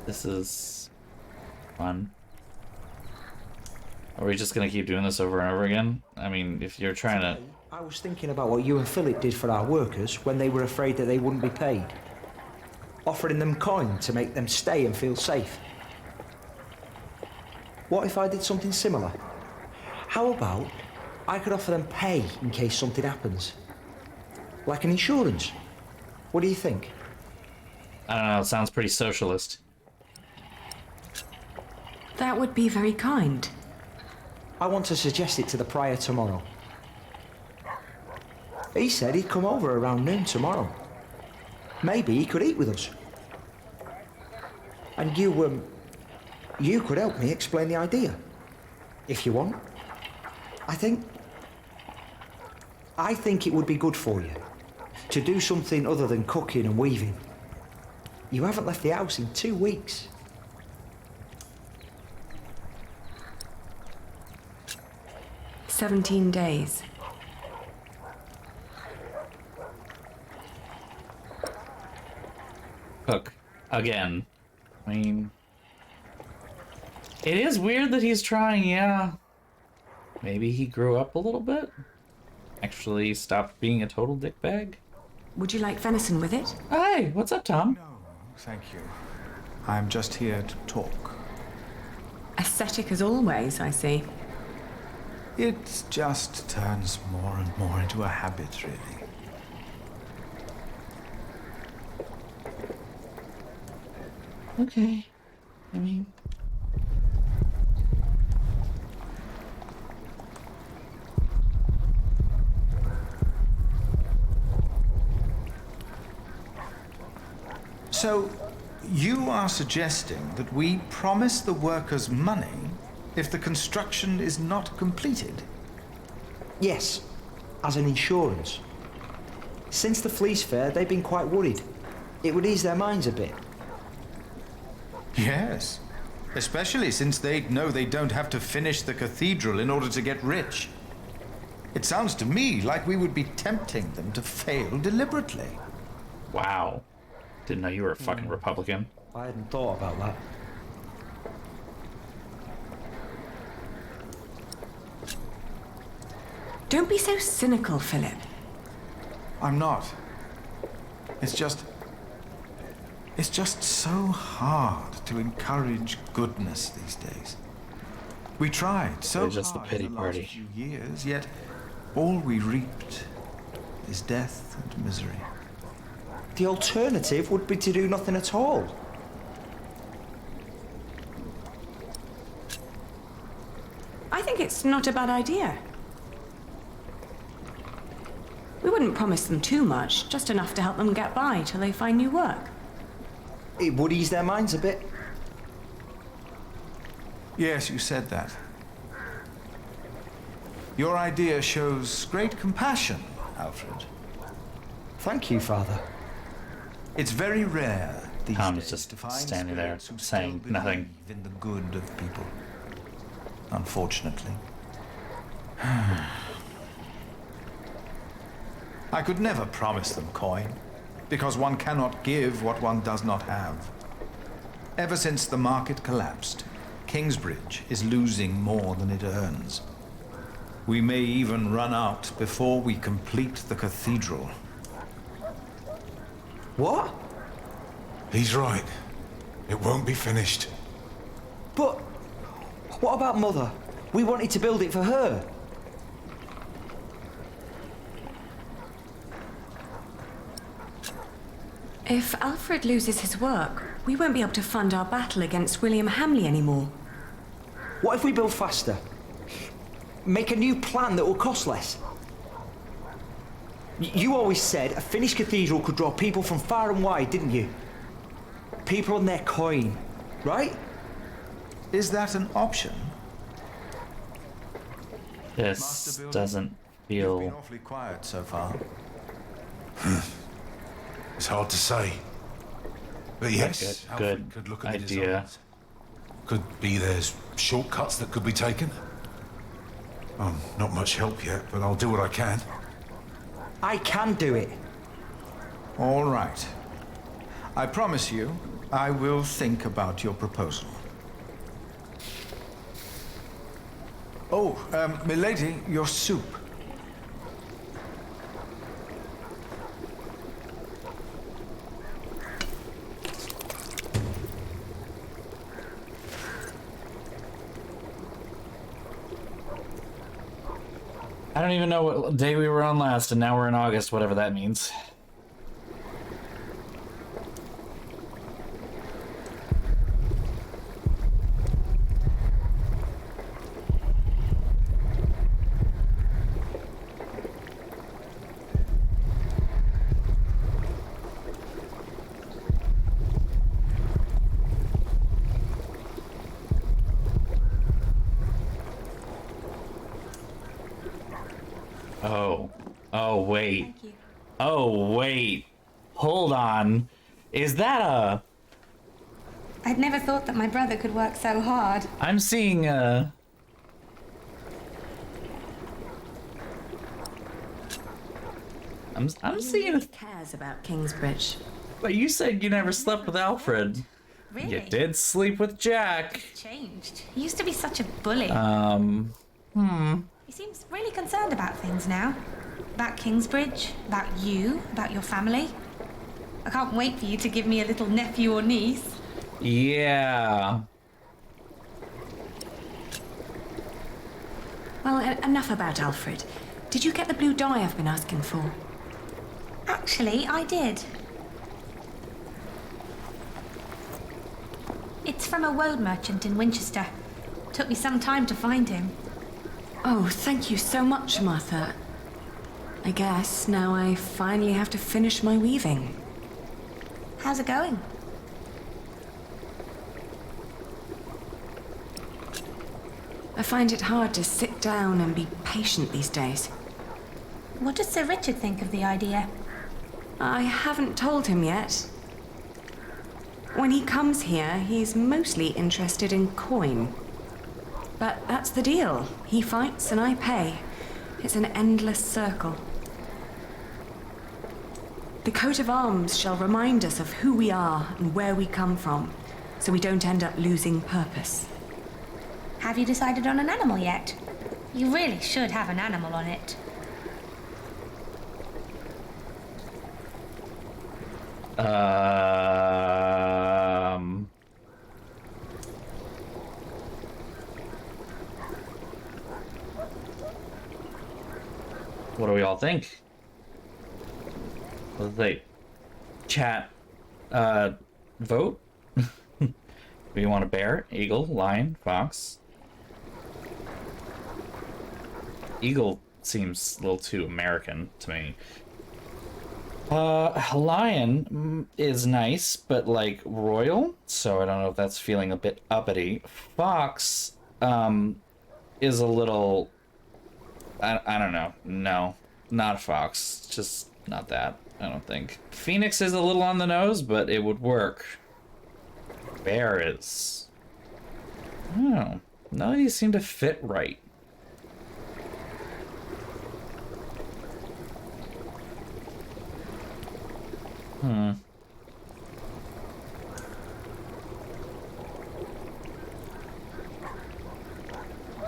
This is fun. Are we just gonna keep doing this over and over again? I mean, if you're trying to... I was thinking about what you and Phillip did for our workers when they were afraid that they wouldn't be paid. Offering them coin to make them stay and feel safe. What if I did something similar? How about I could offer them pay in case something happens? Like an insurance. What do you think? I don't know, it sounds pretty socialist. That would be very kind. I want to suggest it to the prior tomorrow. He said he'd come over around noon tomorrow. Maybe he could eat with us. And you could help me explain the idea. If you want. I think it would be good for you. To do something other than cooking and weaving. You haven't left the house in 2 weeks. $17 days. Cook. Again. I mean... It is weird that he's trying, yeah. Maybe he grew up a little bit? Actually stopped being a total dickbag? Would you like venison with it? Hi, what's up, Tom? No, thank you. I'm just here to talk. Ascetic as always, I see. It just turns more and more into a habit, really. Okay. I mean... So, You are suggesting that we promise the workers money if the construction is not completed? Yes, as an insurance. Since the Fleece Fair, they've been quite worried. It would ease their minds a bit. Yes, especially since they know they don't have to finish the cathedral in order to get rich. It sounds to me like we would be tempting them to fail deliberately. Wow. Didn't know you were a fucking Republican. I hadn't thought about that. Don't be so cynical, Philip. I'm not. It's just so hard to encourage goodness these days. We tried so hard just the pity in the party. last few years, yet all we reaped is death and misery. The alternative would be to do nothing at all. I think it's not a bad idea. We wouldn't promise them too much, just enough to help them get by till they find new work. It would ease their minds a bit. Yes, you said that. Your idea shows great compassion, Alfred. Thank you, Father. It's very rare these Tom's days just to find standing there, spirits who saying still nothing. believe in the good of people. Unfortunately. I could never promise them coin, because one cannot give what one does not have. Ever since the market collapsed, Kingsbridge is losing more than it earns. We may even run out before we complete the cathedral. What? He's right. It won't be finished. But what about Mother? We wanted to build it for her. If Alfred loses his work, we won't be able to fund our battle against William Hamley anymore. What if we build faster? Make a new plan that will cost less? You always said a finished cathedral could draw people from far and wide, didn't you? People on their coin, right? Is that an option? This doesn't You've been feel... awfully quiet so far. It's hard to say. But yes, Good Alfred could look at the idea. designs. Could be there's shortcuts that could be taken. Not much help yet, but I'll do what I can. I can do it. All right. I promise you, I will think about your proposal. Oh, milady, your soup. I don't even know what day we were on last, and now we're in August, whatever that means. Oh, wait. Oh, wait. Hold on. Is that a... I'd never thought that my brother could work so hard. I'm seeing a... I'm seeing a... cares about Kingsbridge. But you said you never slept with Alfred. Really? You did sleep with Jack. Changed. He used to be such a bully. He seems really concerned about things now. About Kingsbridge, about you, about your family. I can't wait for you to give me a little nephew or niece. Yeah. Well, enough about Alfred. Did you get the blue dye I've been asking for? Actually, I did. It's from a woad merchant in Winchester. Took me some time to find him. Oh, thank you so much, Martha. I guess now I finally have to finish my weaving. How's it going? I find it hard to sit down and be patient these days. What does Sir Richard think of the idea? I haven't told him yet. When he comes here, he's mostly interested in coin. But that's the deal. He fights and I pay. It's an endless circle. The coat of arms shall remind us of who we are and where we come from, so we don't end up losing purpose. Have you decided on an animal yet? You really should have an animal on it. What do we all think? Let's say, chat, vote. Do you want a bear, eagle, lion, fox? Eagle seems a little too American to me. Lion is nice, but like royal, so I don't know if that's feeling a bit uppity. Fox, is a little, I don't know. No, not a fox. Just not that, I don't think. Phoenix is a little on the nose, but it would work. Bear is, I don't know. None of these seem to fit right.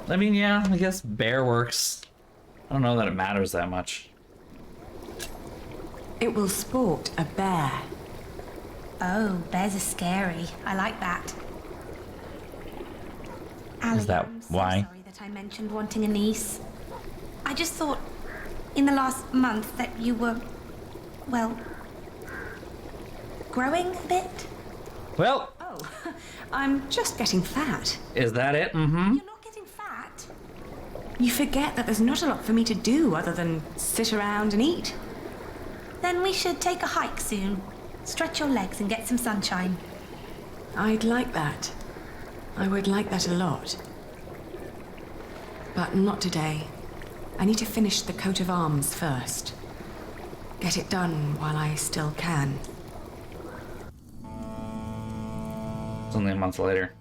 I mean, yeah, I guess bear works. I don't know that it matters that much. It will sport a bear. Oh, bears are scary. I like that. Ali, Is that I'm so why? sorry that I mentioned wanting a niece. I just thought in the last month that you were, well, growing a bit. Well, Oh, I'm just getting fat. is that it? Mm-hmm. You're not getting fat. You forget that there's not a lot for me to do other than sit around and eat. Then we should take a hike soon. Stretch your legs and get some sunshine. I'd like that. I would like that a lot. But not today. I need to finish the coat of arms first. Get it done while I still can. It's only a month later.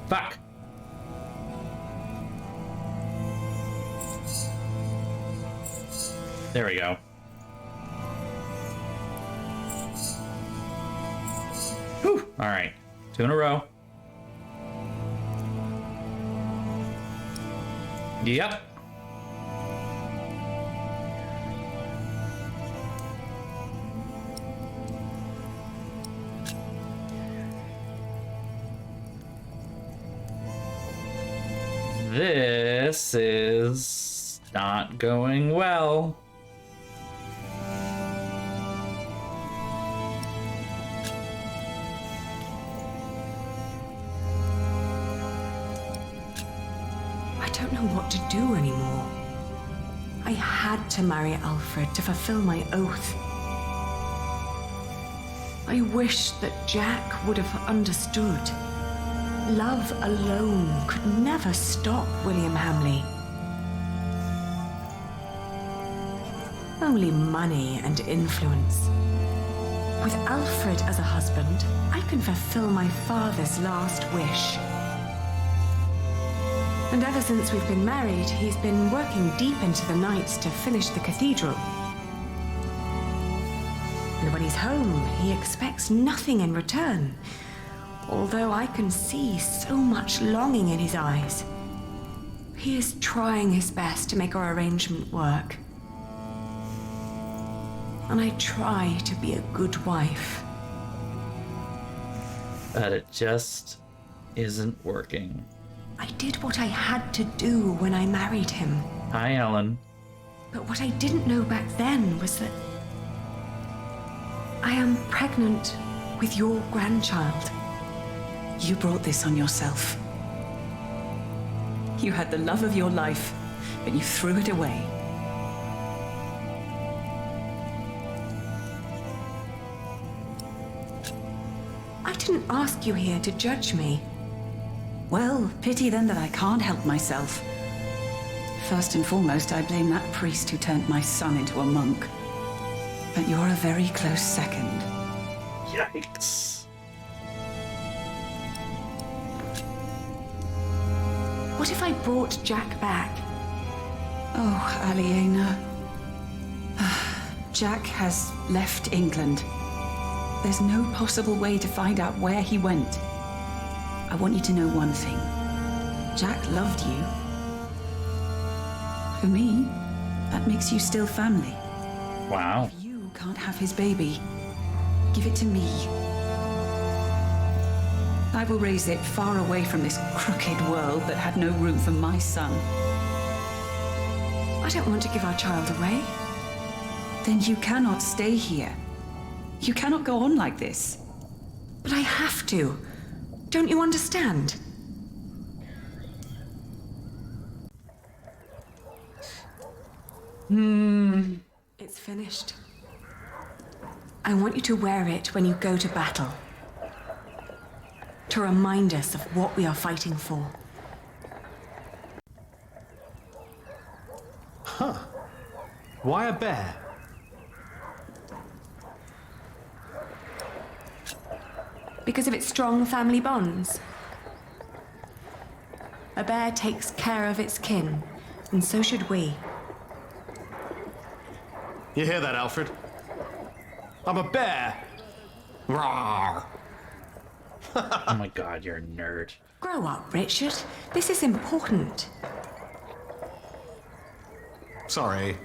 Fuck! There we go. Whew! Alright. 2 in a row. Yep. This is not going well. I don't know what to do anymore. I had to marry Alfred to fulfill my oath. I wish that Jack would have understood. Love alone could never stop William Hamley. Only money and influence. With Alfred as a husband, I can fulfill my father's last wish. And ever since we've been married, he's been working deep into the night to finish the cathedral. And when he's home, he expects nothing in return. Although I can see so much longing in his eyes. He is trying his best to make our arrangement work. And I try to be a good wife. But it just isn't working. I did what I had to do when I married him. Hi, Ellen. But what I didn't know back then was that I am pregnant with your grandchild. You brought this on yourself. You had the love of your life, but you threw it away. didn't ask you here to judge me. Well, pity then that I can't help myself. First and foremost, I blame that priest who turned my son into a monk. But you're a very close second. Yikes. What if I brought Jack back? Oh, Aliena. Jack has left England. There's no possible way to find out where he went. I want you to know one thing. Jack loved you. For me, that makes you still family. Wow. If you can't have his baby, give it to me. I will raise it far away from this crooked world that had no room for my son. I don't want to give our child away. Then you cannot stay here. You cannot go on like this. But I have to. Don't you understand? It's finished. I want you to wear it when you go to battle. To remind us of what we are fighting for. Huh. Why a bear? Because of its strong family bonds. A bear takes care of its kin, and so should we. You hear that, Alfred? I'm a bear! Rawr! Oh my god, you're a nerd. Grow up, Richard. This is important. Sorry.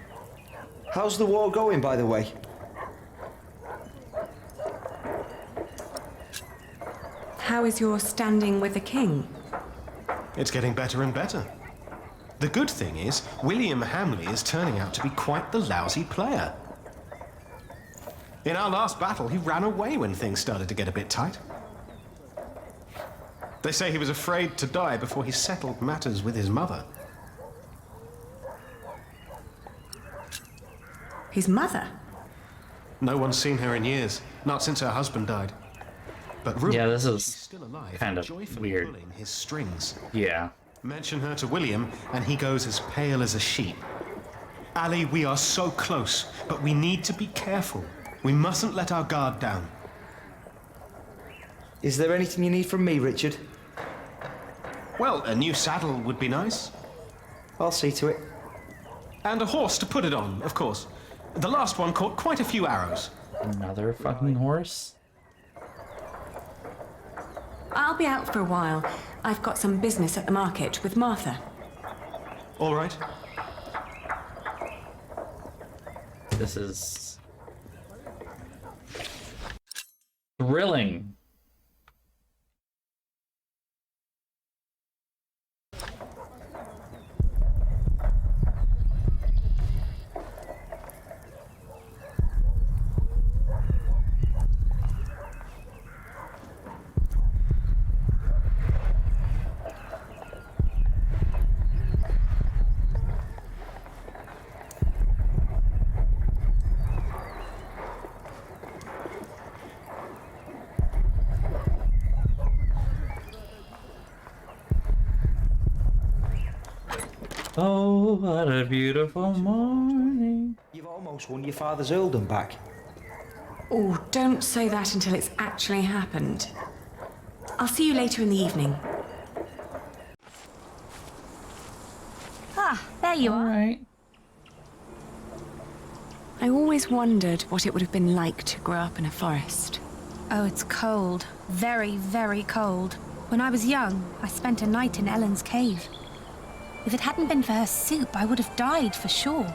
How's the war going, by the way? How is your standing with the king? It's getting better and better. The good thing is, William Hamley is turning out to be quite the lousy player. In our last battle, he ran away when things started to get a bit tight. They say he was afraid to die before he settled matters with his mother. His mother? No one's seen her in years, not since her husband died. But yeah, this is still alive, kind of weird. Pulling his strings. Yeah. Mention her to William, and he goes as pale as a sheep. Ali, we are so close, but we need to be careful. We mustn't let our guard down. Is there anything you need from me, Richard? Well, a new saddle would be nice. I'll see to it. And a horse to put it on, of course. The last one caught quite a few arrows. Another fucking horse? I'll be out for a while. I've got some business at the market with Martha. All right. This is thrilling. Oh, what a beautiful morning. You've almost won your father's earldom back. Oh, don't say that until it's actually happened. I'll see you later in the evening. Ah, there you are. Right. I always wondered what it would have been like to grow up in a forest. Oh, it's cold. Very, very cold. When I was young, I spent a night in Ellen's cave. If it hadn't been for her soup, I would have died for sure.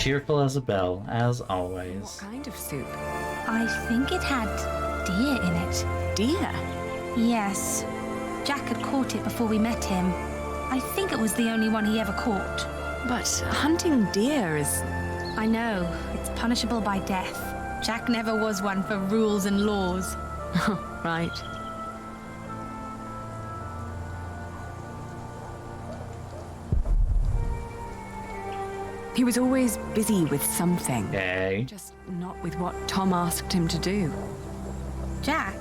cheerful as a bell, as always. What kind of soup? I think it had deer in it. Deer? Yes. Jack had caught it before we met him. I think it was the only one he ever caught. But hunting deer is... I know. It's punishable by death. Jack never was one for rules and laws. Right. He was always busy with something. Okay. Just not with what Tom asked him to do. Jack?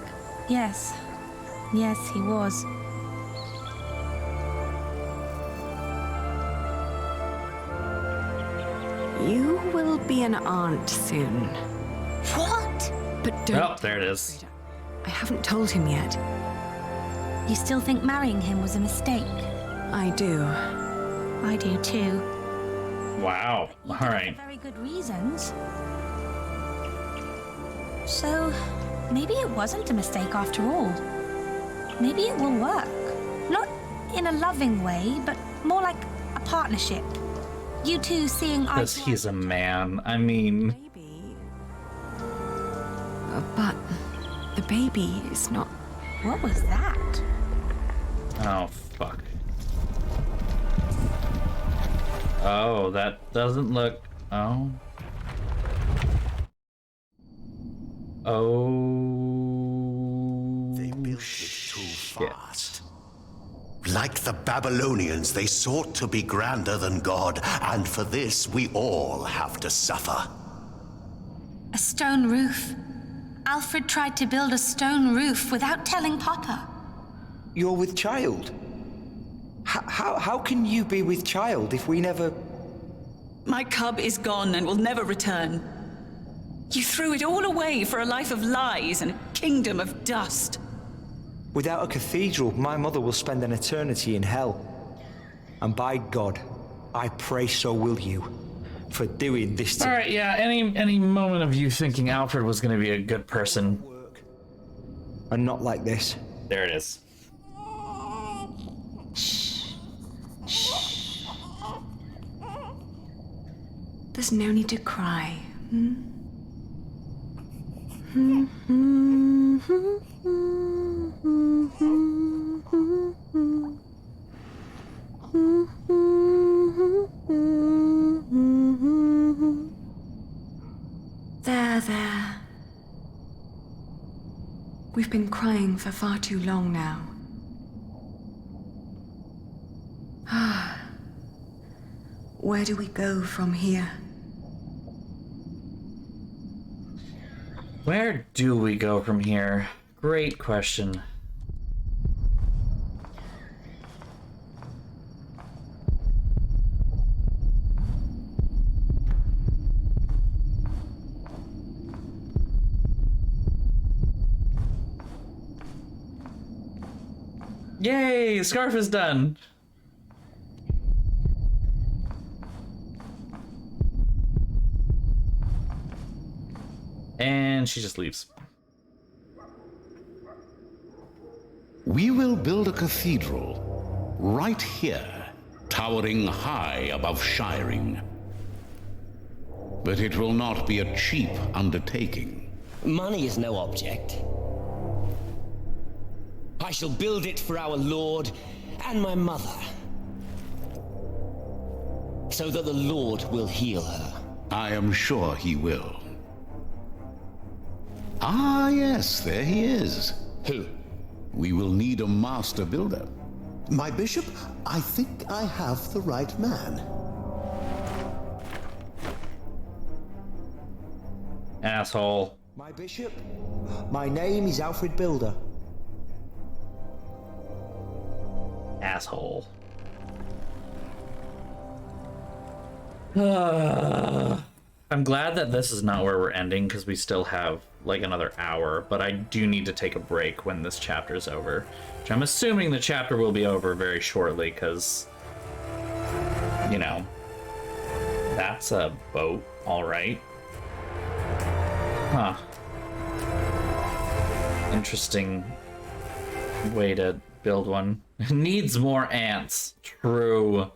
Yes. Yes, he was. You will be an aunt soon. What? But don't... Oh, there it is. I haven't told him yet. You still think marrying him was a mistake? I do. I do too. Wow. All right. Very good reasons. So, maybe it wasn't a mistake after all. Maybe it will work. Not in a loving way, but more like a partnership. You two seeing eye Because he's a man. I mean... Maybe. But the baby is not... What was that? Oh, fuck. Oh, that doesn't look... Oh. Oh... They built it too fast. Like the Babylonians, they sought to be grander than God, and for this we all have to suffer. A stone roof. Alfred tried to build a stone roof without telling Papa. You're with child? How can you be with child if we never... My cub is gone and will never return. You threw it all away for a life of lies and a kingdom of dust. Without a cathedral, my mother will spend an eternity in hell. And by God, I pray so will you, for doing this to... Alright, yeah, any moment of you thinking Alfred was going to be a good person. And not like this. There it is. There's no need to cry. There. We've been crying for far too long now. Where do we go from here? Where do we go from here? Great question. Yay! Scarf is done! And she just leaves. We will build a cathedral right here, towering high above Shiring. But it will not be a cheap undertaking. Money is no object. I shall build it for our Lord and my mother, so that the Lord will heal her. I am sure he will. Ah, yes, there he is. Who? We will need a master builder. My bishop, I think I have the right man. Asshole. My bishop, my name is Alfred Builder. Asshole. I'm glad that this is not where we're ending, because we still have like another hour, but I do need to take a break when this chapter is over. Which I'm assuming the chapter will be over very shortly, because, you know, that's a boat, alright. Huh. Interesting way to build one. Needs more ants. True.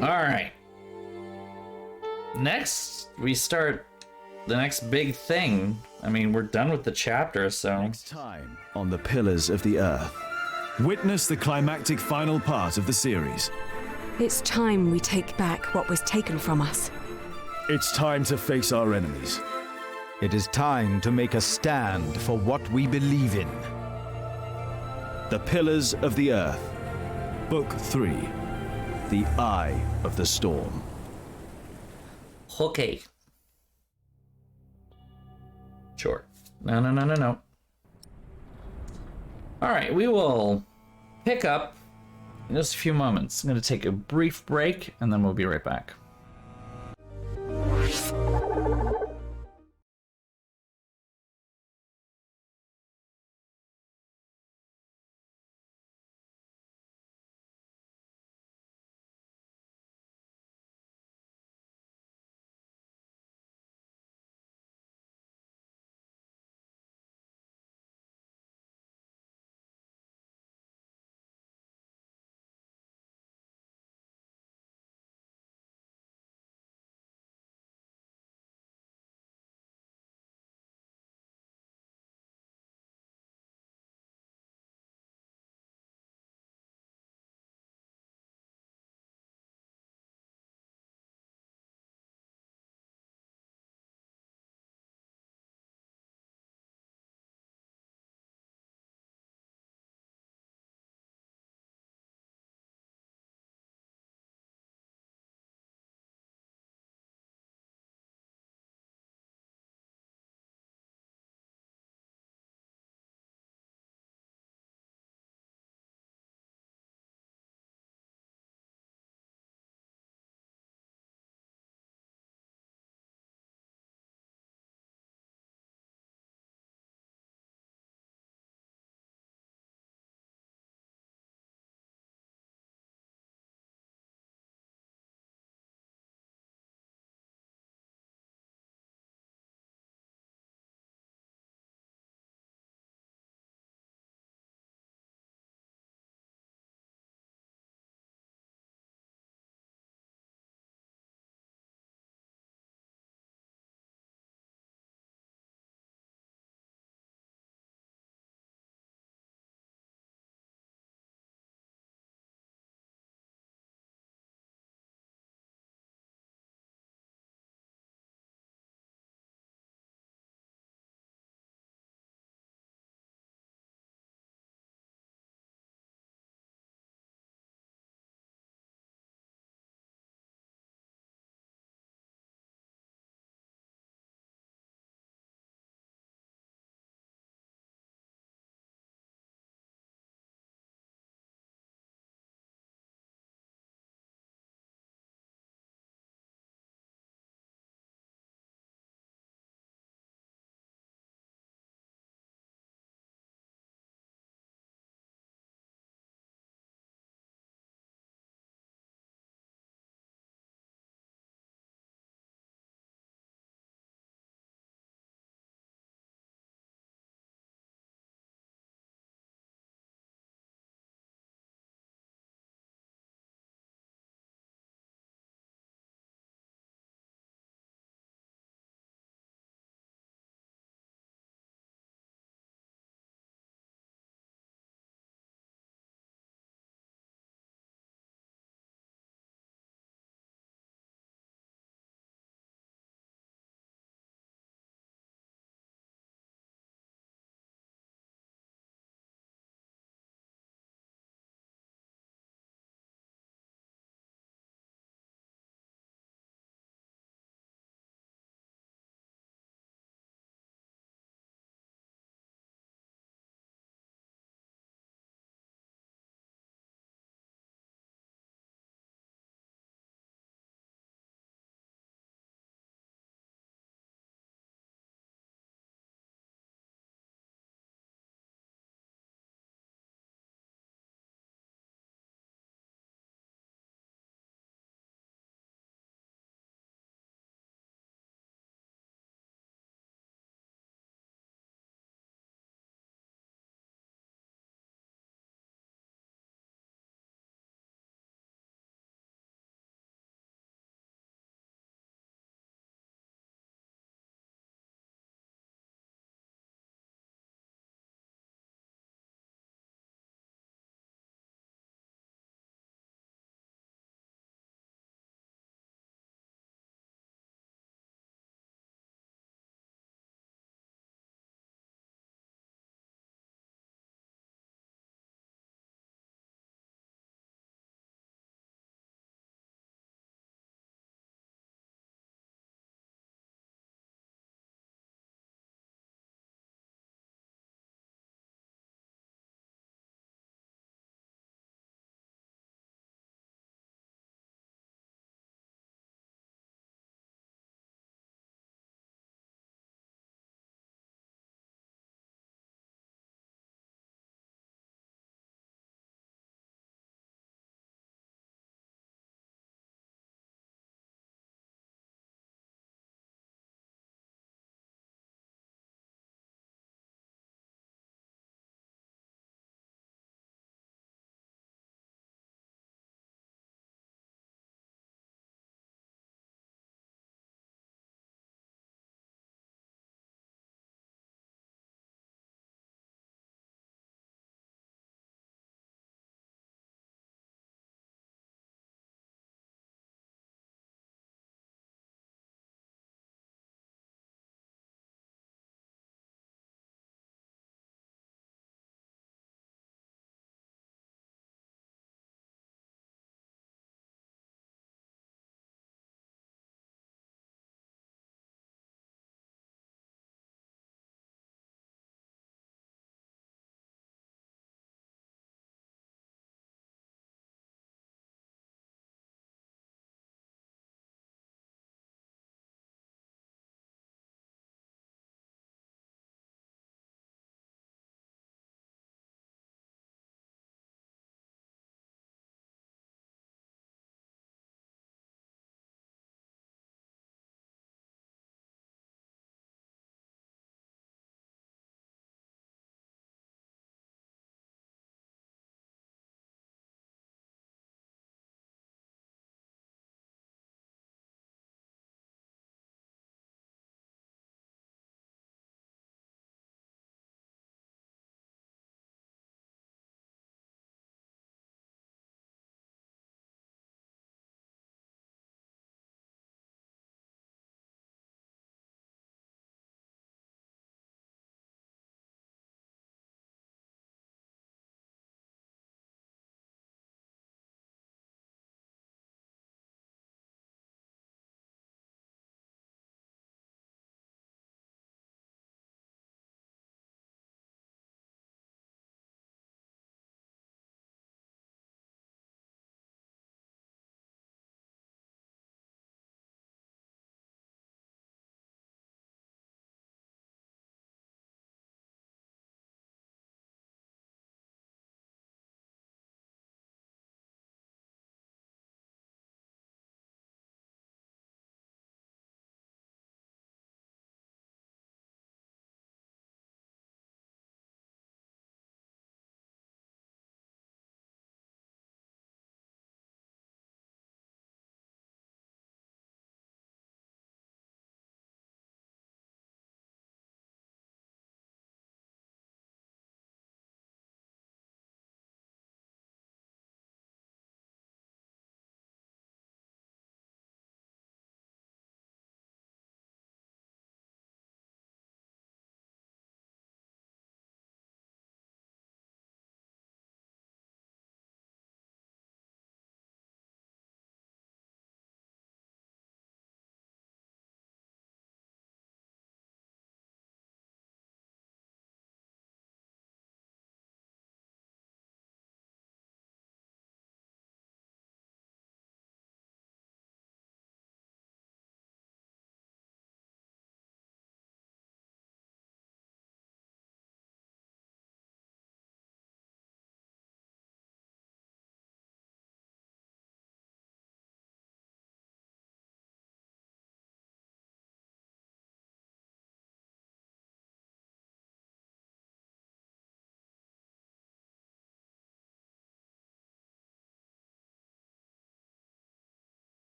Alright. Next, we start the next big thing. I mean, we're done with the chapter, so... Next time on the Pillars of the Earth. Witness the climactic final part of the series. It's time we take back what was taken from us. It's time to face our enemies. It is time to make a stand for what we believe in. The Pillars of the Earth. Book 3. The Eye of the Storm. Okay. Sure. No. Alright, we will pick up in just a few moments. I'm going to take a brief break, and then we'll be right back.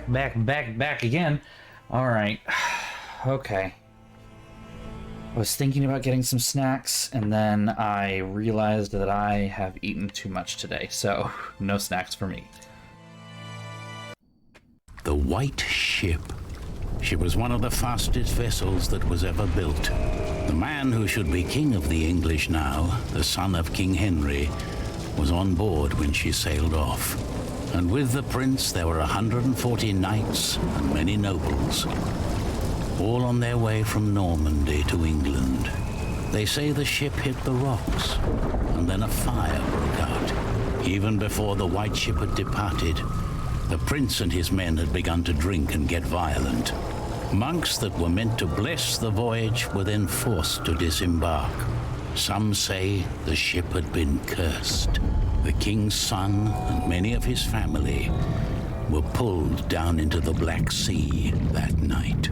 back again. All right. Okay. I was thinking about getting some snacks, and then I realized that I have eaten too much today, so no snacks for me. The White Ship. She was one of the fastest vessels that was ever built. The man who should be king of the English now, the son of King Henry, was on board when she sailed off. And with the prince there were 140 knights and many nobles, all on their way from Normandy to England. They say the ship hit the rocks, and then a fire broke out. Even before the White Ship had departed, the prince and his men had begun to drink and get violent. Monks that were meant to bless the voyage were then forced to disembark. Some say the ship had been cursed. The king's son and many of his family were pulled down into the Black Sea that night.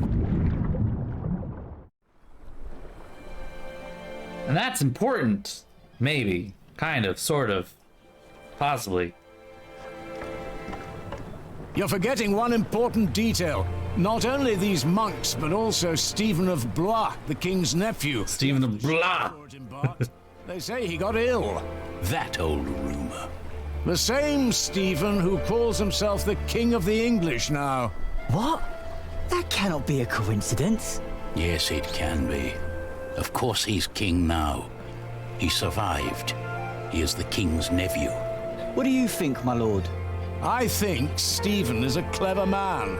And that's important. Maybe. Kind of. Sort of. Possibly. You're forgetting one important detail. Not only these monks, but also Stephen of Blois, the king's nephew. Stephen of Blois! They say he got ill. That old rumor. The same Stephen who calls himself the king of the English now. What? That cannot be a coincidence. Yes, it can be. Of course he's king now. He survived. He is the king's nephew. What do you think, my lord? I think Stephen is a clever man.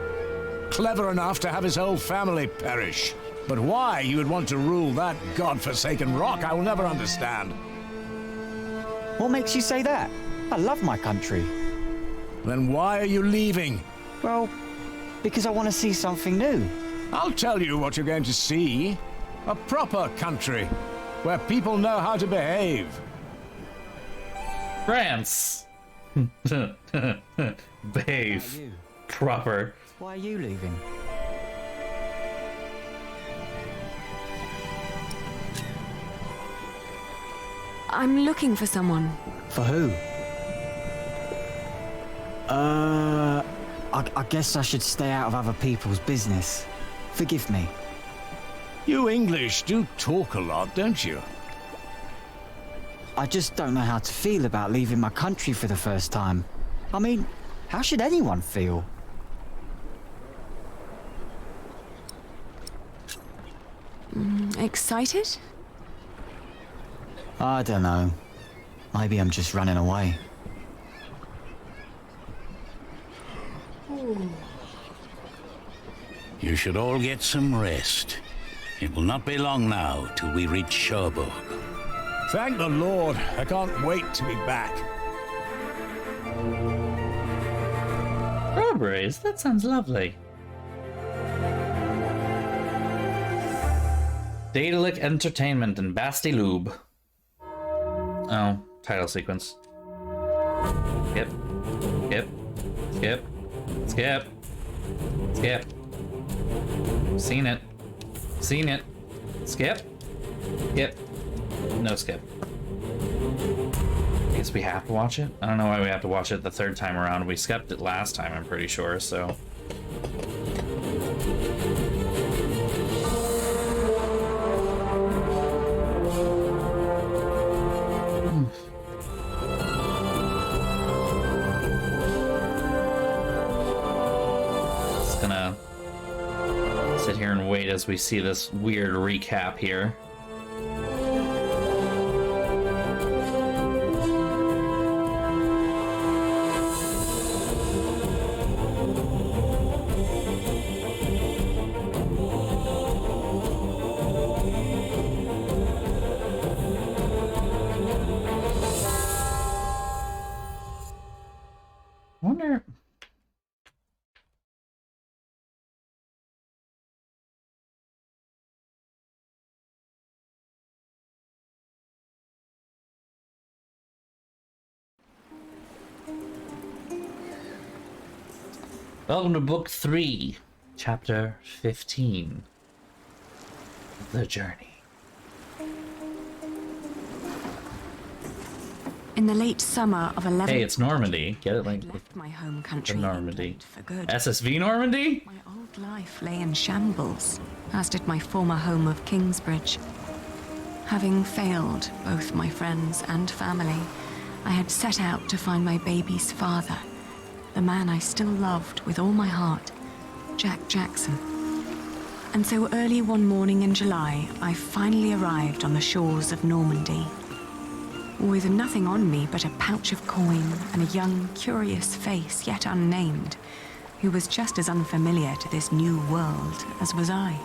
Clever enough to have his whole family perish. But why you would want to rule that god-forsaken rock, I will never understand. What makes you say that? I love my country. Then why are you leaving? Well, because I want to see something new. I'll tell you what you're going to see. A proper country, where people know how to behave. France! Behave. Proper. Why are you leaving? I'm looking for someone. For who? I guess I should stay out of other people's business. Forgive me. You English do talk a lot, don't you? I just don't know how to feel about leaving my country for the first time. I mean, how should anyone feel? Excited? I don't know. Maybe I'm just running away. You should all get some rest. It will not be long now till we reach Cherbourg. Thank the Lord. I can't wait to be back. Strawberries? That sounds lovely. Daedalic Entertainment and Basti Lube. Oh, title sequence. Skip. Skip. Skip. Skip. Skip. Seen it. Seen it. Skip. Skip. No skip. I guess we have to watch it? I don't know why we have to watch it the third time around. We skipped it last time, I'm pretty sure, so... Just gonna sit here and wait as we see this weird recap here. Wonder. Welcome to Book 3, Chapter 15. The Journey. In the late summer of 11... Hey, it's Normandy. Get it? Like, left my home country, Normandy. for good. SSV Normandy? My old life lay in shambles, as did my former home of Kingsbridge. Having failed both my friends and family, I had set out to find my baby's father, the man I still loved with all my heart, Jack Jackson. And so early one morning in July, I finally arrived on the shores of Normandy. With nothing on me but a pouch of coin and a young, curious face yet unnamed, who was just as unfamiliar to this new world as was I.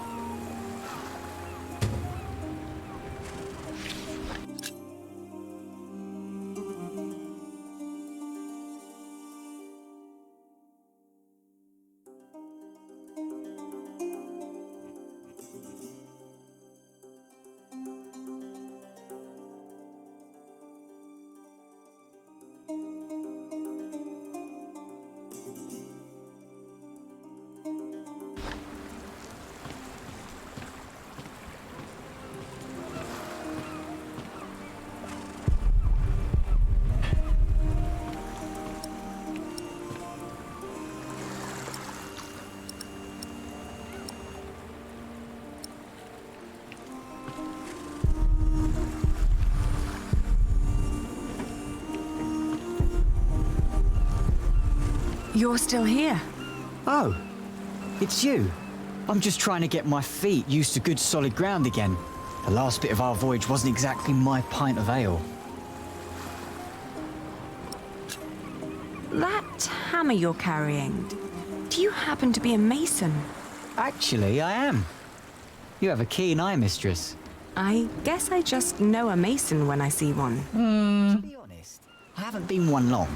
You're still here? Oh, it's you. I'm just trying to get my feet used to good solid ground again. The last bit of our voyage wasn't exactly my pint of ale. That hammer you're carrying, do you happen to be a mason? Actually, I am. You have a keen eye, mistress. I guess I just know a mason when I see one. To be honest, I haven't been one long.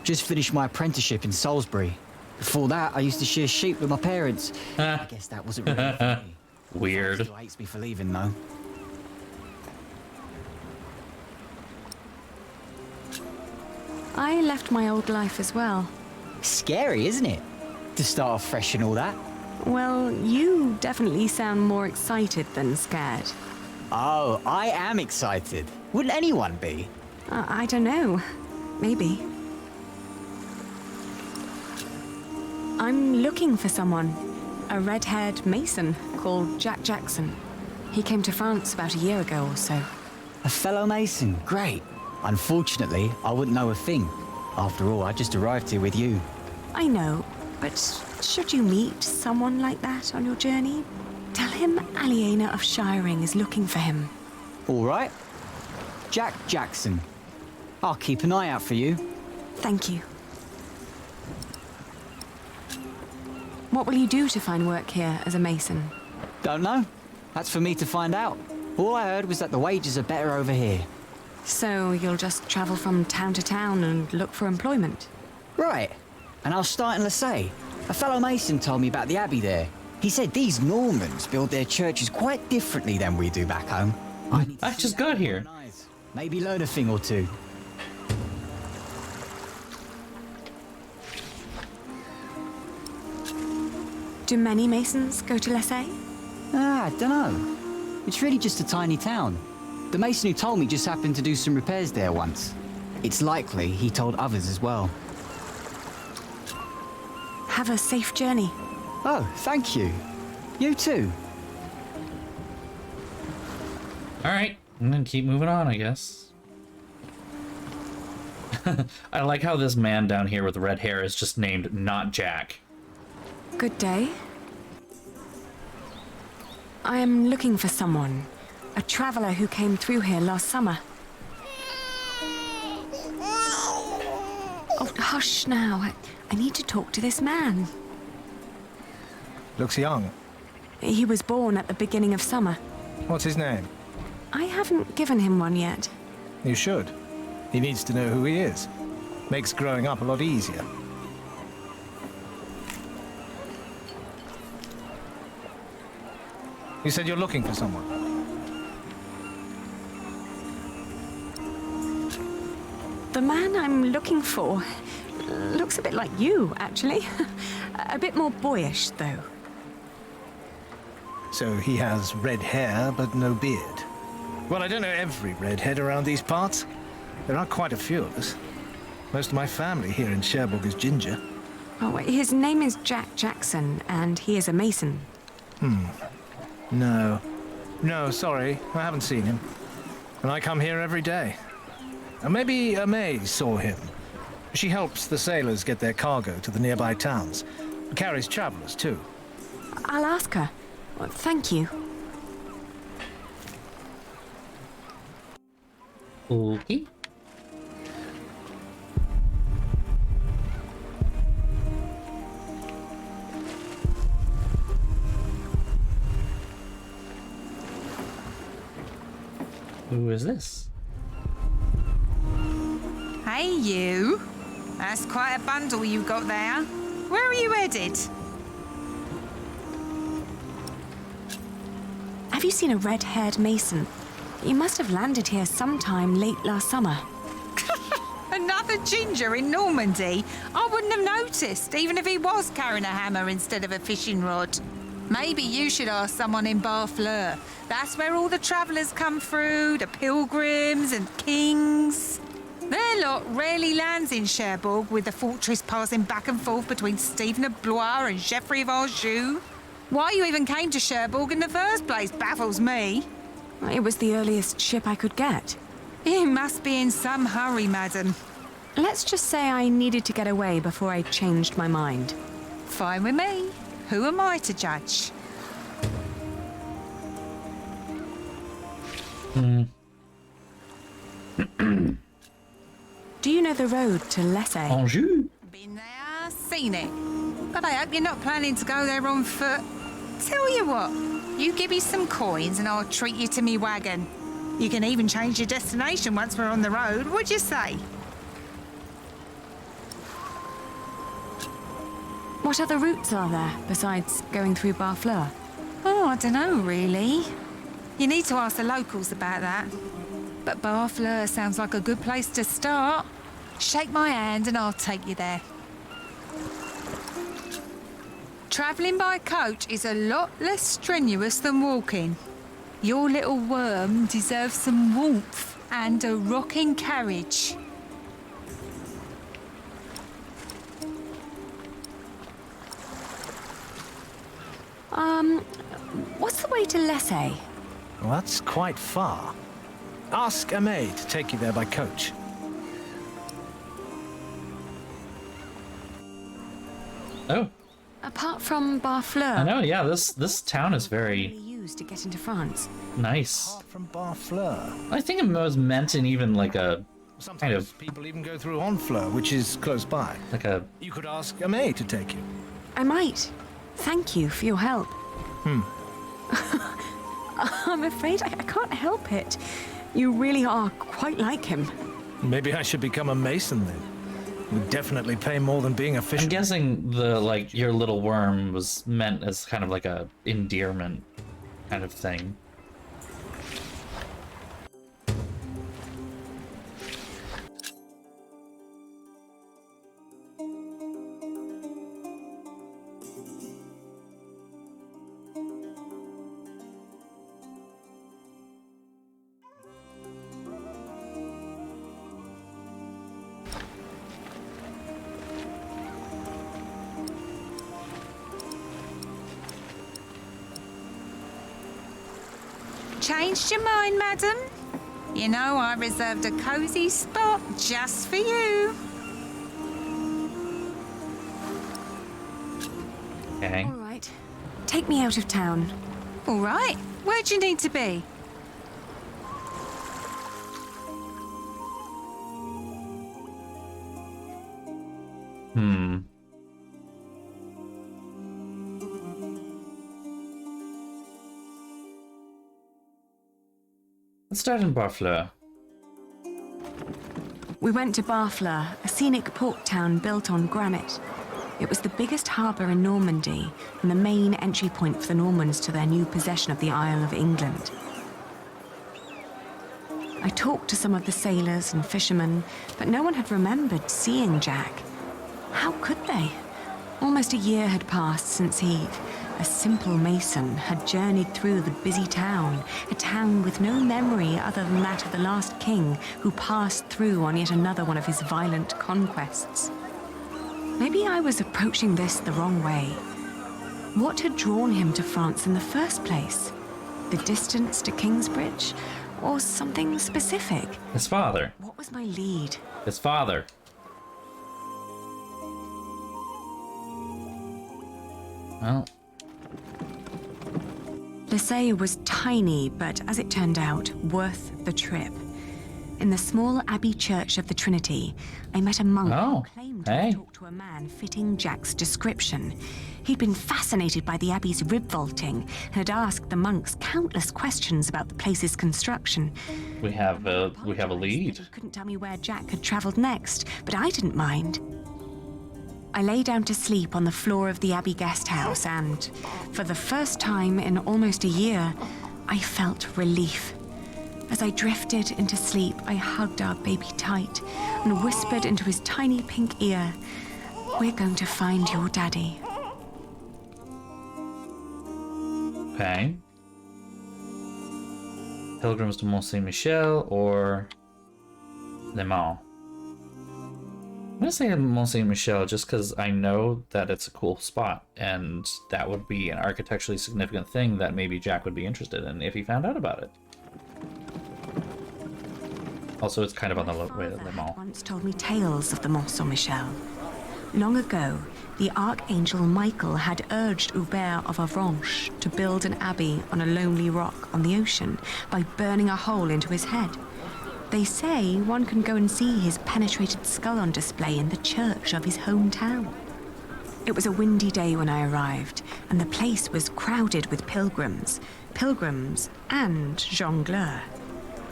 Just finished my apprenticeship in Salisbury. Before that, I used to shear sheep with my parents. I guess that wasn't really for me. Weird. Still hates me for leaving, though. I left my old life as well. Scary, isn't it? To start off fresh and all that. Well, you definitely sound more excited than scared. Oh, I am excited. Wouldn't anyone be? I don't know. Maybe. I'm looking for someone. A red-haired mason called Jack Jackson. He came to France about a year ago or so. A fellow mason, great. Unfortunately, I wouldn't know a thing. After all, I just arrived here with you. I know, but should you meet someone like that on your journey, tell him Aliena of Shiring is looking for him. All right. Jack Jackson. I'll keep an eye out for you. Thank you. What will you do to find work here as a mason? Don't know. That's for me to find out. All I heard was that the wages are better over here. So you'll just travel from town to town and look for employment? Right. And I'll start in Lassay. A fellow mason told me about the abbey there. He said these Normans build their churches quite differently than we do back home. I just got here. Maybe learn a thing or two. Do many masons go to Lassay? I don't know. It's really just a tiny town. The mason who told me just happened to do some repairs there once. It's likely he told others as well. Have a safe journey. Oh, thank you. You too. Alright, I'm gonna keep moving on, I guess. I like how this man down here with red hair is just named Not Jack. Good day. I am looking for someone. A traveler who came through here last summer. Oh, hush now. I need to talk to this man. Looks young. He was born at the beginning of summer. What's his name? I haven't given him one yet. You should. He needs to know who he is. Makes growing up a lot easier. You said you're looking for someone. The man I'm looking for looks a bit like you, actually. A bit more boyish, though. So he has red hair, but no beard. Well, I don't know every redhead around these parts. There are quite a few of us. Most of my family here in Cherbourg is ginger. Oh, his name is Jack Jackson, and he is a mason. No. No, sorry, I haven't seen him. And I come here every day. Maybe May saw him. She helps the sailors get their cargo to the nearby towns. Carries travelers, too. I'll ask her. Well, thank you. Okay. Who is this? Hey, you. That's quite a bundle you got there. Where are you headed? Have you seen a red-haired mason? You must have landed here sometime late last summer. Another ginger in Normandy? I wouldn't have noticed, even if he was carrying a hammer instead of a fishing rod. Maybe you should ask someone in Barfleur. That's where all the travellers come through, the pilgrims and kings. Their lot rarely lands in Cherbourg, with the fortress passing back and forth between Stephen of Blois and Geoffrey of Anjou. Why you even came to Cherbourg in the first place baffles me. It was the earliest ship I could get. You must be in some hurry, madam. Let's just say I needed to get away before I changed my mind. Fine with me. Who am I to judge? Do you know the road to Lessay? Anjou? Been there, seen it. But I hope you're not planning to go there on foot. Tell you what, you give me some coins and I'll treat you to me wagon. You can even change your destination once we're on the road. What'd you say? What other routes are there besides going through Barfleur? Oh, I don't know, really. You need to ask the locals about that. But Barfleur sounds like a good place to start. Shake my hand and I'll take you there. Travelling by coach is a lot less strenuous than walking. Your little worm deserves some warmth and a rocking carriage. What's the way to Lessay? Well, that's quite far. Ask May to take you there by coach. Oh. Apart from Barfleur. I know, yeah, this town is very used to get into France. nice. Apart from Barfleur. I think it was meant in even like a kind of People even go through Honfleur, which is close by. like a You could ask May to take you. I might. Thank you for your help. I'm afraid I can't help it. You really are quite like him. Maybe I should become a mason then. Would definitely pay more than being a I'm fisherman. guessing the like your little worm was meant as kind of like a endearment kind of thing. Changed your mind, madam? You know I reserved a cosy spot just for you. Okay. All right. Take me out of town. All right. Where do you need to be? Let's start in Barfleur. We went to Barfleur, a scenic port town built on granite. It was the biggest harbour in Normandy and the main entry point for the Normans to their new possession of the Isle of England. I talked to some of the sailors and fishermen, but no one had remembered seeing Jack. How could they? Almost a year had passed since he a simple mason, had journeyed through the busy town, a town with no memory other than that of the last king who passed through on yet another one of his violent conquests. Maybe I was approaching this the wrong way. What had drawn him to France in the first place? The distance to Kingsbridge? Or something specific? His father. What was my lead? His father. Well. Lycée was tiny, but as it turned out, worth the trip. In the small abbey church of the Trinity, I met a monk who claimed to talk to a man fitting Jack's description. He'd been fascinated by the abbey's rib vaulting and had asked the monks countless questions about the place's construction. We have a lead. He couldn't tell me where Jack had travelled next, but I didn't mind. I lay down to sleep on the floor of the abbey guest house and, for the first time in almost a year, I felt relief. As I drifted into sleep, I hugged our baby tight and whispered into his tiny pink ear, "We're going to find your daddy." Okay. Pilgrims to Mont Saint-Michel or Le Mans? I'm gonna say Mont Saint-Michel just because I know that it's a cool spot, and that would be an architecturally significant thing that maybe Jack would be interested in if he found out about it. Also, it's kind of on the way to Le Mans. Once told me tales of the Mont Saint-Michel. Long ago, the Archangel Michael had urged Hubert of Avranches to build an abbey on a lonely rock on the ocean by burning a hole into his head. They say one can go and see his penetrated skull on display in the church of his hometown. It was a windy day when I arrived, and the place was crowded with pilgrims and jongleurs.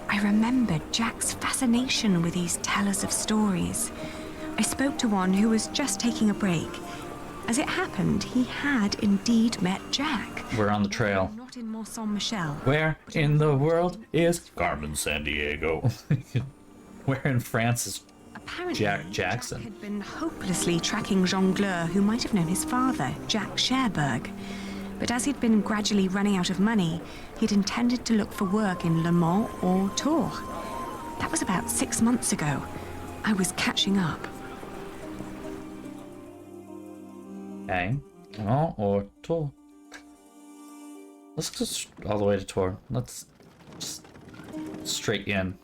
I remembered Jack's fascination with these tellers of stories. I spoke to one who was just taking a break. As it happened, he had indeed met Jack. We're on the trail. Not in Mont Saint-Michel. Where in the world is Carmen Sandiego? Where in France is Jack Jackson? Jack had been hopelessly tracking jongleur who might have known his father, Jack Cherbourg. But as he'd been gradually running out of money, he'd intended to look for work in Le Mans or Tours. That was about 6 months ago. I was catching up. Okay. Le Mans or Tours? Let's go all the way to Tours. Let's just straight in.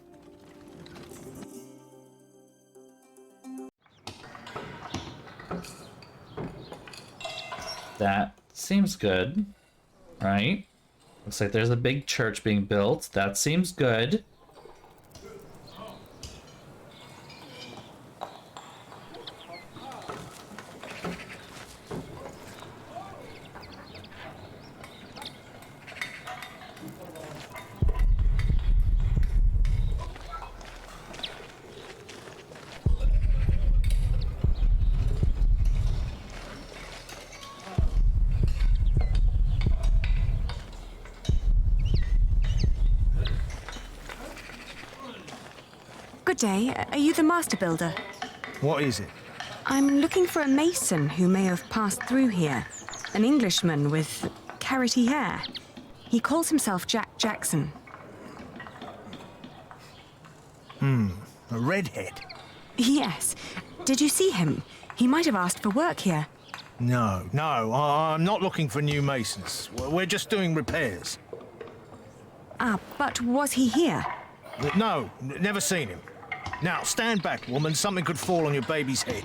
That seems good, right? Looks like there's a big church being built. That seems good. Good day. Are you the master builder? What is it? I'm looking for a mason who may have passed through here. An Englishman with carroty hair. He calls himself Jack Jackson. A redhead? Yes. Did you see him? He might have asked for work here. No, I'm not looking for new masons. We're just doing repairs. Ah, but was he here? No, never seen him. Now, stand back, woman. Something could fall on your baby's head.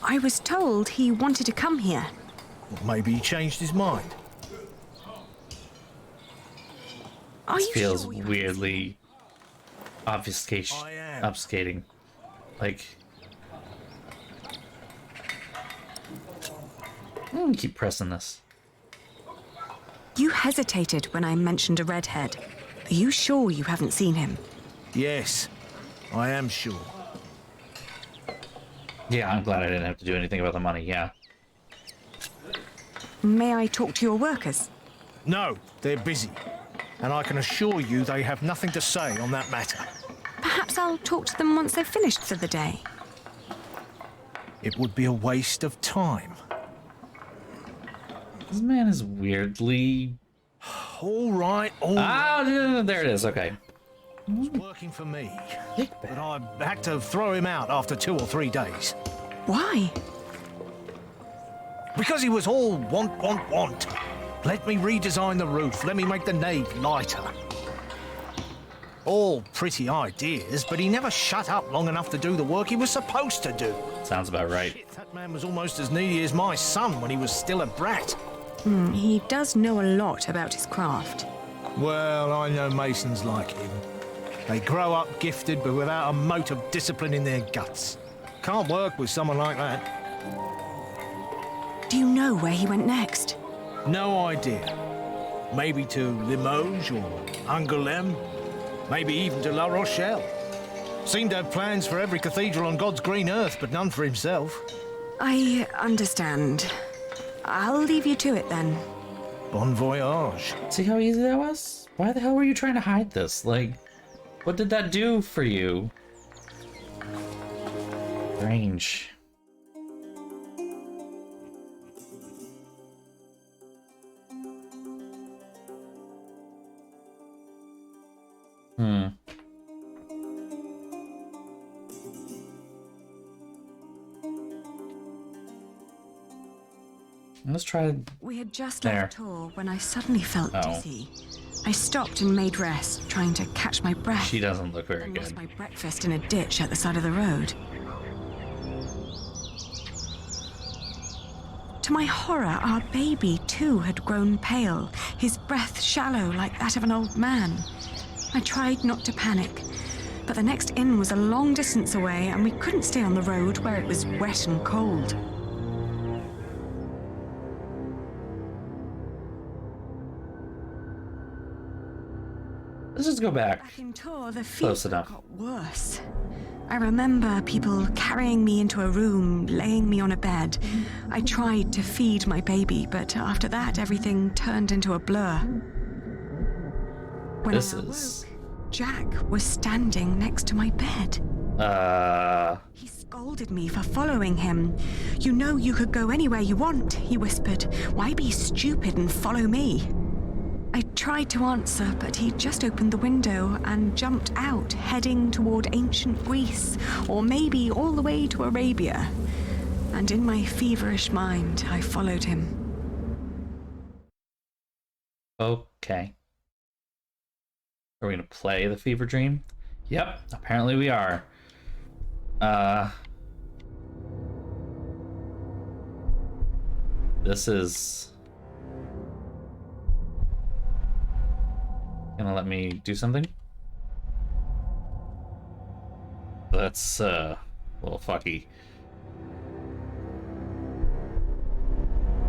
I was told he wanted to come here. Well, maybe he changed his mind. This feels weirdly obfuscating. Like, I'm gonna keep pressing this. You hesitated when I mentioned a redhead. Are you sure you haven't seen him? Yes, I am sure. Yeah, I'm glad I didn't have to do anything about the money, yeah. May I talk to your workers? No, they're busy. And I can assure you they have nothing to say on that matter. Perhaps I'll talk to them once they're finished for the day. It would be a waste of time. This man is weirdly... All right, all right. Ah, there it is, okay. It was working for me, but I had to throw him out after 2 or 3 days. Why? Because he was all want. Let me redesign the roof, let me make the nave lighter. All pretty ideas, but he never shut up long enough to do the work he was supposed to do. Sounds about right. Shit, that man was almost as needy as my son when he was still a brat. He does know a lot about his craft. Well, I know masons like him. They grow up gifted, but without a mote of discipline in their guts. Can't work with someone like that. Do you know where he went next? No idea. Maybe to Limoges or Angoulême. Maybe even to La Rochelle. Seemed to have plans for every cathedral on God's green earth, but none for himself. I understand. I'll leave you to it then. Bon voyage. See how easy that was? Why the hell were you trying to hide this? Like, what did that do for you? Strange. Let's try. We had just left tour when I suddenly felt dizzy. I stopped and made rest, trying to catch my breath. She doesn't look very and good. Lost my breakfast in a ditch at the side of the road. To my horror, our baby too had grown pale, his breath shallow like that of an old man. I tried not to panic, but the next inn was a long distance away and we couldn't stay on the road where it was wet and cold. Let's just go back. Back in tour, the Close fever enough. got worse. I remember people carrying me into a room, laying me on a bed. I tried to feed my baby, but after that, everything turned into a blur. When This I awoke, is... Jack was standing next to my bed. He scolded me for following him. You know you could go anywhere you want, he whispered. Why be stupid and follow me? I tried to answer, but he just opened the window and jumped out, heading toward ancient Greece, or maybe all the way to Arabia. And in my feverish mind, I followed him. Okay. Are we gonna play the fever dream? Yep, apparently we are. This is gonna let me do something? That's a little fucky.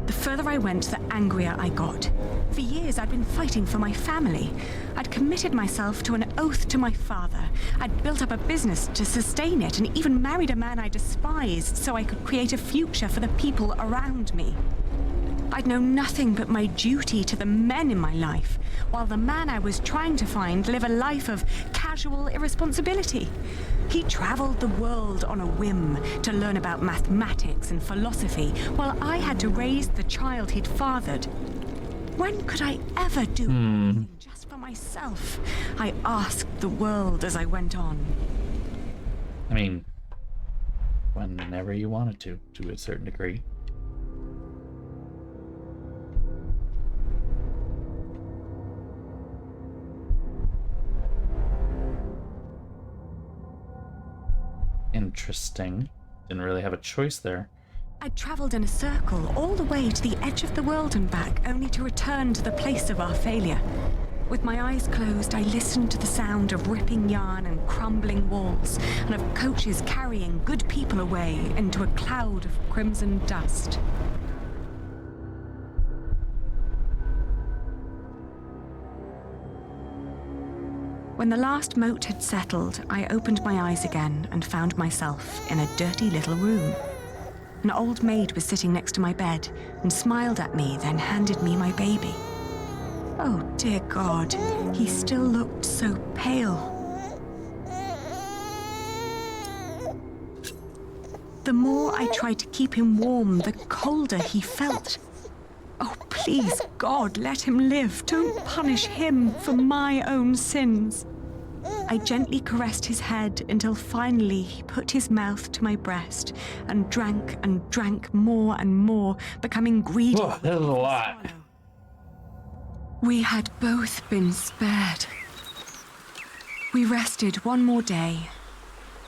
The further I went, the angrier I got. For years, I'd been fighting for my family. I'd committed myself to an oath to my father. I'd built up a business to sustain it and even married a man I despised so I could create a future for the people around me. I'd known nothing but my duty to the men in my life, while the man I was trying to find lived a life of casual irresponsibility. He traveled the world on a whim to learn about mathematics and philosophy, while I had to raise the child he'd fathered. When could I ever do anything just for myself? I asked the world as I went on. I mean, whenever you wanted to a certain degree. Interesting. Didn't really have a choice there. I'd traveled in a circle all the way to the edge of the world and back, only to return to the place of our failure. With my eyes closed, I listened to the sound of ripping yarn and crumbling walls, and of coaches carrying good people away into a cloud of crimson dust. When the last moat had settled, I opened my eyes again and found myself in a dirty little room. An old maid was sitting next to my bed and smiled at me, then handed me my baby. Oh, dear God, he still looked so pale. The more I tried to keep him warm, the colder he felt. Oh, please, God, let him live. Don't punish him for my own sins. I gently caressed his head until finally he put his mouth to my breast and drank more and more, becoming greedy. Oh, that was a lot. We had both been spared. We rested one more day.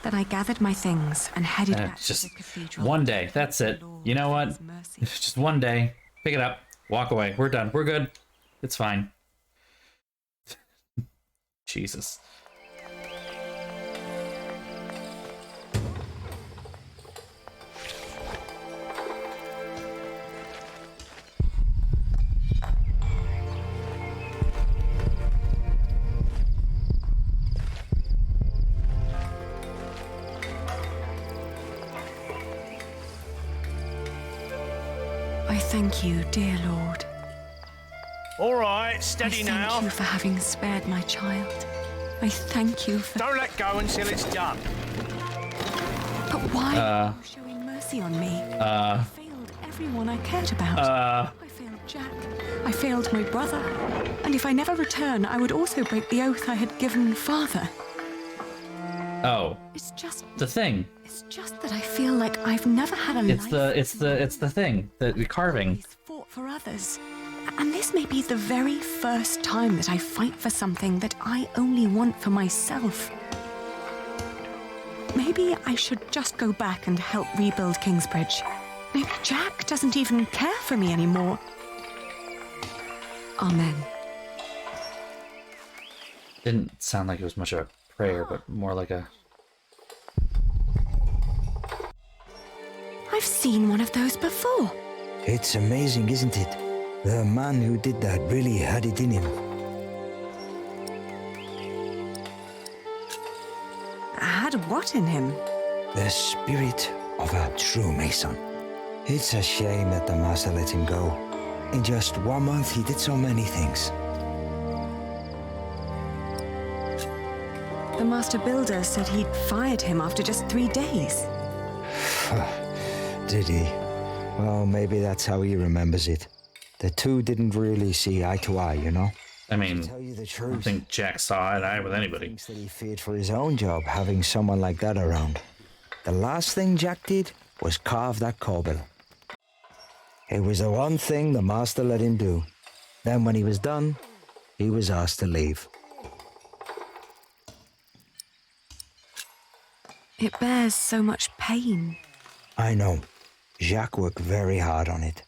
Then I gathered my things and headed back to the cathedral. One day, that's it. You know what? It's just one day. Pick it up, walk away. We're done. We're good. It's fine. Jesus. I thank you, dear Lord. All right, steady now. I thank you for having spared my child. I thank you for... Don't let go until it's done. But why are you showing mercy on me? I failed everyone I cared about. I failed Jack. I failed my brother. And if I never return, I would also break the oath I had given Father. Oh. It's just the thing. It's just that I feel like I've never had a life. It's the thing. The carving. Fought for others. And this may be the very first time that I fight for something that I only want for myself. Maybe I should just go back and help rebuild Kingsbridge. Maybe Jack doesn't even care for me anymore. Amen. Didn't sound like it was much of a prayer, but more like a... I've seen one of those before. It's amazing, isn't it? The man who did that really had it in him. Had what in him? The spirit of a true Mason. It's a shame that the Master let him go. In just 1 month, he did so many things. The Master Builder said he'd fired him after just 3 days. Did he? Well, maybe that's how he remembers it. The two didn't really see eye to eye, you know? I mean, I don't think Jack saw eye to eye with anybody. Thinks that he feared for his own job, having someone like that around. The last thing Jack did was carve that corbel. It was the one thing the Master let him do. Then when he was done, he was asked to leave. It bears so much pain. I know. Jacques worked very hard on it.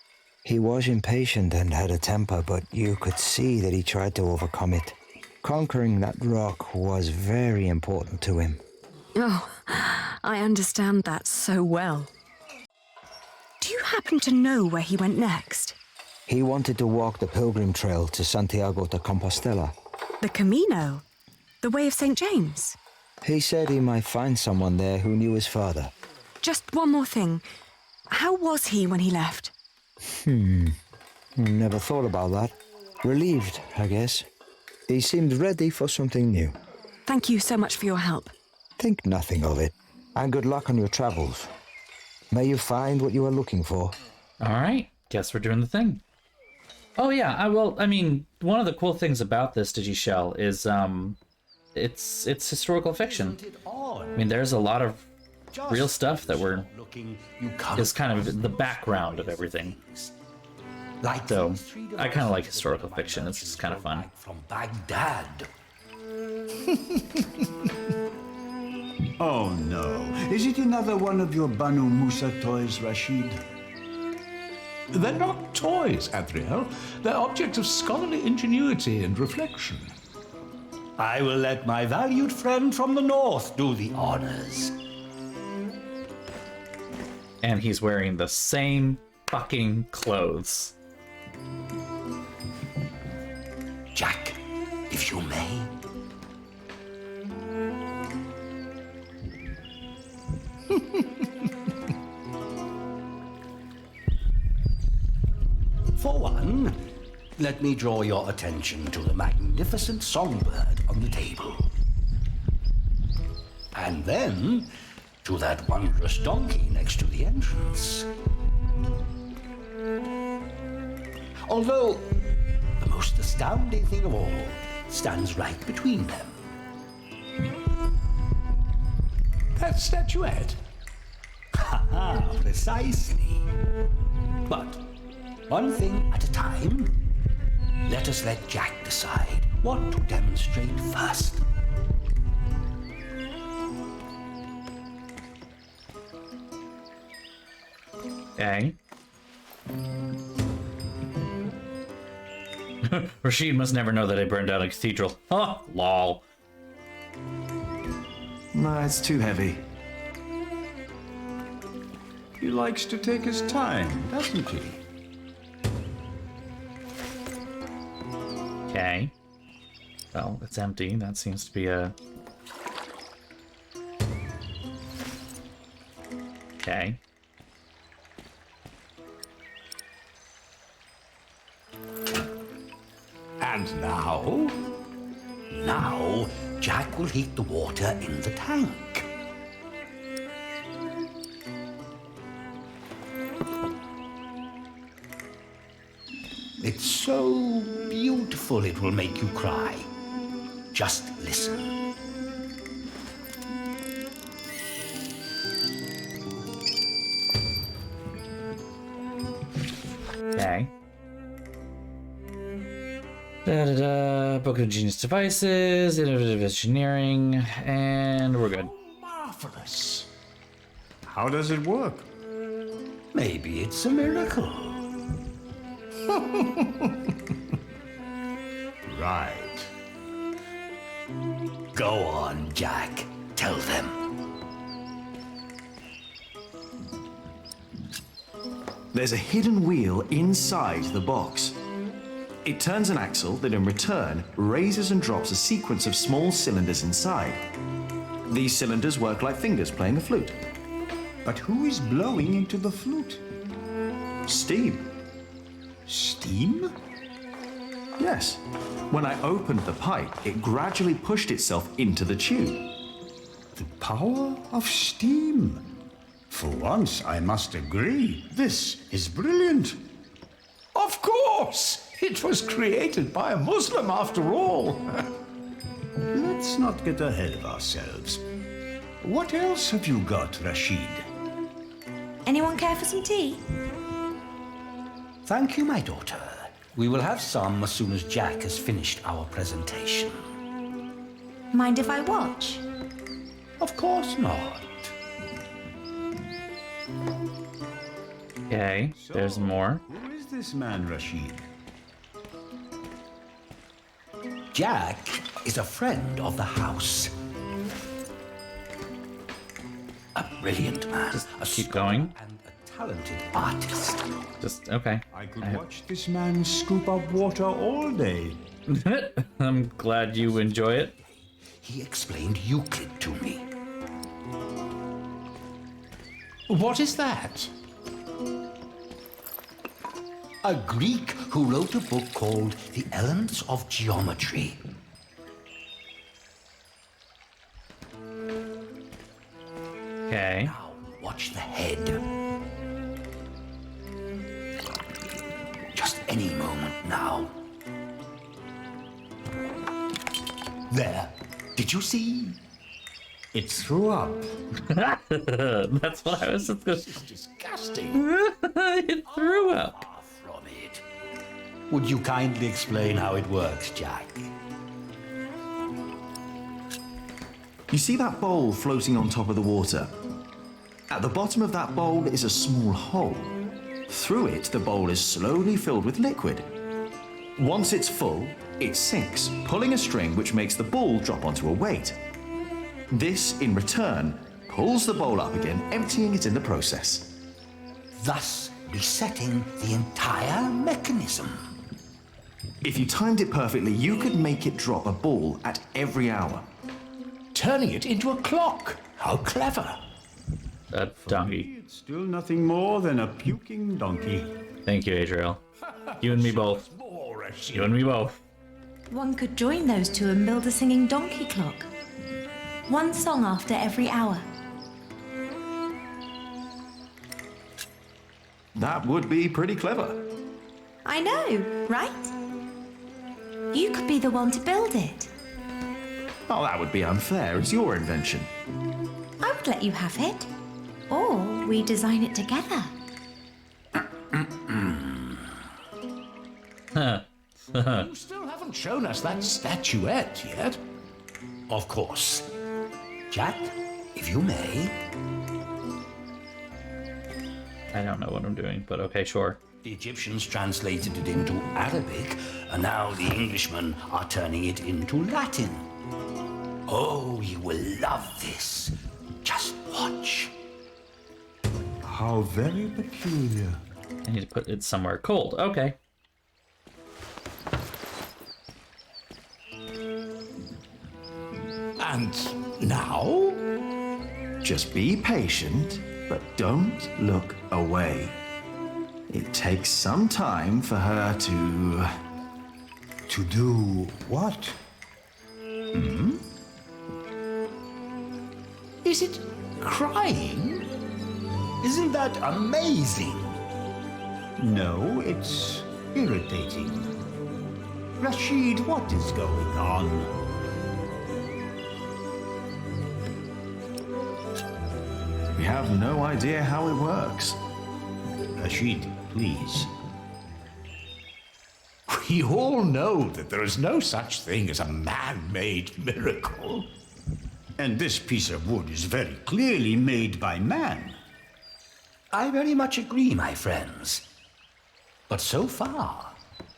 He was impatient and had a temper, but you could see that he tried to overcome it. Conquering that rock was very important to him. Oh, I understand that so well. Do you happen to know where he went next? He wanted to walk the pilgrim trail to Santiago de Compostela. The Camino? The Way of St. James? He said he might find someone there who knew his father. Just one more thing. How was he when he left? Never thought about that. Relieved, I guess. He seemed ready for something new. Thank you so much for your help. Think nothing of it. And good luck on your travels. May you find what you are looking for. All right. Guess we're doing the thing. Oh, yeah. I mean, one of the cool things about this Digishell is it's historical fiction. I mean, there's a lot of real stuff that is kind of the background of everything. So I kind of like historical fiction. It's just kind of fun. From Baghdad. Oh no. Is it another one of your Banu Musa toys, Rashid? They're not toys, Adriel. They're objects of scholarly ingenuity and reflection. I will let my valued friend from the north do the honors. And he's wearing the same fucking clothes. Jack, if you may. For one, let me draw your attention to the magnificent songbird on the table. And then, to that wondrous donkey next to the entrance. Although, the most astounding thing of all stands right between them. That statuette? Ha-ha, precisely. But, one thing at a time, let us let Jack decide what to demonstrate first. Okay. Rashid must never know that I burned down a cathedral. Oh, lol. Nah, it's too heavy. He likes to take his time, doesn't he? Okay. Well, it's empty. That seems to be a... Okay. And now? Now, Jack will heat the water in the tank. It's so beautiful it will make you cry. Just listen. Okay. Book of Genius Devices, Innovative Engineering, and we're good. Marvelous. How does it work? Maybe it's a miracle. Right. Go on, Jack. Tell them. There's a hidden wheel inside the box. It turns an axle that in return raises and drops a sequence of small cylinders inside. These cylinders work like fingers playing a flute. But who is blowing into the flute? Steam. Steam? Yes. When I opened the pipe, it gradually pushed itself into the tube. The power of steam. For once, I must agree, this is brilliant. Of course! It was created by a Muslim after all. Let's not get ahead of ourselves. What else have you got, Rashid? Anyone care for some tea? Thank you, my daughter. We will have some as soon as Jack has finished our presentation. Mind if I watch? Of course not. Okay, there's more. Who is this man, Rashid? Jack is a friend of the house. A brilliant man. Just keep going. And a talented artist. Just, okay. I could watch this man scoop up water all day. I'm glad you enjoy it. He explained Euclid to me. What is that? A Greek who wrote a book called The Elements of Geometry. Okay. Now, watch the head. Just any moment now. There. Did you see? It threw up. That's what I was just going to... Disgusting. It threw up. From it. Would you kindly explain how it works, Jack? You see that bowl floating on top of the water? At the bottom of that bowl is a small hole. Through it, the bowl is slowly filled with liquid. Once it's full, it sinks, pulling a string which makes the ball drop onto a weight. This, in return, pulls the bowl up again, emptying it in the process. Thus resetting the entire mechanism. If you timed it perfectly, you could make it drop a ball at every hour. Turning it into a clock. How clever. A donkey. It's still nothing more than a puking donkey. Thank you, Adriel. You and me both. You and me both. One could join those two and build a singing donkey clock. One song after every hour. That would be pretty clever. I know, right? You could be the one to build it. Oh, that would be unfair. It's your invention. I would let you have it. Or we design it together. You still haven't shown us that statuette yet. Of course. Jack, if you may. I don't know what I'm doing, but okay, sure. The Egyptians translated it into Arabic, and now the Englishmen are turning it into Latin. Oh, you will love this. Just watch. How very peculiar. I need to put it somewhere cold. Okay. And now? Just be patient, but don't look away. It takes some time for her to... To do what? Hmm? Is it crying? Isn't that amazing? No, it's irritating. Rashid, what is going on? We have no idea how it works. Rashid, please. We all know that there is no such thing as a man-made miracle. And this piece of wood is very clearly made by man. I very much agree, my friends. But so far,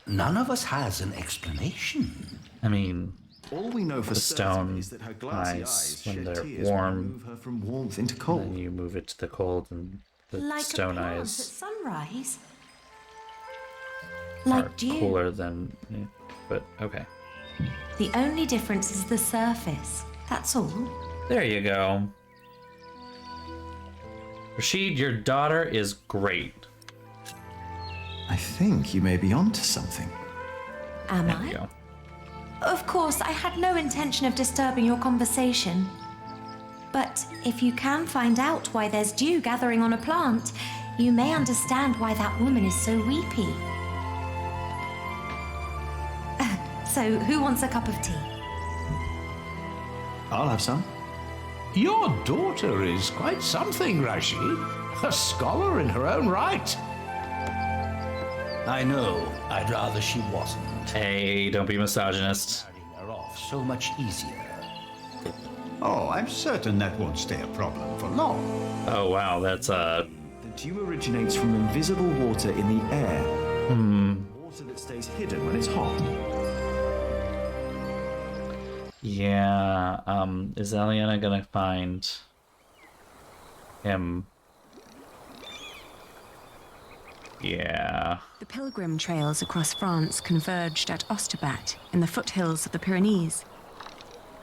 none of us has an explanation. I mean, all we know for the certain stone is that her glassy eyes when shed they're tears warm, when you move her from warmth into cold. then you move it to the cold, and the Like stone a plant at eyes sunrise. are Like dew. cooler than. But okay, The only difference is the surface. That's all. there you go. Rashid, your daughter is great. I think you may be onto something. Am There I? you go. Of course, I had no intention of disturbing your conversation. But if you can find out why there's dew gathering on a plant, you may understand why that woman is so weepy. So, who wants a cup of tea? I'll have some. Your daughter is quite something, Rashid. A scholar in her own right. I know. I'd rather she wasn't. Hey, don't be misogynist. Carrying her off so much easier. Oh, I'm certain that won't stay a problem for long. Oh wow, that's The dew originates from invisible water in the air. Water that stays hidden when it's hot. Yeah, is Eliana gonna find him? Yeah. The pilgrim trails across France converged at Osterbat in the foothills of the Pyrenees.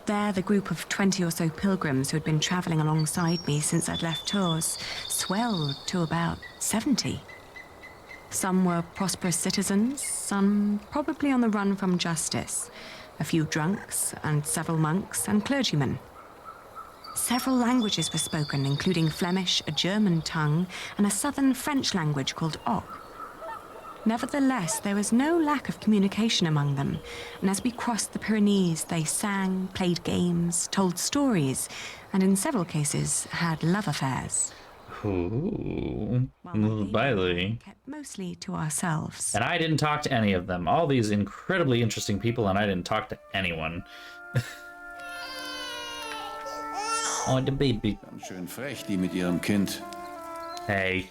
There, the group of 20 or so pilgrims who had been travelling alongside me since I'd left Tours swelled to about 70. Some were prosperous citizens, some probably on the run from justice, a few drunks, and several monks and clergymen. Several languages were spoken, including Flemish, a German tongue, and a southern French language called Oc. Nevertheless, there was no lack of communication among them, and as we crossed the Pyrenees, they sang, played games, told stories, and in several cases had love affairs. Ooh. Bailey. Kept mostly to ourselves. And I didn't talk to any of them. All these incredibly interesting people, and I didn't talk to anyone. Oh, the baby. Ganz schön frech, die mit ihrem Kind. Hey.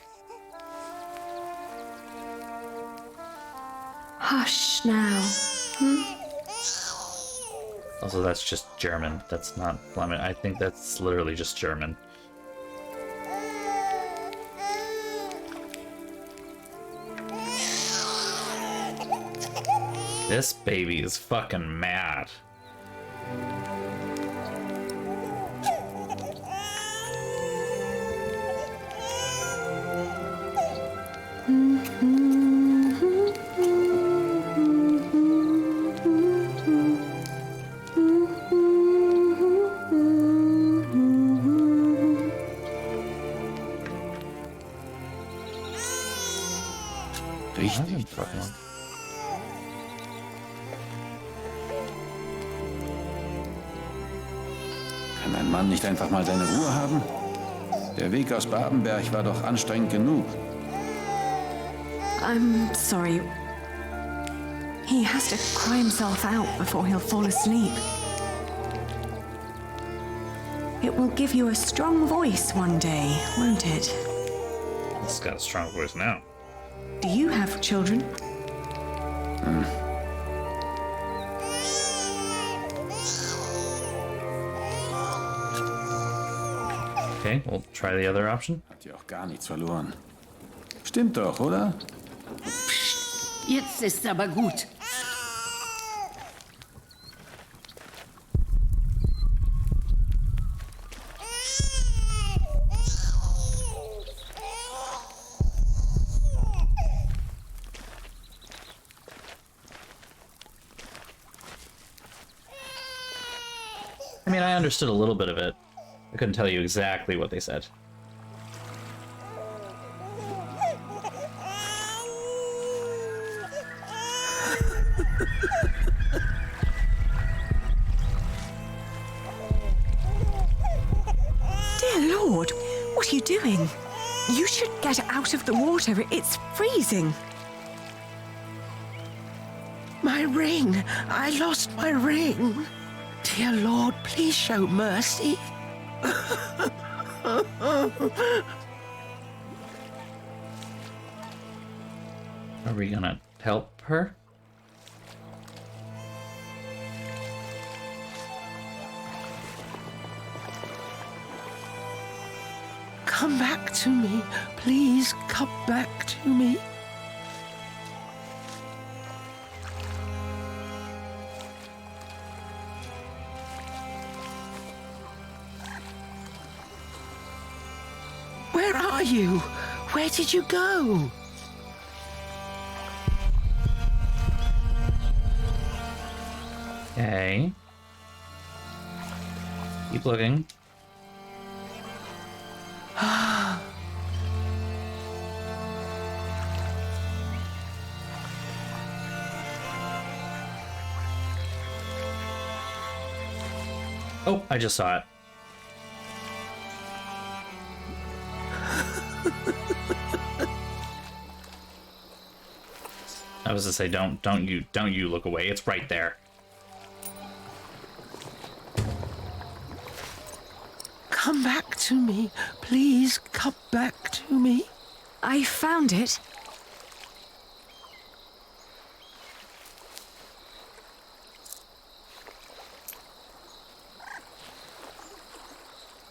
Hush now. Also, that's just German. That's not Flemish. I think that's literally just German. This baby is fucking mad. richtig dreist. Kann ein Mann nicht einfach mal seine Ruhe haben? Der Weg aus Babenberg war doch anstrengend genug. I'm sorry. He has to cry himself out before he'll fall asleep. It will give you a strong voice one day, won't it? It's got a strong voice now. Do you have children? Okay, we'll try the other option. Hat ja auch gar nichts verloren. Stimmt doch, oder? Jetzt ist's aber gut. I mean, I understood a little bit of it. I couldn't tell you exactly what they said. Dear Lord, what are you doing? You should get out of the water. It's freezing. My ring. I lost my ring. Dear Lord, please show mercy. Are we gonna help her? Come back to me. Please come back to me. Where are you? Where did you go? Okay. Keep looking. Oh, I just saw it. I was to say, don't you look away. It's right there. Come back to me. Please come back to me. I found it.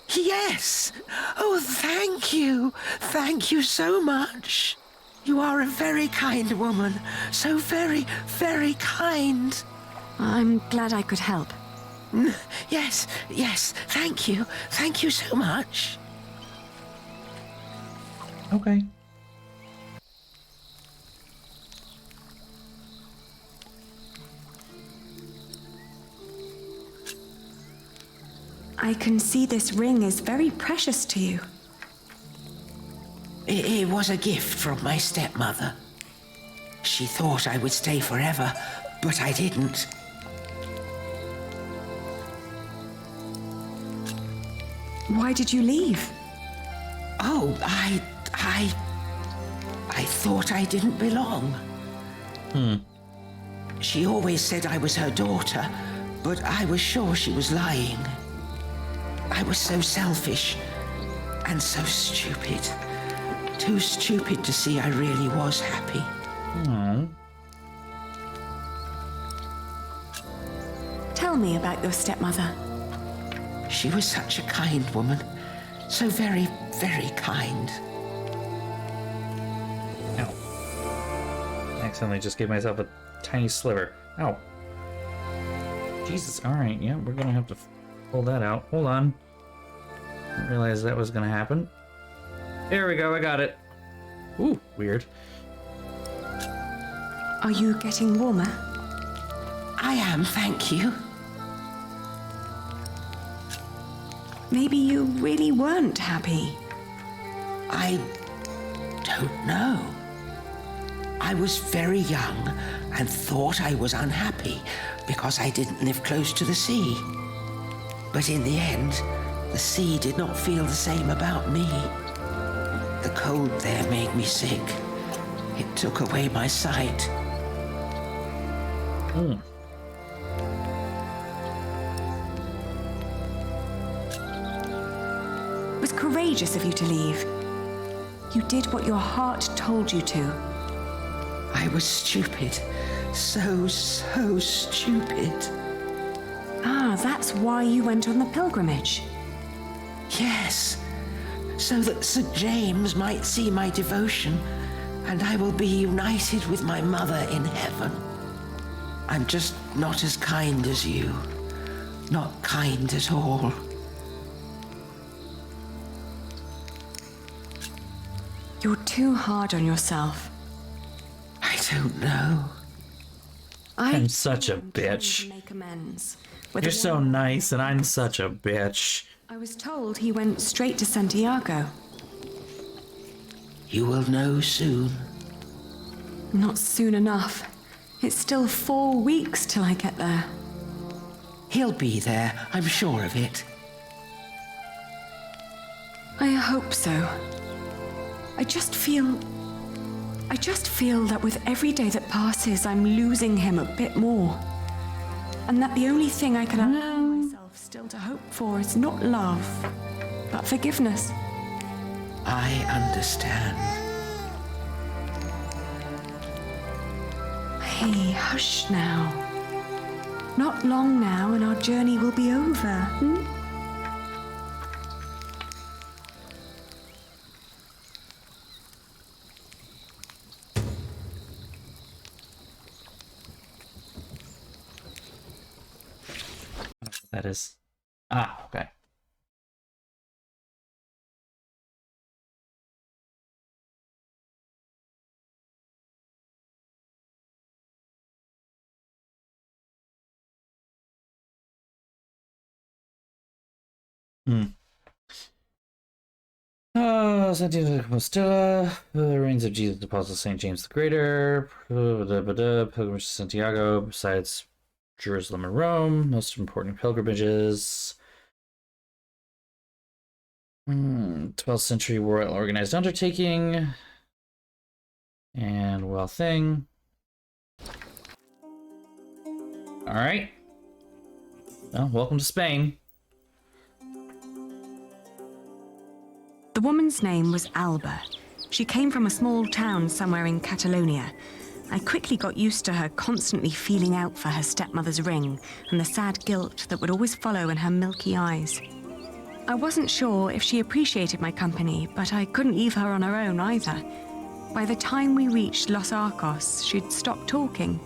Yes! Oh, thank you! Thank you so much! You are a very kind woman. So very, very kind. I'm glad I could help. Yes, yes, thank you. Thank you so much. Okay. I can see this ring is very precious to you. It was a gift from my stepmother. She thought I would stay forever, but I didn't. Why did you leave? Oh, I thought I didn't belong. She always said I was her daughter, but I was sure she was lying. I was so selfish and so stupid. Too stupid to see I really was happy. Tell me about your stepmother. She was such a kind woman. So very, very kind. Ow. I accidentally just gave myself a tiny sliver. Ow. Jesus. Alright, yeah, we're gonna have to pull that out. Hold on. Didn't realize that was gonna happen. There we go, I got it. Ooh, weird. Are you getting warmer? I am, thank you. Maybe you really weren't happy. I don't know. I was very young and thought I was unhappy because I didn't live close to the sea. But in the end, the sea did not feel the same about me. The cold there made me sick. It took away my sight. It was courageous of you to leave. You did what your heart told you to. I was stupid. So stupid. Ah, that's why you went on the pilgrimage. Yes, so that St. James might see my devotion, and I will be united with my mother in heaven. I'm just not as kind as you. Not kind at all. You're too hard on yourself. I don't know. I'm such a bitch. You're so nice, and I'm such a bitch. I was told he went straight to Santiago. You will know soon. Not soon enough. It's still 4 weeks till I get there. He'll be there, I'm sure of it. I hope so. I just feel that with every day that passes, I'm losing him a bit more. And that the only thing I can allow myself still to hope for is not love, but forgiveness. I understand. Hey, hush now. Not long now and our journey will be over, That is. Ah, okay. Santiago de Compostela, the reigns of Jesus, the Apostle St. James the Greater, pilgrimage to Santiago, besides Jerusalem and Rome, most important pilgrimages. 12th century royal organized undertaking. And well thing. Alright. Well, welcome to Spain. The woman's name was Alba. She came from a small town somewhere in Catalonia. I quickly got used to her constantly feeling out for her stepmother's ring and the sad guilt that would always follow in her milky eyes. I wasn't sure if she appreciated my company, but I couldn't leave her on her own either. By the time we reached Los Arcos, she'd stopped talking,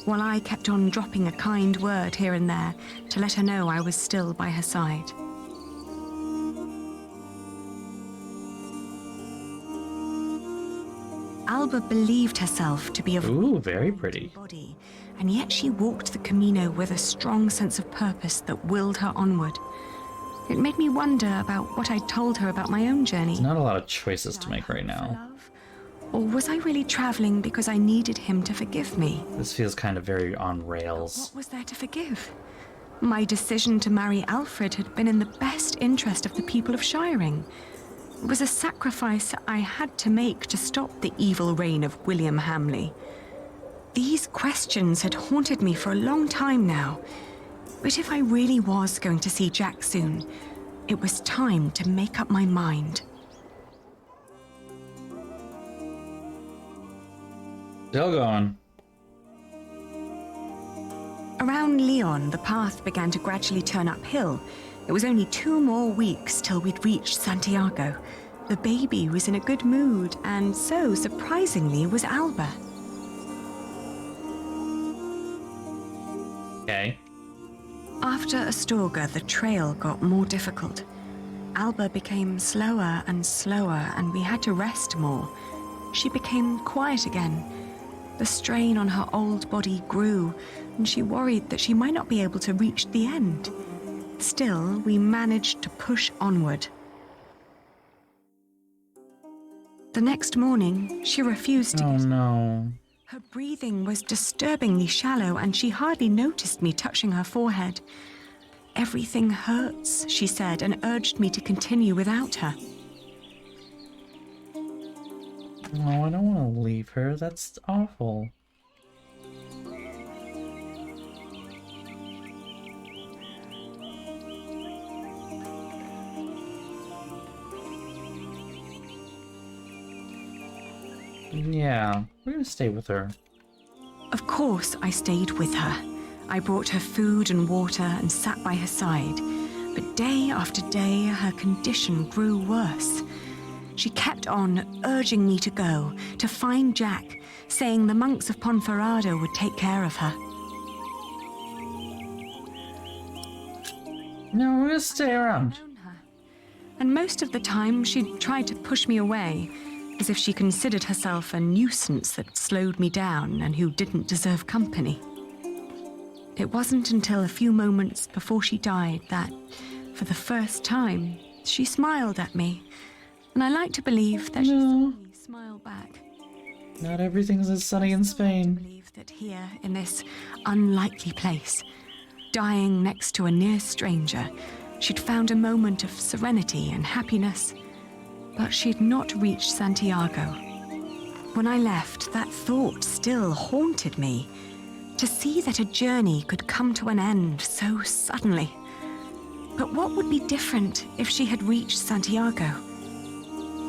while I kept on dropping a kind word here and there to let her know I was still by her side. Alba believed herself to be of very pretty body, and yet she walked the Camino with a strong sense of purpose that willed her onward. It made me wonder about what I'd told her about my own journey. Not a lot of choices to make right now. Or was I really traveling because I needed him to forgive me? This feels kind of very on rails. What was there to forgive? My decision to marry Alfred had been in the best interest of the people of Shiring. It was a sacrifice I had to make to stop the evil reign of William Hamley. These questions had haunted me for a long time now. But if I really was going to see Jack soon, it was time to make up my mind. Still going. Around Lyon, the path began to gradually turn uphill. It was only 2 more weeks till we'd reached Santiago. The baby was in a good mood, and so, surprisingly, was Alba. Okay. After Astorga, the trail got more difficult. Alba became slower and slower, and we had to rest more. She became quiet again. The strain on her old body grew, and she worried that she might not be able to reach the end. Still, we managed to push onward. The next morning, she refused to Oh no. Her breathing was disturbingly shallow, and she hardly noticed me touching her forehead. Everything hurts, she said, and urged me to continue without her. No, I don't want to leave her. That's awful. Yeah, we're gonna stay with her. Of course, I stayed with her. I brought her food and water and sat by her side. But day after day, her condition grew worse. She kept on urging me to go, to find Jack, saying the monks of Ponferrada would take care of her. No, we're gonna stay around. And most of the time, she'd tried to push me away, as if she considered herself a nuisance that slowed me down and who didn't deserve company. It wasn't until a few moments before she died that, for the first time, she smiled at me, and I like to believe that she saw me smile back. Not everything's as sunny in Spain. That here, in this unlikely place, dying next to a near stranger, she'd found a moment of serenity and happiness. But she'd not reached Santiago. When I left, that thought still haunted me. To see that a journey could come to an end so suddenly. But what would be different if she had reached Santiago?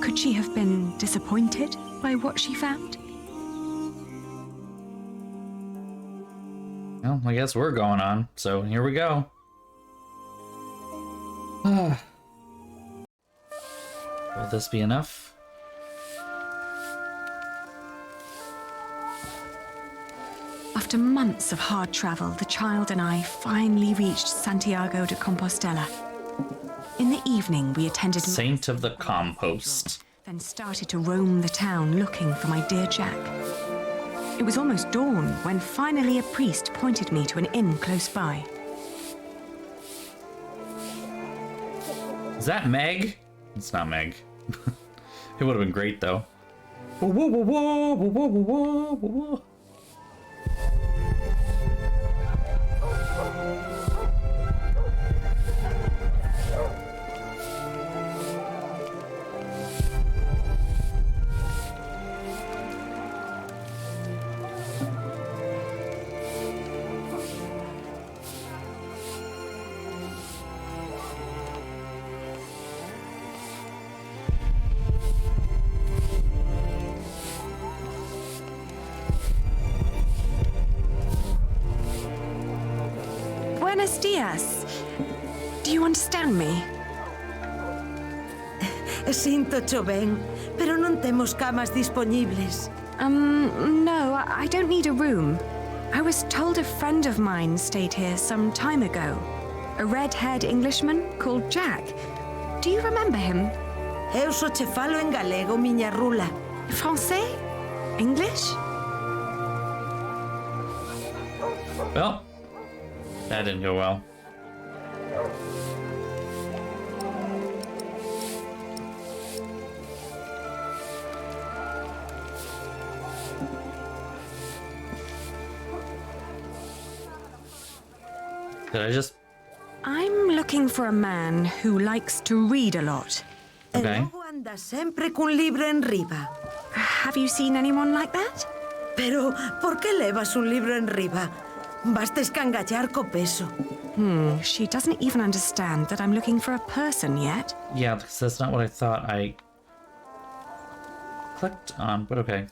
Could she have been disappointed by what she found? Well, I guess we're going on, so here we go. Will this be enough? After months of hard travel, the child and I finally reached Santiago de Compostela. In the evening, we attended Saint of the Compost. Then started to roam the town looking for my dear Jack. It was almost dawn when finally a priest pointed me to an inn close by. Is that Meg? It's not Meg. It would have been great though. Whoa, whoa, whoa, whoa, whoa, whoa, whoa, whoa. Buenos dias. Do you understand me? Sinto-cho ben, pero non temos camas dispoñibles. No, I don't need a room. I was told a friend of mine stayed here some time ago. A red-haired Englishman called Jack. Do you remember him? Eu só che falo en galego, miña rula. Français? English? Well, that didn't go well. Did I just... I'm looking for a man who likes to read a lot. Okay. El logo anda sempre cun libro en riba. Have you seen anyone like that? Pero, por que levas un libro en riba? Basta escangallar co peso. She doesn't even understand that I'm looking for a person yet. Yeah, because that's not what I thought I clicked on, but okay.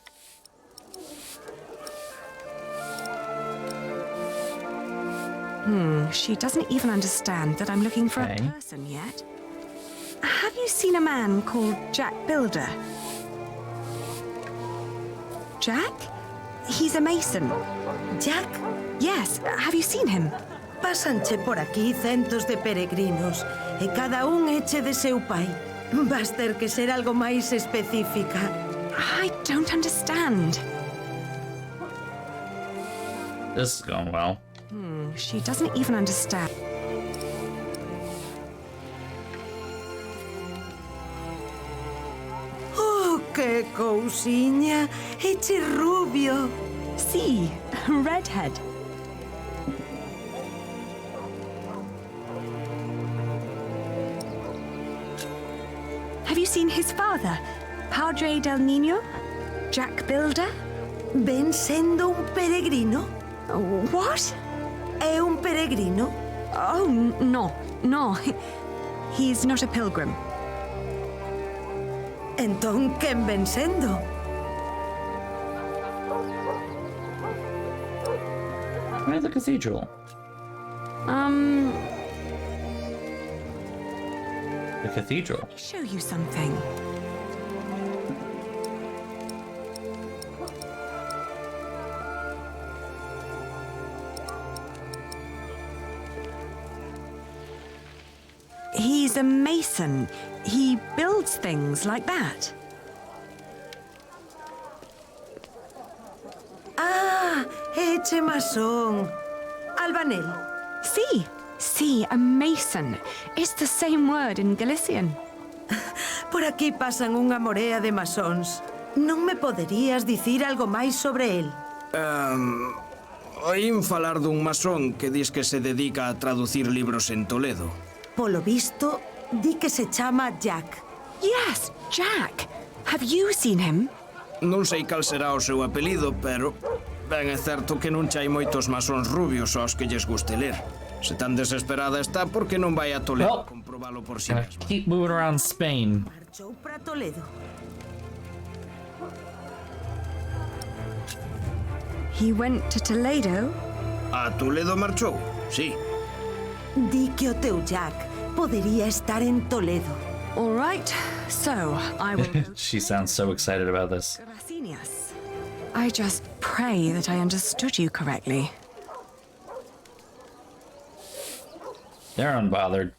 She doesn't even understand that I'm looking for a person yet. Have you seen a man called Jack Builder? Jack? He's a mason. Jack? Yes, have you seen him? Pásanche por aquí centos de peregrinos, e cada un eche de seu pai. Vas ter que ser algo máis específica. I don't understand. This is going well. She doesn't even understand. Oh, que Que cousiña, eche rubio. Sí, redhead. Have you seen his father, Padre del Niño? Jack Builder? Ven sendo un peregrino? What? É un peregrino? Oh, no. He's not a pilgrim. Entón, quen ven sendo? Where's the cathedral? The cathedral. Let me show you something. He's a mason. He builds things like that. Ah, eche masón. Albanel. Sí, a mason. It's the same word in Galician. Por aquí pasan unha morea de masóns. Non me poderías dicir algo máis sobre el? Oín falar dun masón que dis que se dedica a traducir libros en Toledo. Polo visto, di que se chama Jack. Yes, Jack. Have you seen him? Non sei cal será o seu apelido, pero ben é certo que non chai moitos masóns rubios aos que lles guste ler. Se tan desesperada está, por que non vai a Toledo a comprobalo por si mesma? Keep moving around Spain. Marchou para Toledo. He went to Toledo? A Toledo marchou, sí. Di que o teu Jack podería estar en Toledo. All right, so I will go She sounds so excited about this. Gracias. I just pray that I understood you correctly. They're unbothered.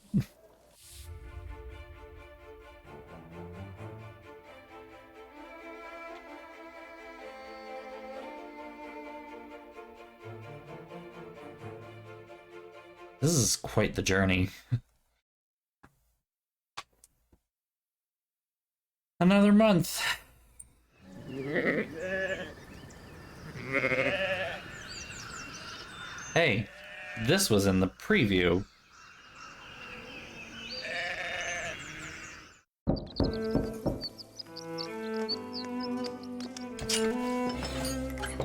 This is quite the journey. Another month. Hey, this was in the preview.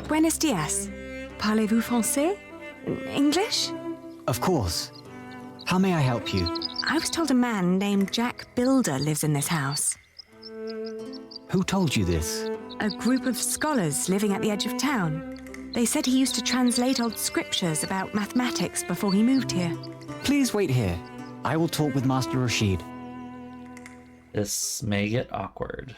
Buenos dias. Parlez-vous français? English? Of course. How may I help you? I was told a man named Jack Builder lives in this house. Who told you this? A group of scholars living at the edge of town. They said he used to translate old scriptures about mathematics before he moved here. Please wait here. I will talk with Master Rashid. This may get awkward.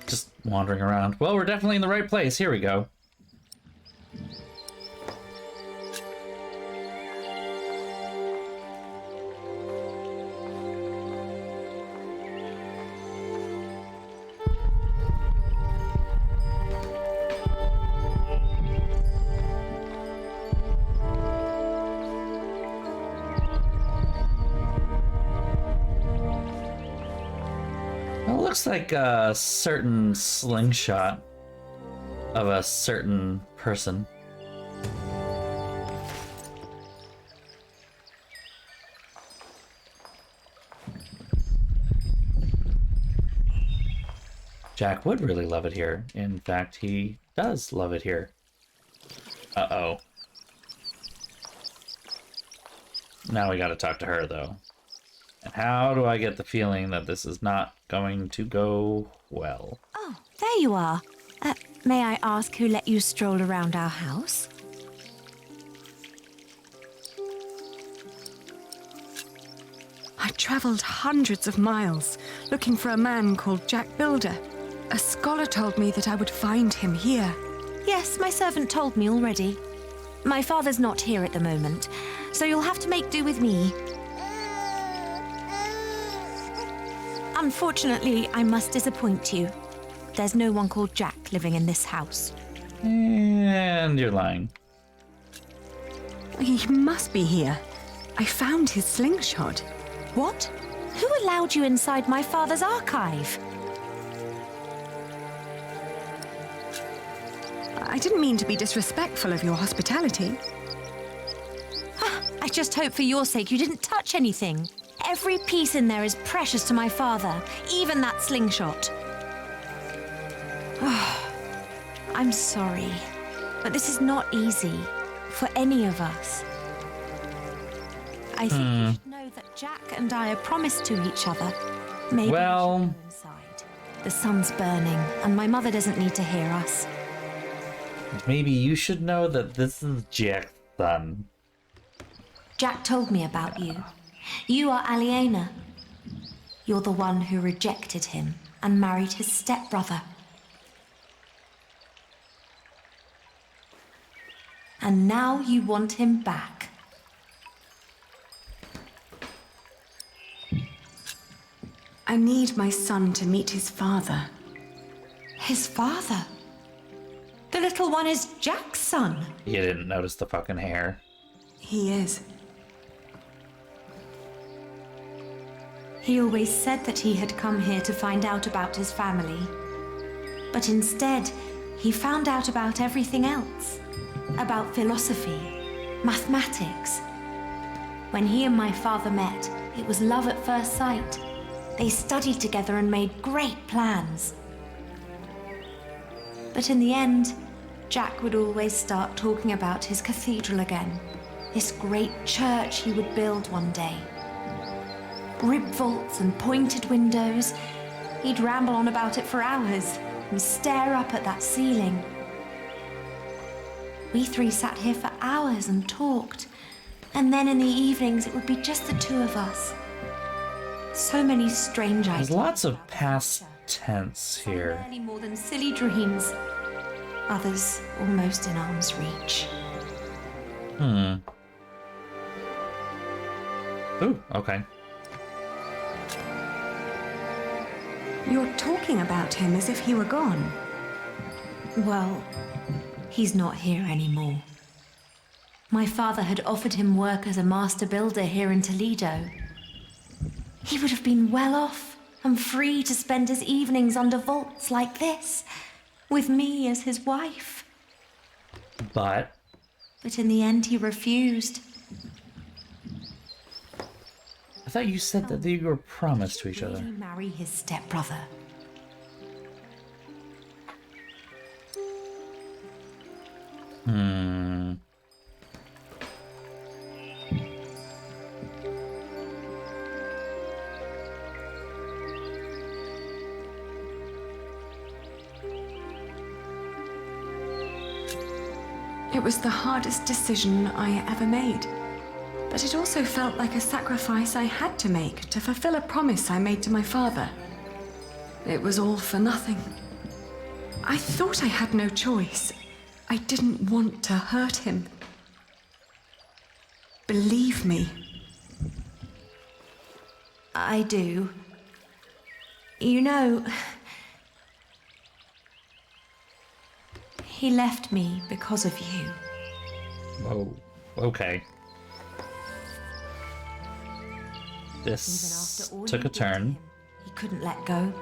Just wandering around. Well, we're definitely in the right place. Here we go. Looks like a certain slingshot of a certain person. Jack would really love it here. In fact, he does love it here. Uh-oh. Now we gotta talk to her, though. And how do I get the feeling that this is not going to go well? Oh, there you are. May I ask who let you stroll around our house? I travelled hundreds of miles looking for a man called Jack Builder. A scholar told me that I would find him here. Yes, my servant told me already. My father's not here at the moment, so you'll have to make do with me. Unfortunately, I must disappoint you. There's no one called Jack living in this house. And you're lying. He must be here. I found his slingshot. What? Who allowed you inside my father's archive? I didn't mean to be disrespectful of your hospitality. I just hope for your sake you didn't touch anything. Every piece in there is precious to my father, even that slingshot. I'm sorry, but this is not easy for any of us. I think you should know that Jack and I are promised to each other. Maybe we should go inside. The sun's burning, and my mother doesn't need to hear us. Maybe you should know that this is Jack's son. Jack told me about you. You are Aliena. You're the one who rejected him and married his stepbrother. And now you want him back. I need my son to meet his father. His father? The little one is Jack's son. You didn't notice the fucking hair. He is. He always said that he had come here to find out about his family. But instead, he found out about everything else. About philosophy, mathematics. When he and my father met, it was love at first sight. They studied together and made great plans. But in the end, Jack would always start talking about his cathedral again. This great church he would build one day. Rib vaults and pointed windows. He'd ramble on about it for hours and stare up at that ceiling. We three sat here for hours and talked. And then in the evenings, it would be just the two of us. So many strange ideas. There's lots of past tense here. Barely more than silly dreams. Others almost in arm's reach. Ooh, okay. You're talking about him as if he were gone. Well, he's not here anymore. My father had offered him work as a master builder here in Toledo. He would have been well off and free to spend his evenings under vaults like this, with me as his wife. But in the end, he refused. I thought you said that you were promised to each other. He marry his stepbrother. It was the hardest decision I ever made. But it also felt like a sacrifice I had to make to fulfill a promise I made to my father. It was all for nothing. I thought I had no choice. I didn't want to hurt him. Believe me. I do. You know, he left me because of you. Whoa, okay. This took a turn. He couldn't let go.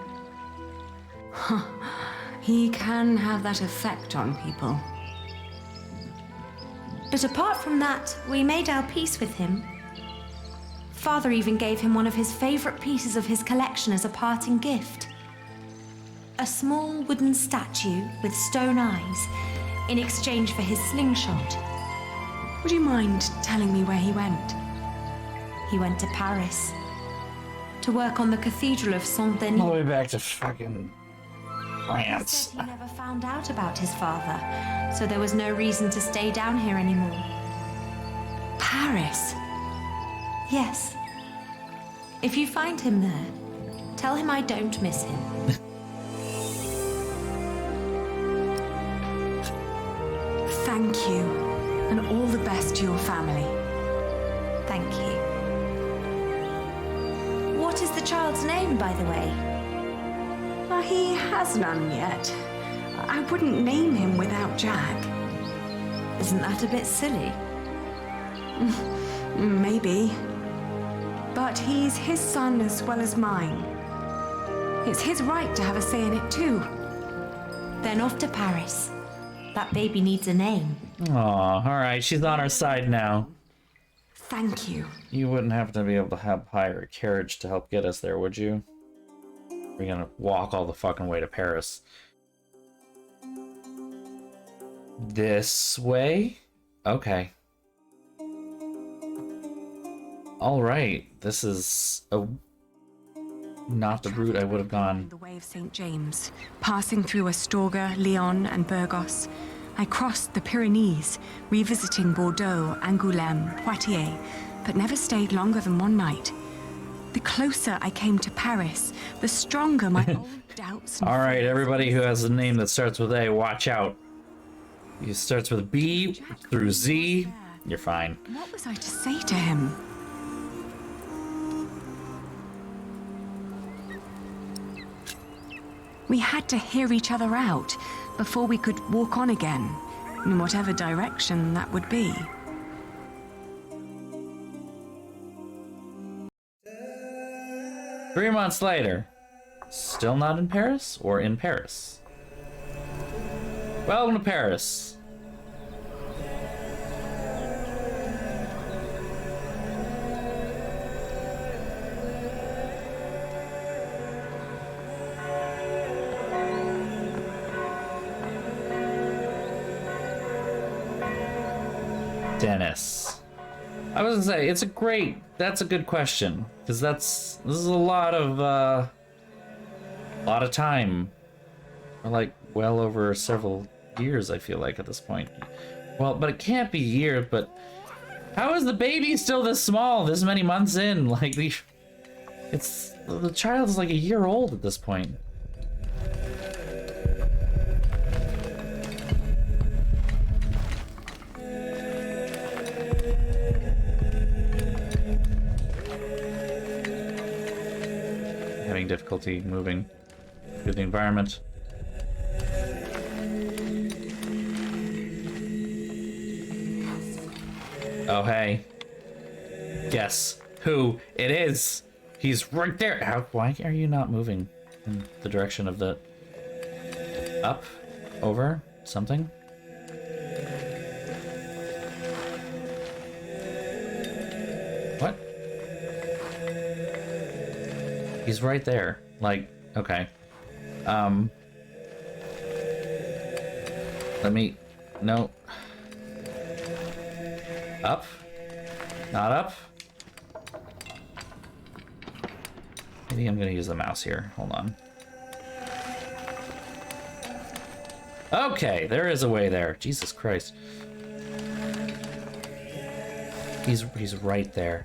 He can have that effect on people. But apart from that, we made our peace with him. Father even gave him one of his favorite pieces of his collection as a parting gift. A small wooden statue with stone eyes in exchange for his slingshot. Would you mind telling me where he went? He went to Paris. to work on the Cathedral of Saint-Denis. All the way back to fucking He France. said he never found out about his father, so there was no reason to stay down here anymore. Paris? Yes. If you find him there, tell him I don't miss him. Thank you, and all the best to your family. Thank you. What is the child's name, by the way? He has none yet. I wouldn't name him without Jack. Isn't that a bit silly? Maybe. But he's his son as well as mine. It's his right to have a say in it too. Then off to Paris. That baby needs a name. Aw, alright, she's on our side now. Thank you. You wouldn't have to be able to hire a carriage to help get us there, would you? We're gonna walk all the fucking way to Paris. This way? Okay. Alright, this is not the route I would have gone. The way of St. James, passing through Astorga, Lyon, and Burgos. I crossed the Pyrenees, revisiting Bordeaux, Angoulême, Poitiers, but never stayed longer than one night. The closer I came to Paris, the stronger my old doubts. Alright, everybody who has a name that starts with A, watch out. It starts with B through Z, you're fine. What was I to say to him? We had to hear each other out before we could walk on again, in whatever direction that would be. Three months later. Still not in Paris? Or in Paris? Welcome to Paris. Dennis. I was gonna say, that's a good question, because this is a lot of time, or like well over several years, I feel like at this point. Well, but it can't be years, but how is the baby still this small, this many months in? Like, the child is like a year old at this point. Having difficulty moving through the environment. Oh, hey. Guess who it is? He's right there. Why are you not moving in the direction of the... Up? Over? Something? What? He's right there. Like, okay. Let me... No. Up? Not up? Maybe I'm gonna use the mouse here. Hold on. Okay, there is a way there. Jesus Christ. He's right there.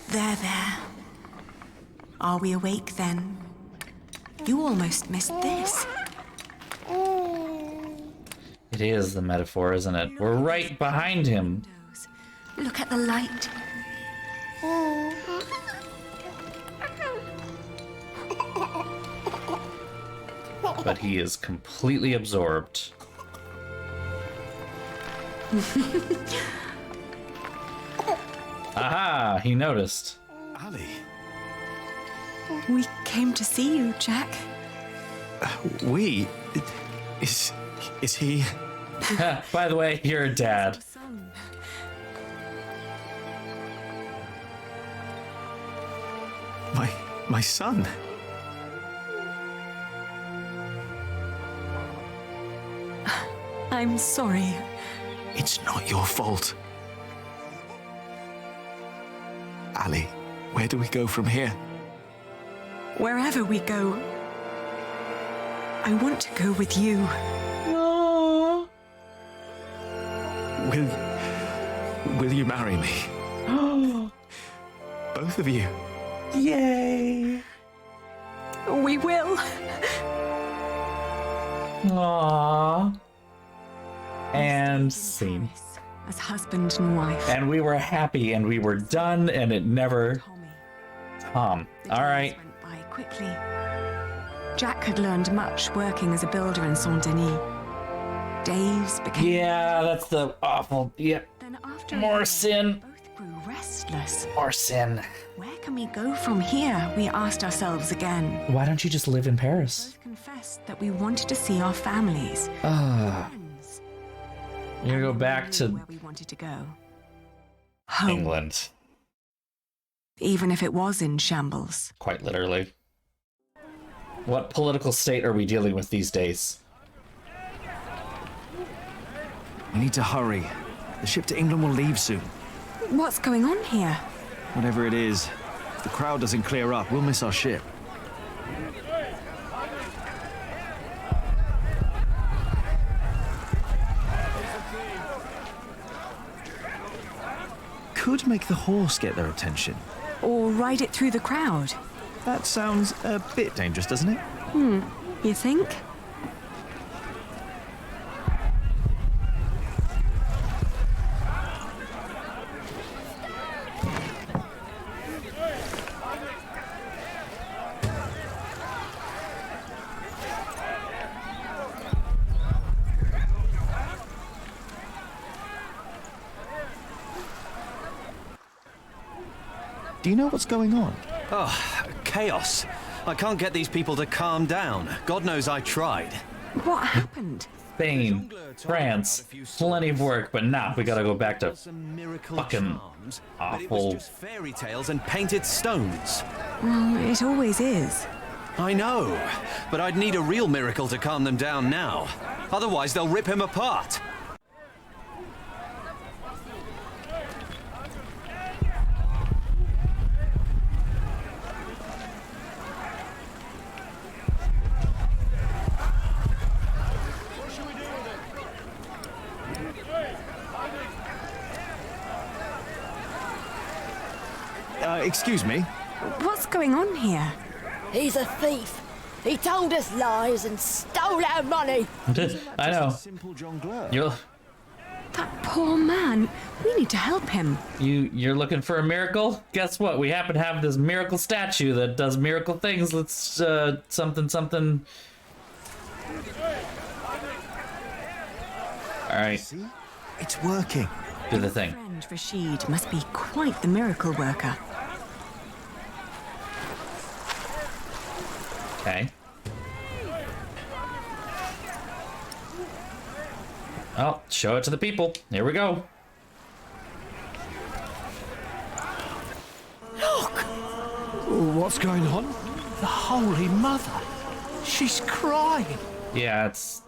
There. Are we awake then? You almost missed this. It is the metaphor, isn't it? We're right behind him. Look at the light. But he is completely absorbed. Aha! He noticed. Ali. We came to see you, Jack. We? Is he? By the way, you're a dad. My son? I'm sorry. It's not your fault. Ali, where do we go from here? Wherever we go, I want to go with you. Aww. Will you marry me? Both of you. Yay! We will. Aww. And scene. As husband and wife. And we were happy and we were done and it never... All right. Went by quickly. Jack had learned much working as a builder in Saint-Denis. Days became... Yeah, that's the awful... Yeah. Then after More sin. Both grew restless. More sin. Where can we go from here? We asked ourselves again. Why don't you just live in Paris? Both confessed that we wanted to see our families. You're gonna go back to where we wanted to go. Home. England. Even if it was in shambles. Quite literally. What political state are we dealing with these days? We need to hurry. The ship to England will leave soon. What's going on here? Whatever it is, if the crowd doesn't clear up, we'll miss our ship. Could make the horse get their attention. Or ride it through the crowd. That sounds a bit dangerous, doesn't it? You think? Do you know what's going on? Oh, chaos. I can't get these people to calm down. God knows I tried. What happened? Spain, France, plenty of work, but nah, we gotta go back to fucking awful... Just fairy tales and painted stones. Well, it always is. I know, but I'd need a real miracle to calm them down now. Otherwise, they'll rip him apart. Excuse me? What's going on here? He's a thief. He told us lies and stole our money. I know. You're... That poor man. We need to help him. You're looking for a miracle? Guess what? We happen to have this miracle statue that does miracle things. Let's something. All right. See? It's working. Do the thing. Friend Rashid must be quite the miracle worker. Okay. Oh, show it to the people. Here we go. Look! What's going on? The Holy Mother. She's crying. Yeah, it's...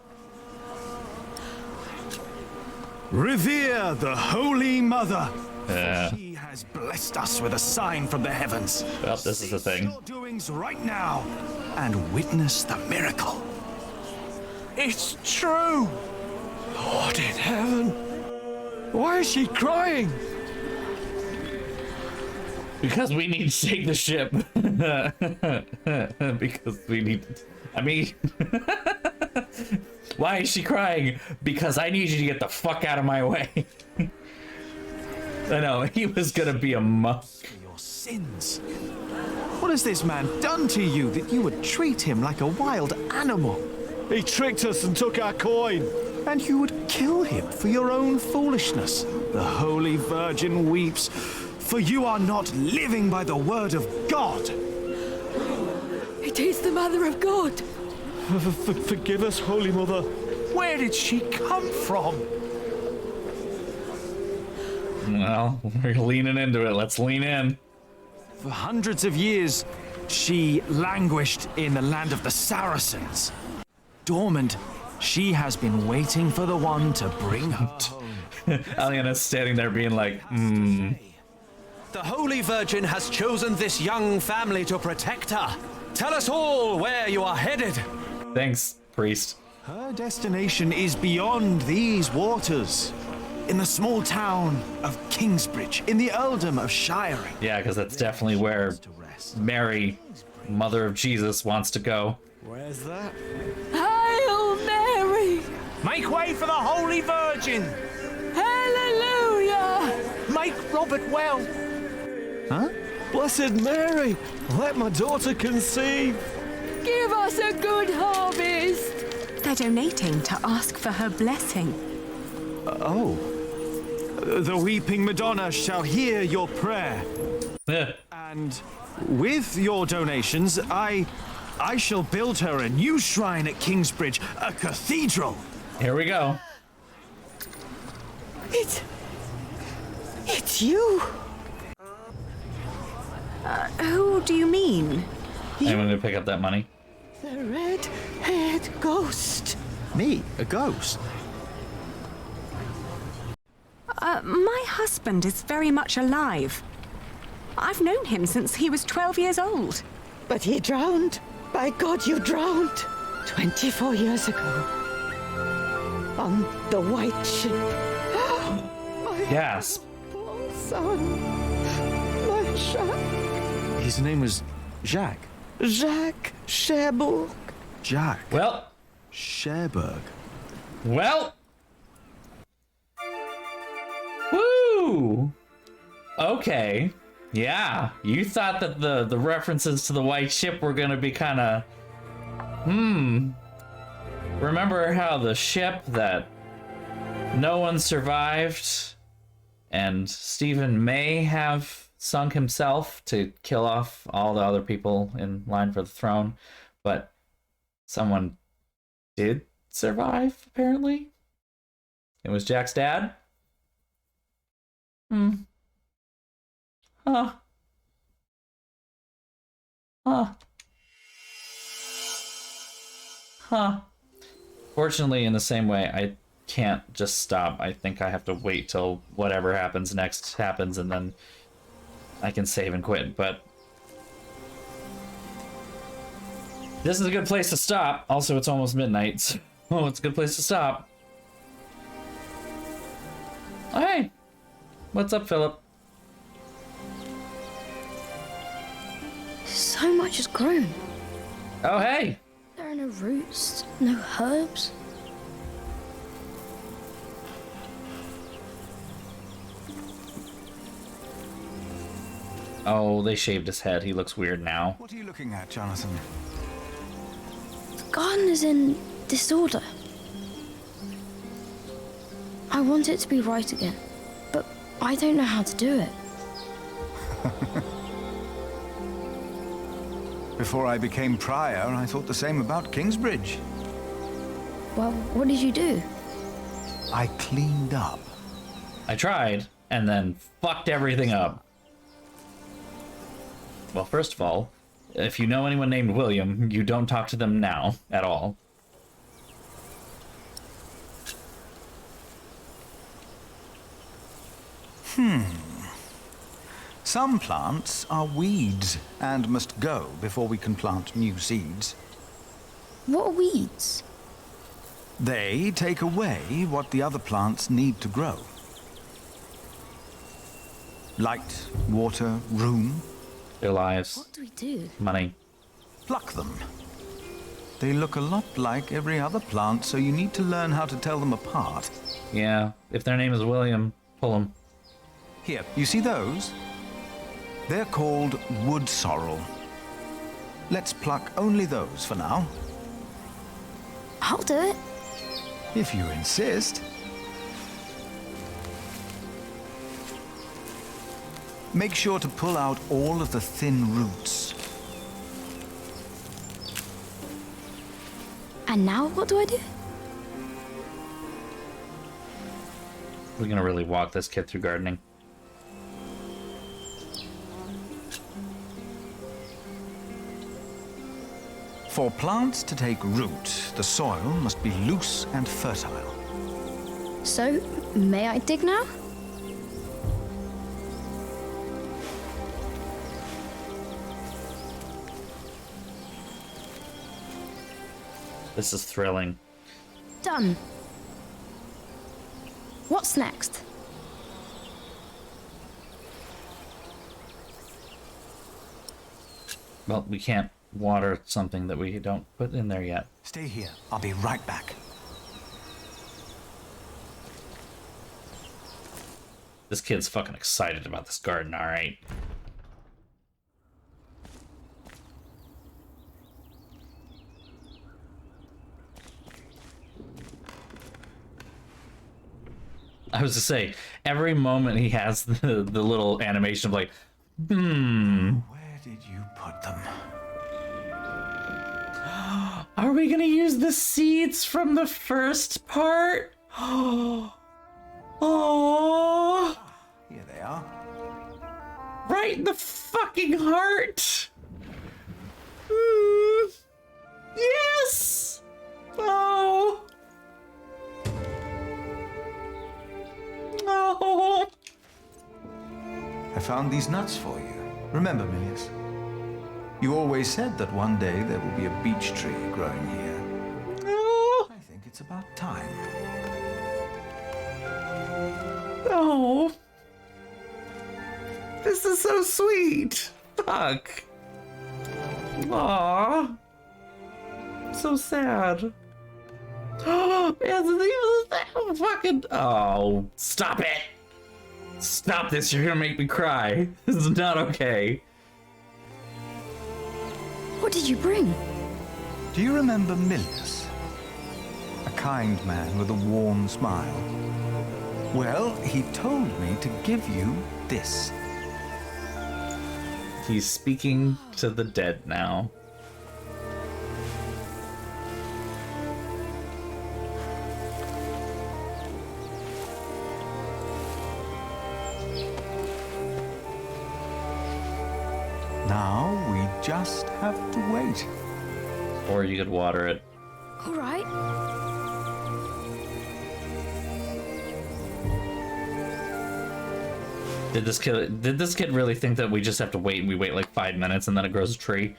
Revere the Holy Mother. She has blessed us with a sign from the heavens. Well, this is the thing. Your doings right now and witness the miracle. It's true. Lord in heaven. Why is she crying? Because we need to take the ship. Because we need... I mean... Why is she crying? Because I need you to get the fuck out of my way. I know, he was gonna be a muck. Your sins. What has this man done to you that you would treat him like a wild animal? He tricked us and took our coin. And you would kill him for your own foolishness. The Holy Virgin weeps, for you are not living by the word of God. It is the Mother of God. Forgive us, Holy Mother. Where did she come from? Well, we're leaning into it. Let's lean in. For hundreds of years, she languished in the land of the Saracens. Dormant, she has been waiting for the one to bring her home. Aliena's standing there being like, The The Holy Virgin has chosen this young family to protect her. Tell us all where you are headed. Thanks, priest. Her destination is beyond these waters. In the small town of Kingsbridge, in the earldom of Shiring. Yeah, because that's definitely where Mary, mother of Jesus, wants to go. Where's that? Hail Mary! Make way for the Holy Virgin! Hallelujah! Make Robert well! Huh? Blessed Mary, let my daughter conceive. Give us a good harvest! They're donating to ask for her blessing. The weeping Madonna shall hear your prayer. And with your donations, I shall build her a new shrine at Kingsbridge, a cathedral. Here we go. It's you. Who do you mean? Anyone gonna pick up that money? The red-haired ghost. Me? A ghost? My husband is very much alive. I've known him since he was 12 years old. But he drowned. By God, you drowned. 24 years ago. On the white ship. Yes. Poor son. My Jacques. His name was Jacques. Jacques Cherbourg. Jacques. Well. Cherbourg. Well. Woo! Okay. Yeah. You thought that the references to the white ship were gonna be kind of... Remember how the ship that no one survived and Stephen may have sunk himself to kill off all the other people in line for the throne, but someone did survive, apparently? It was Jack's dad? Huh. Fortunately, in the same way, I can't just stop. I think I have to wait till whatever happens next happens, and then I can save and quit, but... This is a good place to stop. Also, it's almost midnight, so it's a good place to stop. Oh, hey! What's up, Phillip? So much has grown. Oh, hey! There are no roots, no herbs. Oh, they shaved his head. He looks weird now. What are you looking at, Jonathan? The garden is in disorder. I want it to be right again, but I don't know how to do it. Before I became prior, I thought the same about Kingsbridge. Well, what did you do? I cleaned up. I tried, and then fucked everything up. Well, first of all, if you know anyone named William, you don't talk to them now at all. Some plants are weeds and must go before we can plant new seeds. What are weeds? They take away what the other plants need to grow. Light, water, room. Their lives. What do we do? Money. Pluck them. They look a lot like every other plant, so you need to learn how to tell them apart. Yeah, if their name is William, pull them. Here, you see those? They're called wood sorrel. Let's pluck only those for now. I'll do it. If you insist. Make sure to pull out all of the thin roots. And now what do I do? We're gonna really walk this kid through gardening. For plants to take root, the soil must be loose and fertile. So, may I dig now? This is thrilling. Done. What's next? Well, we can't water something that we don't put in there yet. Stay here. I'll be right back. This kid's fucking excited about this garden, alright. I was to say, every moment he has the little animation of like, Where did you put them? Are we gonna use the seeds from the first part? Oh, Here they are. right in the fucking heart. Yes. Oh. Oh. I found these nuts for you. Remember, Milius? You always said that one day there will be a beech tree growing here. Oh. I think it's about time. Oh. This is so sweet. Fuck. Aww. So sad. Oh, fucking. Oh, stop it. Stop this. You're gonna make me cry. This is not okay. What did you bring? Do you remember Milius? A kind man with a warm smile. Well, he told me to give you this. He's speaking to the dead now. Now we just have to wait. Or you could water it. All right. Did this kid really think that we just have to wait and we wait like 5 minutes and then it grows a tree?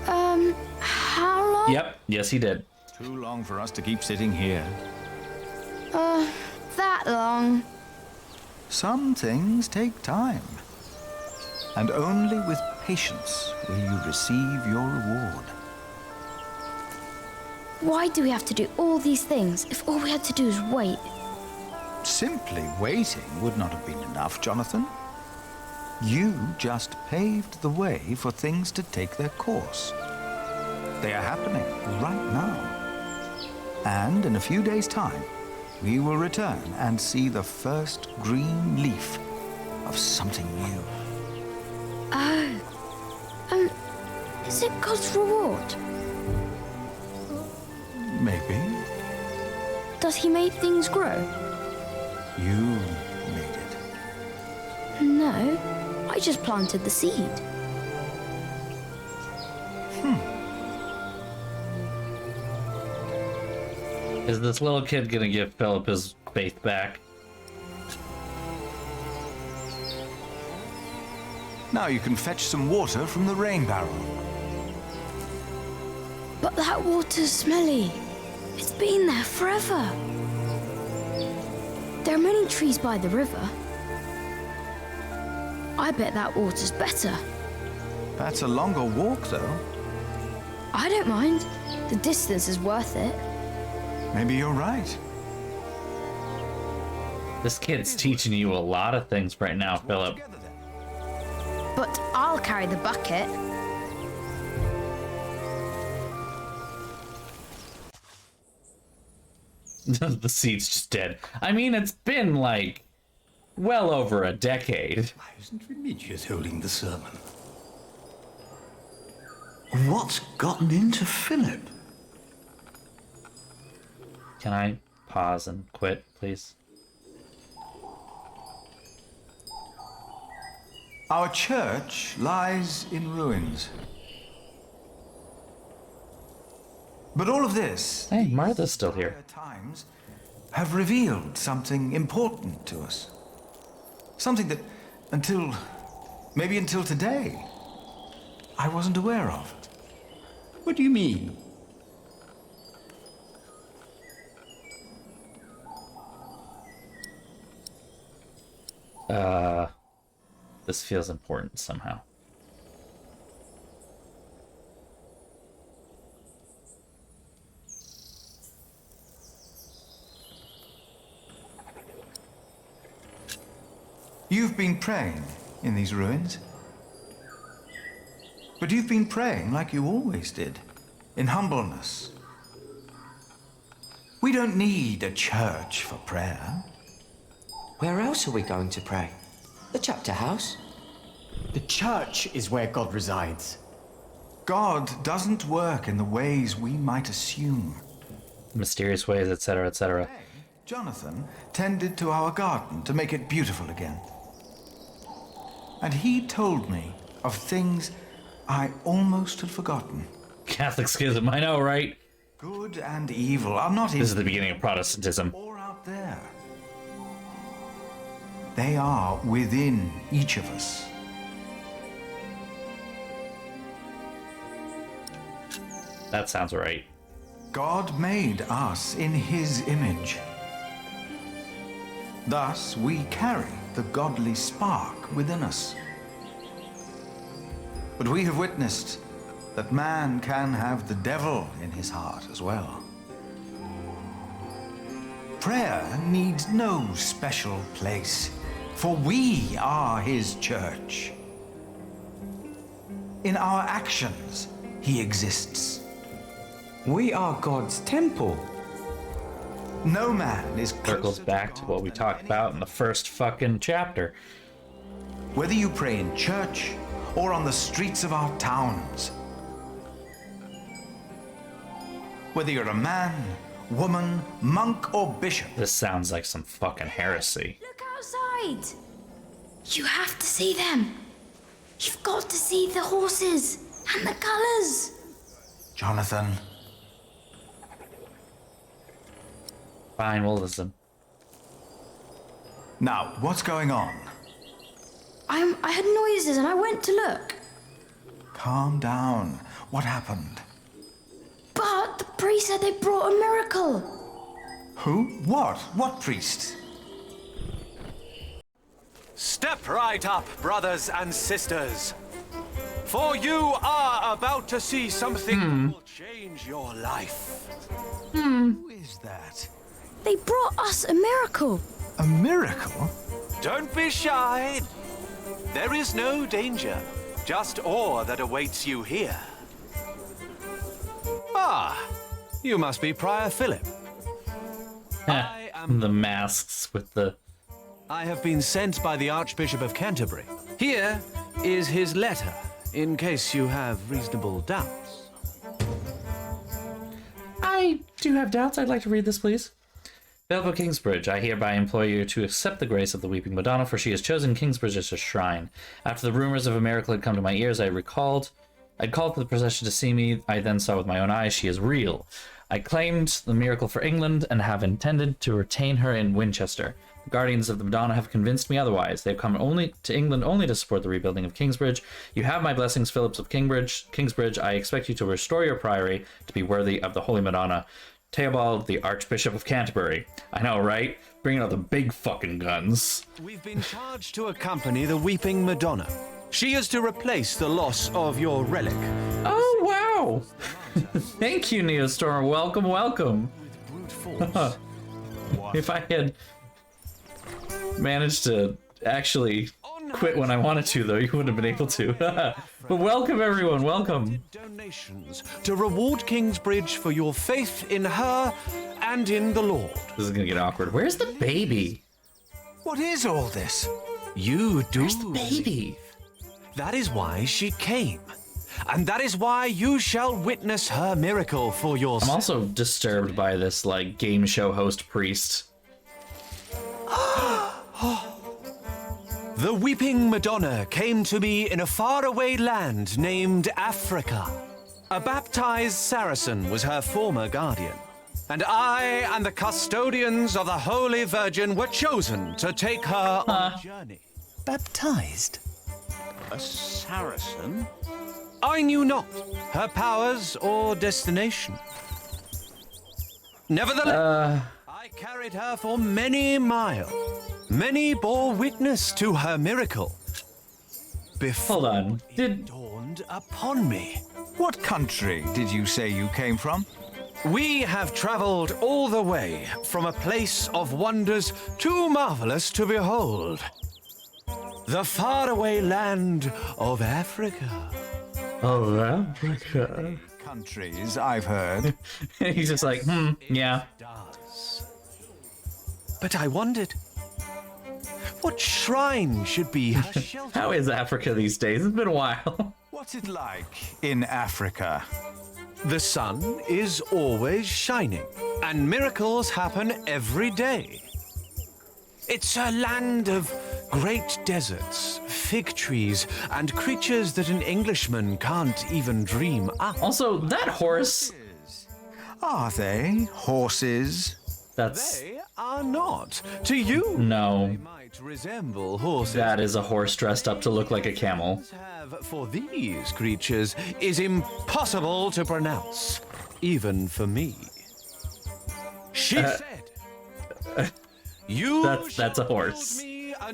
How long? Yep. Yes, he did. Too long for us to keep sitting here. That long. Some things take time. And only with patience will you receive your reward. Why do we have to do all these things if all we had to do is wait? Simply waiting would not have been enough, Jonathan. You just paved the way for things to take their course. They are happening right now. And in a few days' time, we will return and see the first green leaf of something new. Oh. Is it God's reward? Maybe. Does he make things grow? You made it. No, I just planted the seed. Is this little kid gonna give Phillip his faith back? Now you can fetch some water from the rain barrel. But that water's smelly. It's been there forever. There are many trees by the river. I bet that water's better. That's a longer walk, though. I don't mind. The distance is worth it. Maybe you're right. This kid's teaching you a lot of things right now, Phillip. But I'll carry the bucket. The seed's just dead. I mean, it's been like well over a decade. Why isn't Remigius holding the sermon? What's gotten into Phillip? Can I pause and quit, please? Our church lies in ruins. But all of this, hey, Martha's still here, times have revealed something important to us. Something that maybe until today, I wasn't aware of. What do you mean? This feels important somehow. You've been praying in these ruins. But you've been praying like you always did, in humbleness. We don't need a church for prayer. Where else are we going to pray? The chapter house? The church is where God resides. God doesn't work in the ways we might assume. Mysterious ways, etc., etc. Jonathan tended to our garden to make it beautiful again. And he told me of things I almost had forgotten. Catholic schism, I know, right? Good and evil are not in... This is the beginning of Protestantism. Or out there. They are within each of us. That sounds right. God made us in his image. Thus, we carry the godly spark within us. But we have witnessed that man can have the devil in his heart as well. Prayer needs no special place, for we are his church. In our actions, he exists. We are God's temple. No man is circles back to what we talked about in the first fucking chapter. Whether you pray in church or on the streets of our towns, whether you're a man, woman, monk, or bishop. This sounds like some fucking heresy. Look outside! You have to see them. You've got to see the horses and the colors. Jonathan. Fine, we'll listen. Now, what's going on? I heard noises and I went to look. Calm down. What happened? But the priest said they brought a miracle. Who? What? What priest? Step right up, brothers and sisters. For you are about to see something that will change your life. Who is that? They brought us a miracle. A miracle? Don't be shy. There is no danger, just awe that awaits you here. Ah, you must be Prior Phillip. The masks with the... I have been sent by the Archbishop of Canterbury. Here is his letter, in case you have reasonable doubts. I do have doubts. I'd like to read this, please. Phillip of Kingsbridge, I hereby implore you to accept the grace of the Weeping Madonna, for she has chosen Kingsbridge as her shrine. After the rumors of a miracle had come to my ears, I'd called for the procession to see me. I then saw with my own eyes she is real. I claimed the miracle for England and have intended to retain her in Winchester. The guardians of the Madonna have convinced me otherwise. They've come only to England only to support the rebuilding of Kingsbridge. You have my blessings, Phillips of Kingsbridge. I expect you to restore your priory to be worthy of the Holy Madonna. Theobald, the Archbishop of Canterbury. I know, right? Bringing out the big fucking guns. We've been charged to accompany the Weeping Madonna. She is to replace the loss of your relic. Oh, wow! Thank you, Neostorm. Welcome, welcome. If I had managed to actually quit when I wanted to, though, you wouldn't have been able to. But welcome, everyone. Welcome. Donations to reward Kingsbridge for your faith in her and in the Lord. This is gonna get awkward. Where's the baby? What is all this? You do. Where's the baby? That is why she came. And that is why you shall witness her miracle for yourself. I'm also disturbed by this, like, game show host priest. The Weeping Madonna came to me in a faraway land named Africa. A baptized Saracen was her former guardian. And I and the custodians of the Holy Virgin were chosen to take her on a journey. Baptized? A Saracen? I knew not her powers or destination. Nevertheless, I carried her for many miles. Many bore witness to her miracle. Before it dawned upon me. What country did you say you came from? We have traveled all the way from a place of wonders too marvelous to behold. The faraway land of Africa. Oh, Africa. Countries, I've heard. He's just like, yeah. But I wondered, what shrine should be her shelter? How is Africa these days? It's been a while. What's it like in Africa? The sun is always shining, and miracles happen every day. It's a land of great deserts, fig trees, and creatures that an Englishman can't even dream up. Also, that horse... Are they horses? They are not. To you, no. They might resemble horses. That is a horse dressed up to look like a camel. For these creatures is impossible to pronounce, even for me. She said, "You." That's a horse.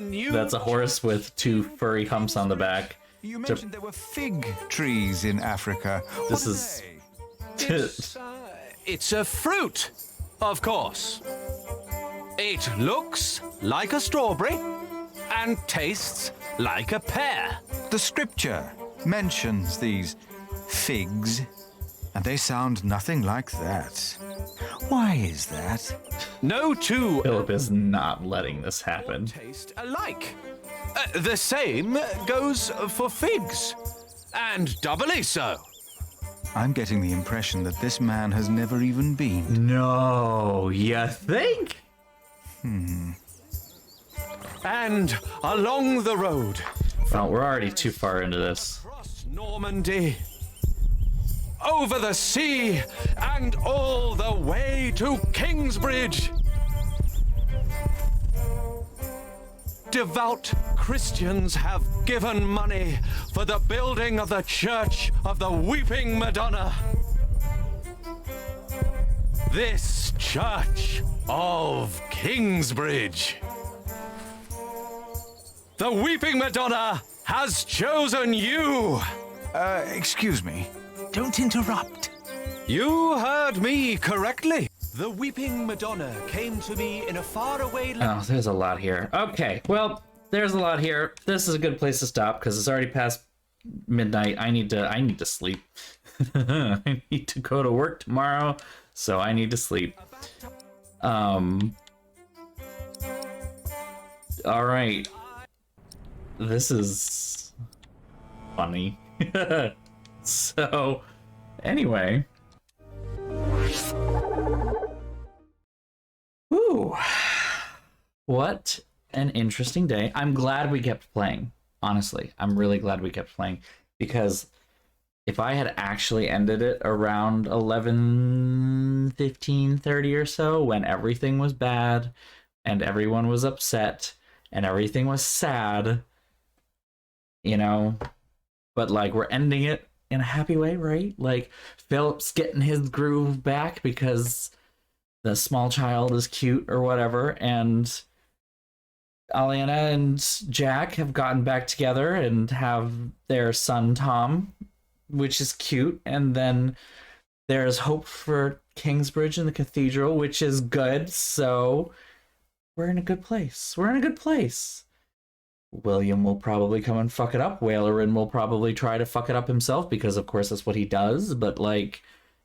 That's a horse with two furry humps on the back. You mentioned there were fig trees in Africa. This is. It's a fruit, of course. It looks like a strawberry and tastes like a pear. The scripture mentions these figs, and they sound nothing like that. Why is that? No two Philip is not letting this happen. Taste alike. The same goes for figs, and doubly so. I'm getting the impression that this man has never even been. No, you think? And along the road. Well, we're already too far into this. Across Normandy, over the sea, and all the way to Kingsbridge. Devout Christians have given money for the building of the Church of the Weeping Madonna. This Church of Kingsbridge. The Weeping Madonna has chosen you. Excuse me. Don't interrupt. You heard me correctly. The Weeping Madonna came to me in a faraway land. Oh, there's a lot here. Okay, well, there's a lot here. This is a good place to stop because it's already past midnight. I need to sleep. I need to go to work tomorrow, so I need to sleep. All right. This is funny. So, anyway. Whew. What an interesting day. I'm glad we kept playing. Honestly, I'm really glad we kept playing because if I had actually ended it around 11:15:30 or so when everything was bad and everyone was upset and everything was sad, you know, but like we're ending it in a happy way, right? Like Philip's getting his groove back because the small child is cute or whatever, and Aliana and Jack have gotten back together and have their son Tom, which is cute, and then there's hope for Kingsbridge and the cathedral, which is good, so we're in a good place. We're in a good place. William will probably come and fuck it up. Wailerin will probably try to fuck it up himself because, of course, that's what he does. But, like,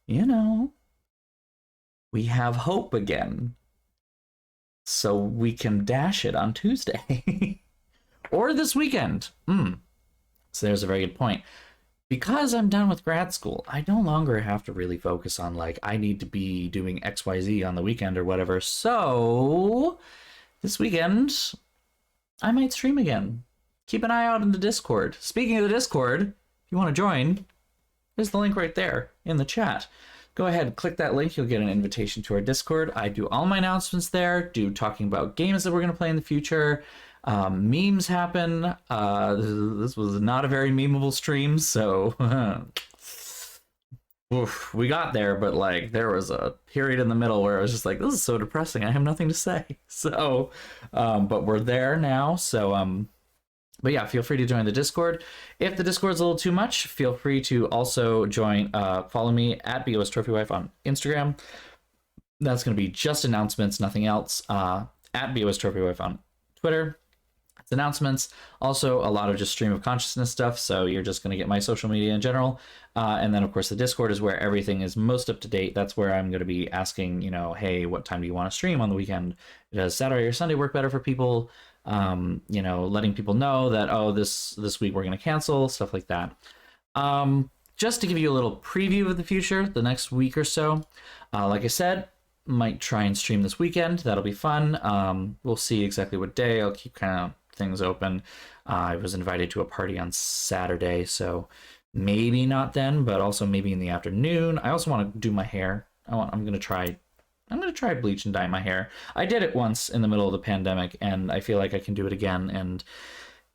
you know, we have hope again. So we can dash it on Tuesday. Or this weekend. So there's a very good point. Because I'm done with grad school, I no longer have to really focus on, like, I need to be doing XYZ on the weekend or whatever. So this weekend, I might stream again. Keep an eye out in the Discord. Speaking of the Discord, if you want to join, there's the link right there in the chat. Go ahead, click that link. You'll get an invitation to our Discord. I do all my announcements there, talking about games that we're going to play in the future. Memes happen. This was not a very memeable stream, so oof, we got there, but like there was a period in the middle where I was just like, this is so depressing. I have nothing to say. So, but we're there now. So, but yeah, feel free to join the Discord. If the Discord's a little too much, feel free to also join, follow me at BOSTrophyWife on Instagram. That's going to be just announcements, nothing else. At BOSTrophyWife on Twitter. It's announcements. Also, a lot of just stream of consciousness stuff. So you're just going to get my social media in general. And then, of course, the Discord is where everything is most up to date. That's where I'm going to be asking, you know, hey, what time do you want to stream on the weekend? Does Saturday or Sunday work better for people? You know, letting people know that, oh, this week we're going to cancel, stuff like that. Just to give you a little preview of the future, the next week or so, like I said, might try and stream this weekend. That'll be fun. We'll see exactly what day. I'll keep kind of things open. I was invited to a party on Saturday, so maybe not then, but also maybe in the afternoon. I also want to do my hair. I'm gonna try bleach and dye my hair. I did it once in the middle of the pandemic, and I feel like I can do it again, and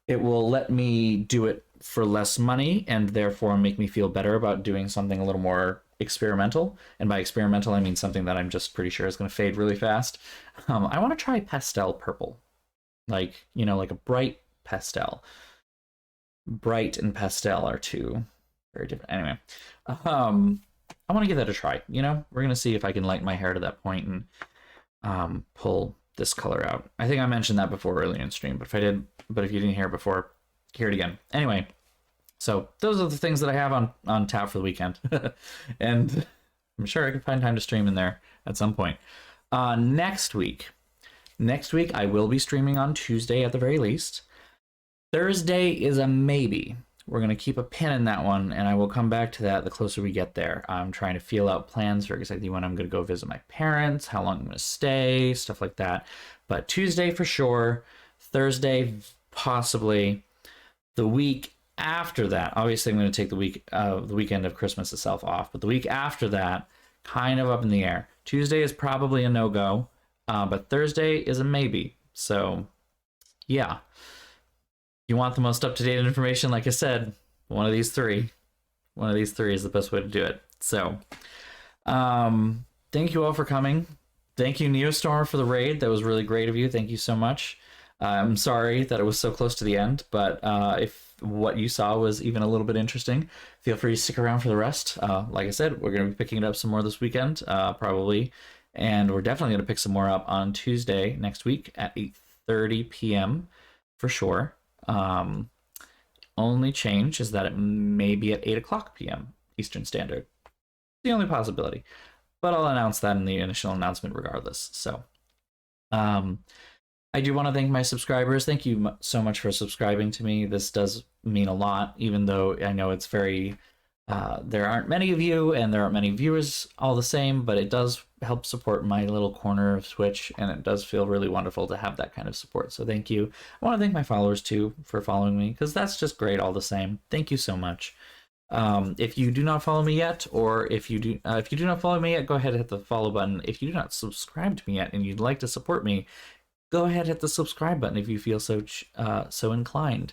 it will let me do it for less money and therefore make me feel better about doing something a little more experimental. And by experimental, I mean something that I'm just pretty sure is going to fade really fast. I want to try pastel purple, like, you know, like a bright pastel. Bright and pastel are two very different. Anyway, I want to give that a try. You know, we're going to see if I can lighten my hair to that point and pull this color out. I think I mentioned that before earlier in stream, but if you didn't hear it before, hear it again. Anyway, so those are the things that I have on tap for the weekend. And I'm sure I can find time to stream in there at some point. Next week I will be streaming on Tuesday at the very least. Thursday is a maybe. We're going to keep a pin in that one, and I will come back to that the closer we get there. I'm trying to feel out plans for exactly when I'm going to go visit my parents, how long I'm going to stay, stuff like that. But Tuesday for sure, Thursday possibly. The week after that, obviously I'm going to take the weekend of Christmas itself off, but the week after that, kind of up in the air. Tuesday is probably a no-go, but Thursday is a maybe. So, yeah. You want the most up-to-date information, like I said, one of these three is the best way to do it. So, thank you all for coming. Thank you, Neostorm, for the raid. That was really great of you. Thank you so much. I'm sorry that it was so close to the end, but if what you saw was even a little bit interesting, feel free to stick around for the rest. Like I said, we're going to be picking it up some more this weekend, probably, and we're definitely going to pick some more up on Tuesday next week at 8:30 p.m. for sure. Only change is that it may be at 8 o'clock p.m. Eastern Standard. The only possibility, but I'll announce that in the initial announcement regardless. So, I do want to thank my subscribers. Thank you so much for subscribing to me. This does mean a lot, even though I know it's very, there aren't many of you and there aren't many viewers all the same, but it does help support my little corner of Twitch, and it does feel really wonderful to have that kind of support. So thank you. I want to thank my followers too for following me, because that's just great all the same. Thank you so much. If you do not follow me yet, or if you do not follow me yet, go ahead and hit the follow button. If you do not subscribe to me yet and you'd like to support me, go ahead and hit the subscribe button if you feel so inclined.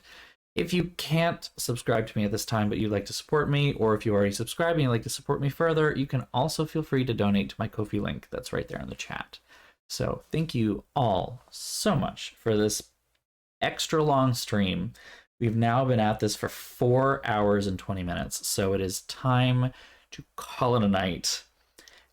If you can't subscribe to me at this time, but you'd like to support me, or if you already subscribed and you'd like to support me further, you can also feel free to donate to my Ko-fi link that's right there in the chat. So thank you all so much for this extra long stream. We've now been at this for 4 hours and 20 minutes, so it is time to call it a night.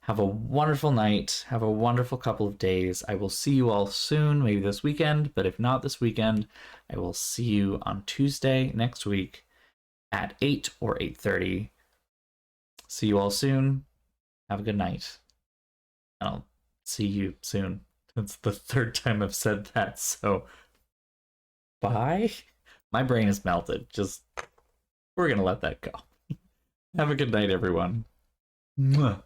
Have a wonderful night. Have a wonderful couple of days. I will see you all soon, maybe this weekend, but if not this weekend, I will see you on Tuesday next week at 8 or 8:30. See you all soon. Have a good night. I'll see you soon. That's the third time I've said that, so bye. My brain is melted. We're gonna let that go. Have a good night, everyone. Mwah.